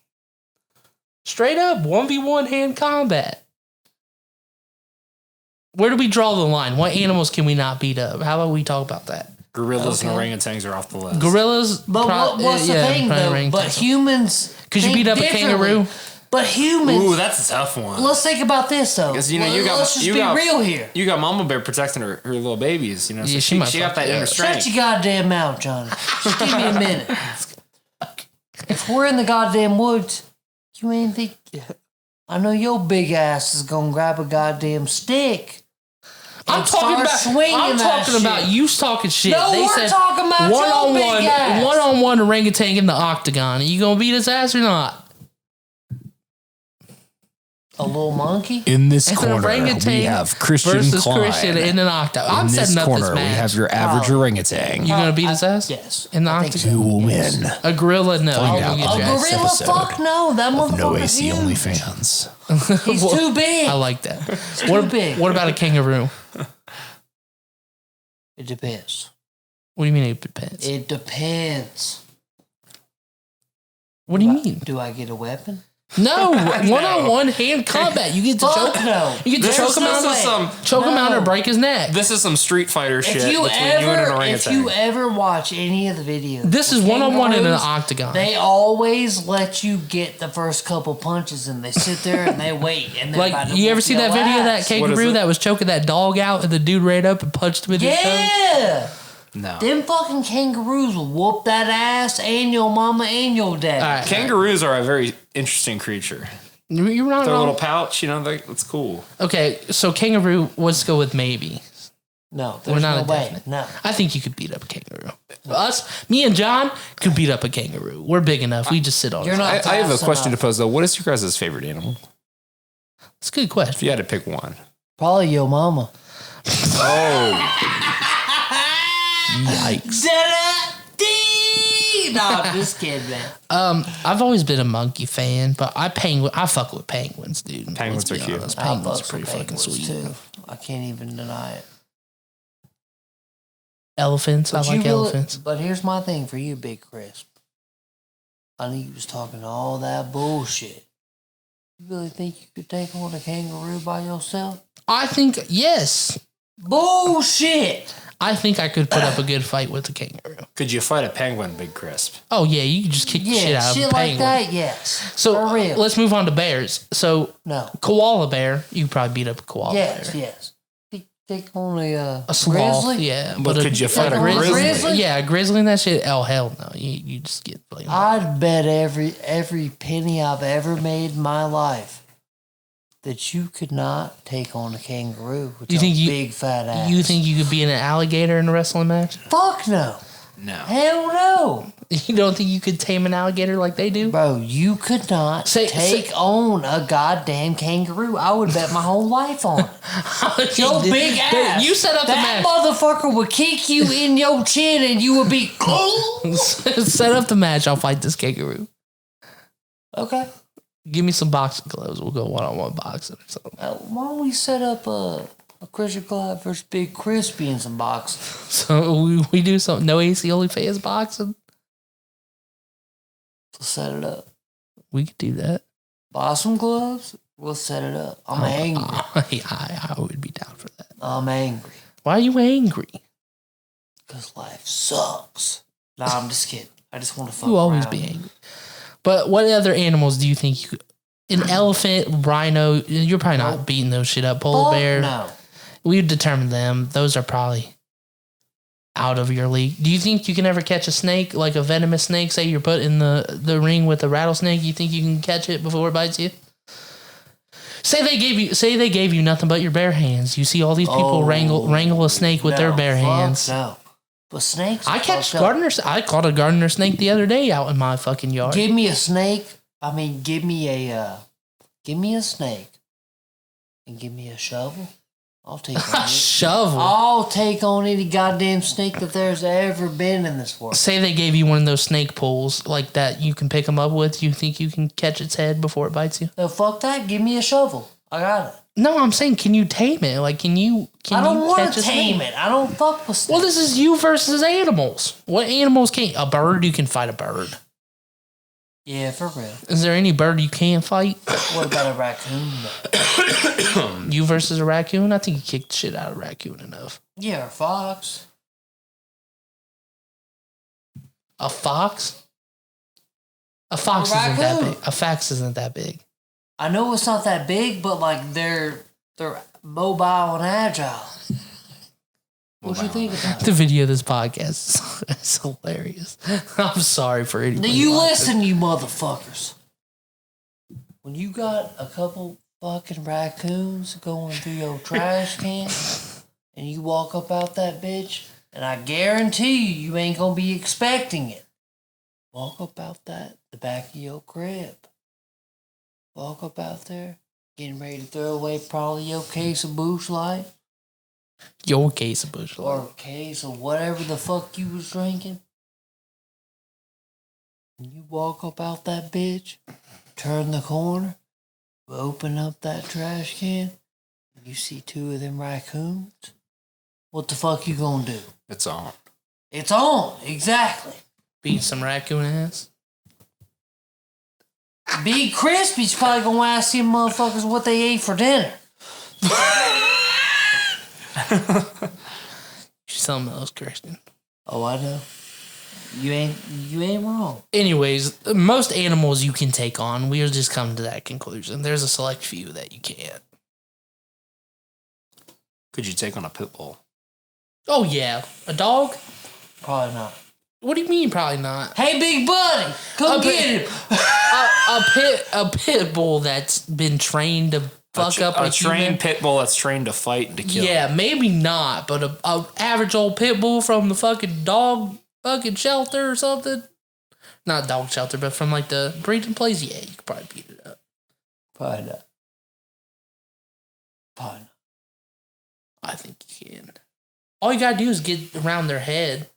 Straight up 1v1 hand combat. Where do we draw the line? What animals can we not beat up? How about we talk about that? Gorillas and Okay. orangutans are off the list. Gorillas. But what's the thing though? orangutans. But humans. Could you think beat up a differently. kangaroo? But humans. Ooh, that's a tough one. Let's think about this though. Because you know you got Let's just you be got, real here. You got Mama Bear protecting her little babies. You know, so Yeah, she she, might she got fuck that you inner up. strength. Shut your goddamn mouth, Johnny. Just give me a minute. If we're in the goddamn woods, you ain't think. I know your big ass is gonna grab a goddamn stick. I'm and talking start about. swinging I'm that talking about shit. you talking shit. No, They we're said talking about your big ass. one-on-one orangutan in the octagon. Are you gonna beat his ass or not? A little monkey. In this It's an corner, orangutan we have Christian versus Klein. Christian in an octagon. I'm In this setting up corner, this we match. have your average Oh. orangutan. You gonna beat his ass? Yes. In the I think octagon? Who will win? A gorilla? No. Find You'll out. get A your ass. gorilla? episode Fuck no. That No motherfucker's AC huge. only fans. He's too big. I like that. too big. What about a kangaroo? It depends. What do you mean it depends? It depends. What do you mean? Do I get a weapon? No, one-on-one hand combat. You get to Fuck choke. no. You get to choke him this is out. some Choke him out No. or break his neck. this is some Street Fighter shit If you between you and an ever, orangutan. watch any of the videos, This with is one-on-one in an kangaroos, octagon. They always let you get the first couple punches, and they sit there and they wait. And they're about Like, to you ever whoop see that your video of that ass. kangaroo it? that was choking that dog out and the dude ran up and punched him in his toes? Yeah. No. Them fucking kangaroos will whoop that ass and your mama and your dad. All right. Kangaroos are a very interesting creature. You're not Their wrong. little pouch, that's cool. Okay, so kangaroo, let's go with maybe. No, We're there's not no a way. definite. No. I think you could beat up a kangaroo. Me and John could beat up a kangaroo. We're big enough. We just sit on You're it. not. I have a fast question enough. to pose though. What is your guys' favorite animal? It's a good If question. you had to pick one. Probably your mama. Yikes. Nah, I'm just kidding, man. I've always been a monkey fan, but I fuck with penguins, dude. Penguins Let's be are cute. honest. I Penguins fucks are pretty with fucking penguins, sweet. too. I can't even deny it. Elephants, I you like really- elephants. But here's my thing for you, Big Crisp. I knew you was talking all that bullshit. You really think you could take on a kangaroo by yourself? I think, yes. Bullshit! I think I could put up a good fight with a kangaroo. Could you fight a penguin, Big Crisp? Oh, yeah, you can just kick the shit Yeah, out of a shit like penguin. that, yes. So for real. let's move on to bears. So No. koala bear, you could probably beat up a koala Yes, bear. yes. Take on a A sloth, grizzly? yeah. But could you fight a Like a grizzly? grizzly? Yeah, a grizzly and that shit. Oh hell no! You just get blamed. I'd bet every penny I've ever made in my life that you could not take on a kangaroo with You your think you- big fat ass. You think you could be an alligator in a wrestling match? Fuck no. No. Hell no. You don't think you could tame an alligator like they do? Bro, you could not take on a goddamn kangaroo. I would bet my whole life on it. Your big ass. You set up the that match. motherfucker would kick you in your chin and you would be Set up the match. I'll fight this kangaroo. okay. Give me some boxing gloves. We'll go one-on-one boxing or something. Why don't we set up a Christian Clyde versus Big Crispy in some boxing? So we do something. No AC only fans boxing. Let's set it up. We could do that. Buy some gloves. We'll set it up. I'm angry. I would be down for that. I'm angry. Why are you angry? Because life sucks. Nah, I'm just kidding. I just want to fuck You always around. be angry. But what other animals do you think you could? An elephant, rhino, you're probably not beating those shit up. Polar Fuck bear, no. we've determined them. Those are probably out of your league. Do you think you can ever catch a snake, like a venomous snake? Say you're put in the ring with a rattlesnake. You think you can catch it before it bites you? Say they gave you nothing but your bare hands. You see all these people wrangle a snake with their No, bare fuck hands. No. But snakes. I are catch fucked up. gardeners. I caught a gardener snake the other day out in my fucking yard. Give me a snake. I mean, give me a snake, and give me a shovel. I'll take on A it. shovel. I'll take on any goddamn snake that there's ever been in this world. Say they gave you one of those snake poles like that you can pick them up with. You think you can catch its head before it bites you? No, fuck that. Give me a shovel. I got it. No, I'm saying, can you tame it? Like, can you I don't want catch to a snake? tame it. I don't fuck with snakes. Well, this is you versus animals. What animals can't? A bird, you can fight a bird. Yeah, for real. Is there any bird you can't fight? What about a raccoon? Though? You versus a raccoon? I think you kicked the shit out of a raccoon enough. Yeah, a fox. A fox? A fox isn't that raccoon. big. A fox isn't that big. I know it's not that big, but like they're mobile and agile. What you think about it? The video of this podcast is hilarious. I'm sorry for anybody. Now you watching. listen, you motherfuckers. When you got a couple fucking raccoons going through your trash can, and you walk up out that bitch, and I guarantee you ain't gonna be expecting it. Walk up out the back of your crib. Walk up out there, getting ready to throw away probably your case of Busch Light Your case of Busch Light. or a case of whatever the fuck you was drinking. And you walk up out that bitch, turn the corner, open up that trash can, and you see two of them raccoons. What the fuck you gonna do? It's on. It's on, exactly. Beat some raccoon ass. Big Crispy's probably gonna ask them motherfuckers what they ate for dinner. Something else, Christian. Oh, I know. You ain't wrong. Anyways, most animals you can take on. We are just coming to that conclusion. There's a select few that you can't. Could you take on a pit bull? Oh yeah, a dog? Probably not. What do you mean? Probably not. Hey, big buddy, come get him. A pit bull that's been trained to fuck up a trained human. pit bull that's trained to fight and to kill. Yeah, maybe not, but a average old pit bull from the fucking dog fucking shelter or something. Not dog shelter, but from like the breeding place. Yeah, you could probably beat it up. Probably not. Probably not. I think you can. All you gotta do is get around their head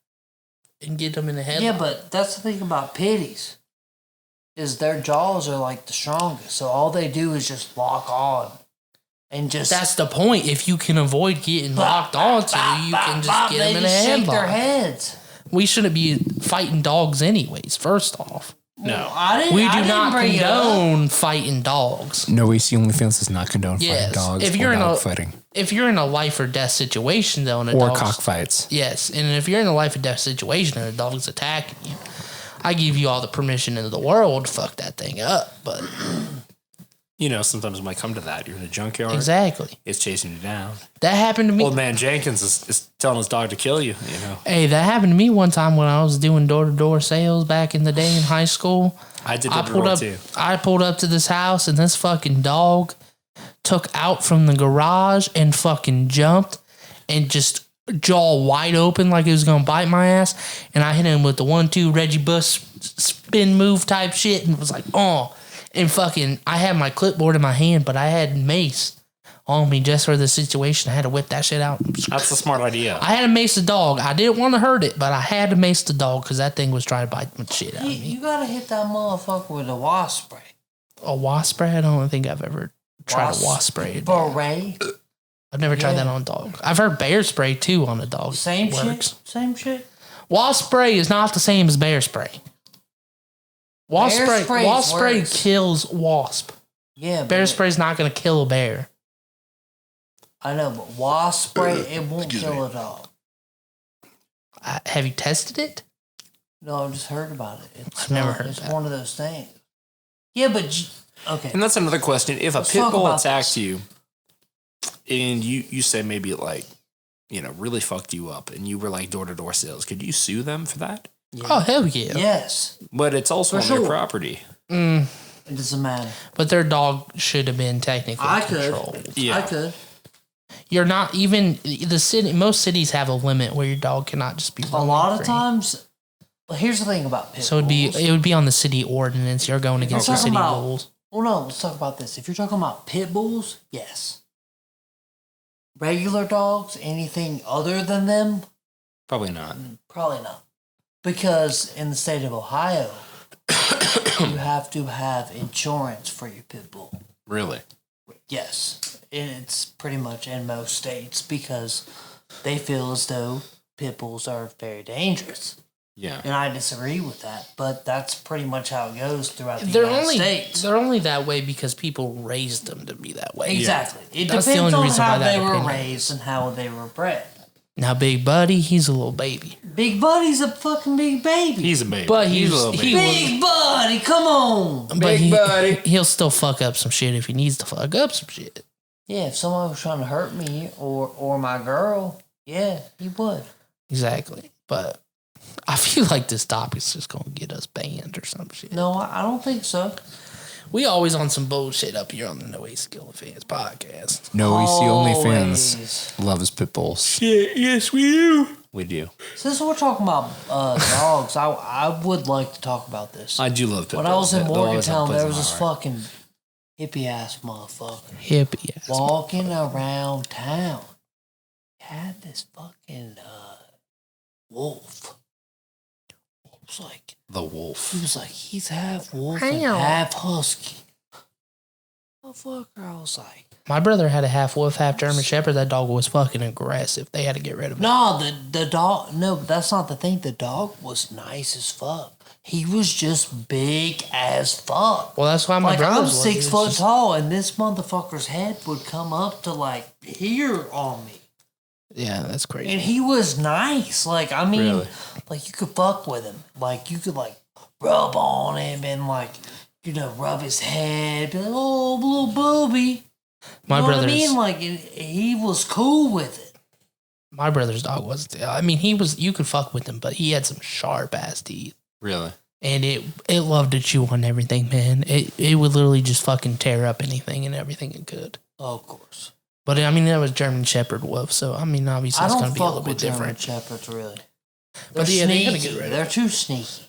and get them in the head. Yeah, but that's the thing about pitties. Is their jaws are like the strongest, so all they do is just lock on, and just That's the point. If you can avoid getting locked onto, you can just get them in a shake their headlock. heads. We shouldn't be fighting dogs anyways, first off. No. We I do didn't not bring it up. condone fighting dogs. No, AC OnlyFans does not condone Yes. fighting dogs If or you're in dog a- fighting If you're in a life or death situation, though, and a or dog's, cockfights. yes, and if you're in a life or death situation and a dog's attacking you, I give you all the permission in the world to fuck that thing up. But You know, sometimes it might come to that. You're in a junkyard. exactly, It's chasing you down. that happened to me. Old man Jenkins is telling his dog to kill you, you know. Hey, that happened to me one time when I was doing door-to-door sales back in the day in high school. I did I that pulled up. too. I pulled up to this house, and this fucking dog took out from the garage and fucking jumped and just jaw wide open like it was gonna bite my ass. And I hit him with the 1-2 Reggie Bush spin move type shit, and was like, oh. And fucking, I had my clipboard in my hand, but I had mace on me just for the situation. I had to whip that shit out. That's a smart idea. I had to mace the dog. I didn't want to hurt it, but I had to mace the dog because that thing was trying to bite the shit out of me. You gotta hit that motherfucker with a wasp spray. A wasp spray? I don't think I've ever tried a wasp spray. Beret. I've never tried that on a dog. I've heard bear spray too on a dog. Same Works. shit. Same shit. Wasp spray is not the same as bear spray. Wasp Bear spray, spray's wasp spray worse. kills wasp. Yeah, Bear but spray's not going to kill a bear. I know, but wasp spray it won't kill a dog. Have you tested it? No, I've just heard about it. It's I've never heard It's that. one of those things. Yeah, but okay. And that's another question. If a Let's pit talk bull about attacked this. you and you say maybe it like, you know, really fucked you up and you were like door-to-door sales, could you sue them for that? Oh, hell yeah. Yes, But it's also For on their sure. property. it doesn't matter. But their dog should have been technically I could. controlled. Yeah. I could. You're not even the city. Most cities have a limit where your dog cannot just be. A roaming lot of free. times. Well, here's the thing about pit So bulls. it would be on the city ordinance. You're going against the talking city about- rules. Well, no, let's talk about this. If you're talking about pit bulls, yes. Regular dogs, anything other than them, Probably not. probably not. Because in the state of Ohio, you have to have insurance for your pit bull. Really? Yes. And it's pretty much in most states because they feel as though pit bulls are very dangerous. Yeah. And I disagree with that, but that's pretty much how it goes throughout the They're United only States. they're only that way because people raised them to be that way. Exactly. It That's the depends only on reason how why that they were opinion- raised and how they were bred. Now, Big Buddy, he's a little baby, Big Buddy's a fucking big baby. He's a baby. but he's he's a little baby. he Big Buddy, come on. but Big Buddy. he'll still fuck up some shit if he needs to fuck up some shit. Yeah, if someone was trying to hurt me or my girl, yeah, he would. Exactly. But I feel like this topic's just gonna get us banned or some shit. No, I don't think so. We always on some bullshit up here on the No AC OnlyFans podcast. No, AC OnlyFans Always. loves pit bulls. Yes, we do. We do. Since we're talking about dogs, I would like to talk about this. I do love pit When I was bulls. in They'll always have a Morgantown, place there in was my this heart. fucking hippie ass motherfucker Hippie ass. walking around town. Had this fucking wolf. It was like The wolf. he was like he's half wolf and Ow. half husky. Motherfucker, I was like, My brother had a half wolf, half German Shepherd. That dog was fucking aggressive. They had to get rid of it. no, the dog. No, but that's not the thing. The dog was nice as fuck. he was just big as fuck. Well, that's why my Like, brother I'm was. 6 It's foot just- tall, and this motherfucker's head would come up to like here on me. Yeah, that's crazy. And he was nice. Like, I mean, Really? like, you could fuck with him. Like, you could, like, rub on him and, like, you know, rub his head. Be like, oh, little booby. My You know what I brother's mean? Like, he was cool with it. my brother's dog was. I mean, he was. You could fuck with him, but he had some sharp ass teeth, Really? and it loved to chew on everything. Man, it would literally just fucking tear up anything and everything it could. Oh, of course. But I mean, that was German Shepherd wolf, so I mean, obviously I it's don't going to be a fuck little with bit German different. Shepherds, really. But They're yeah, they're gonna sneaky. get rid of They're it. too sneaky.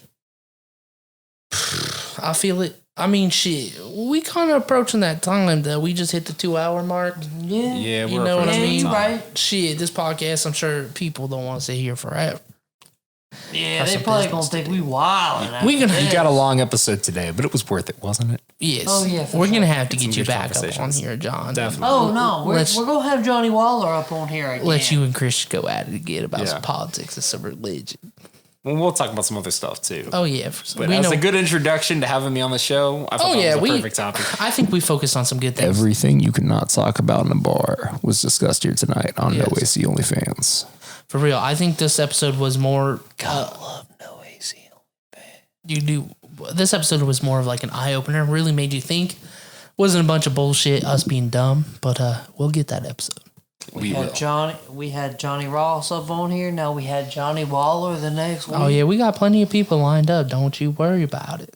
I feel it. I mean, shit. We kind of approaching that time though. We just hit the 2 hour mark. Yeah. Yeah, You we're know what I approaching mean? time. Right. Shit, this podcast, I'm sure people don't want to sit here forever. Yeah, Have they some probably business gonna to think we wildin'. We gonna- You got a long episode today, but it was worth it, wasn't it? Yes. Oh, yeah, for We're sure. gonna have to Some get you good back up on conversations. here, John. Definitely. Oh, no. We're Let's- going to have Johnny Waller up on here again. Let you and Chris go at it again about Yeah. some politics and some religion. Well, we'll talk about some other stuff too. Oh yeah, But we as know. a good introduction to having me on the show, I thought Oh that yeah, was a perfect topic. I think we focused on some good things. Everything you could not talk about in a bar was discussed here tonight on Yes. No AC OnlyFans. For real, I think this episode was more. God love no AC. You do. This episode was more of like an eye opener. Really made you think. Wasn't a bunch of bullshit, us being dumb, but we'll get that episode. We will. We had Johnny Ross up on here. Now we had Johnny Waller the next week. Oh yeah, we got plenty of people lined up. Don't you worry about it.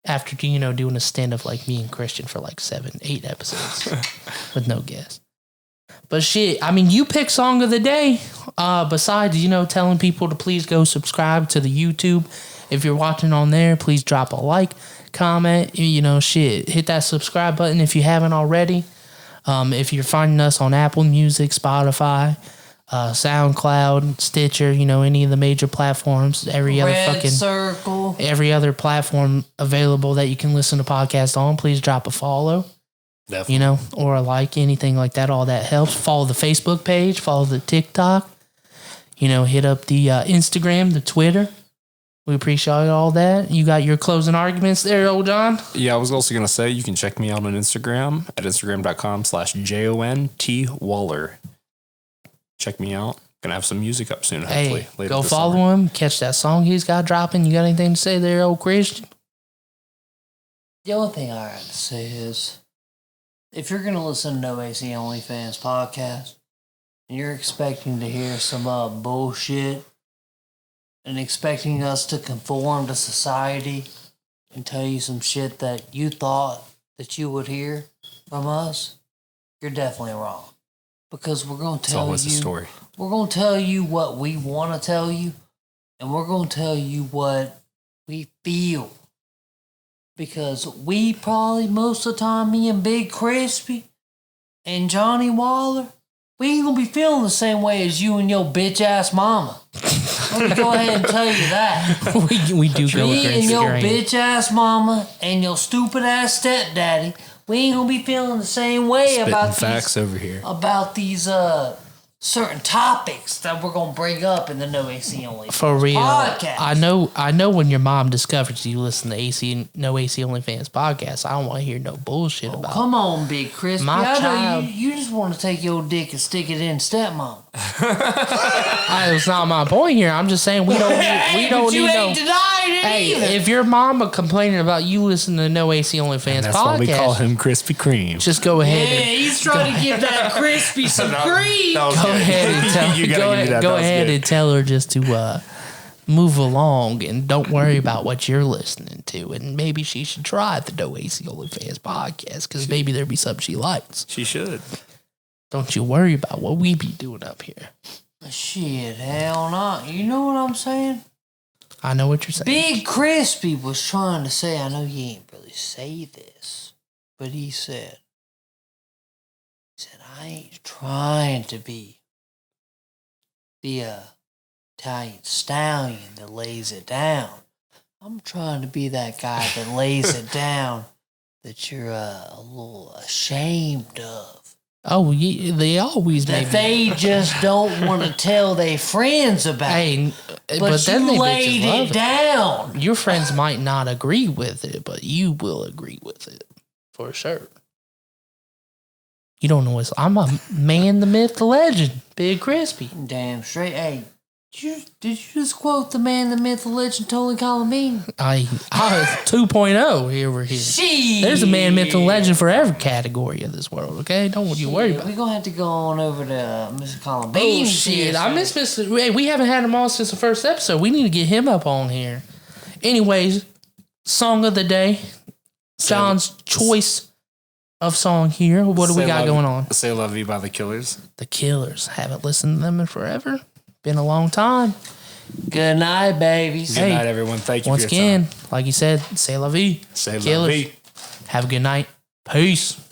After doing a stint of like me and Christian for like 7-8 episodes with no guests. But shit, I mean, you pick song of the day. Besides, telling people to please go subscribe to the YouTube. If you're watching on there, please drop a like, comment. Shit, hit that subscribe button if you haven't already. If you're finding us on Apple Music, Spotify, SoundCloud, Stitcher, any of the major platforms, every Red Circle. platform available that you can listen to podcasts on, please drop a follow, Definitely. or a like, anything like that. All that helps. Follow the Facebook page, follow the TikTok, hit up the Instagram, the Twitter. We appreciate all that. You got your closing arguments there, old John? Yeah, I was also going to say you can check me out on Instagram at instagram.com/JONTWaller. Check me out. Gonna have some music up soon, hopefully. Hey, later go this follow summer. him. Catch that song he's got dropping. You got anything to say there, old Christian? The only thing I have to say is, if you're gonna listen to No AC OnlyFans podcast, and you're expecting to hear some bullshit, and expecting us to conform to society and tell you some shit that you thought that you would hear from us, you're definitely wrong. Because we're gonna It's tell always a you, story. we're gonna tell you what we want to tell you, and we're gonna tell you what we feel. Because we probably, most of the time, me and Big Crispy and Johnny Waller, we ain't gonna be feeling the same way as you and your bitch ass mama. Let me go ahead and tell you that. we do go Me against and the your grain. bitch ass mama and your stupid ass stepdaddy, we ain't gonna be feeling the same way Spitting facts over here. about these certain topics that we're gonna bring up in the No AC Only For real. podcast. I know when your mom discovers you listen to No AC OnlyFans podcast, I don't want to hear no bullshit about Come on, Big Crispy. My I know child- you just want to take your dick and stick it in stepmom. It's not my point here. I'm just saying we don't need But you no. ain't denying it Hey, either. if your mama complaining about you listening to No AC OnlyFans That's why we call podcast, him Krispy Kreme. just go ahead Yeah, and he's trying to give that Crispy some cream. go ahead and tell You gotta give me that. go That was ahead good. and tell her just to move along and don't worry about what you're listening to, and maybe she should try the No AC OnlyFans podcast because maybe there'd be something she likes. She should. Don't you worry about what we be doing up here. Shit, hell not. You know what I'm saying? I know what you're saying. Big Crispy was trying to say, I know you ain't really say this, but he said, I ain't trying to be the Italian stallion that lays it down. I'm trying to be that guy that lays it down that you're a little ashamed of. Oh, yeah, they always that make they just don't want to tell their friends about. Hey, but then you they laid bitches love it it. down. Your friends might not agree with it, but you will agree with it for sure. You don't know what's. I'm a man, the myth, the legend, Big Crispy. Damn straight. Hey, did you just quote the man, the myth, the legend, Totally Colleen? I 2.0 here we're here. She. There's a man, myth, and legend for every category of this world. Okay, don't you worry about it. We're gonna have to go on over to Mr. Colleen. Oh shit! I miss Mr. Hey, we haven't had him on since the first episode. We need to get him up on here. Anyways, song of the day. Sean's choice of song here. What do we got going on? Say Love You by The Killers. The Killers. Haven't listened to them in forever. Been a long time. Good night, babies. Good night, everyone. Thank you Once for your again, time. like you said, say la vie. Say Killers. Love You. Have a good night. Peace.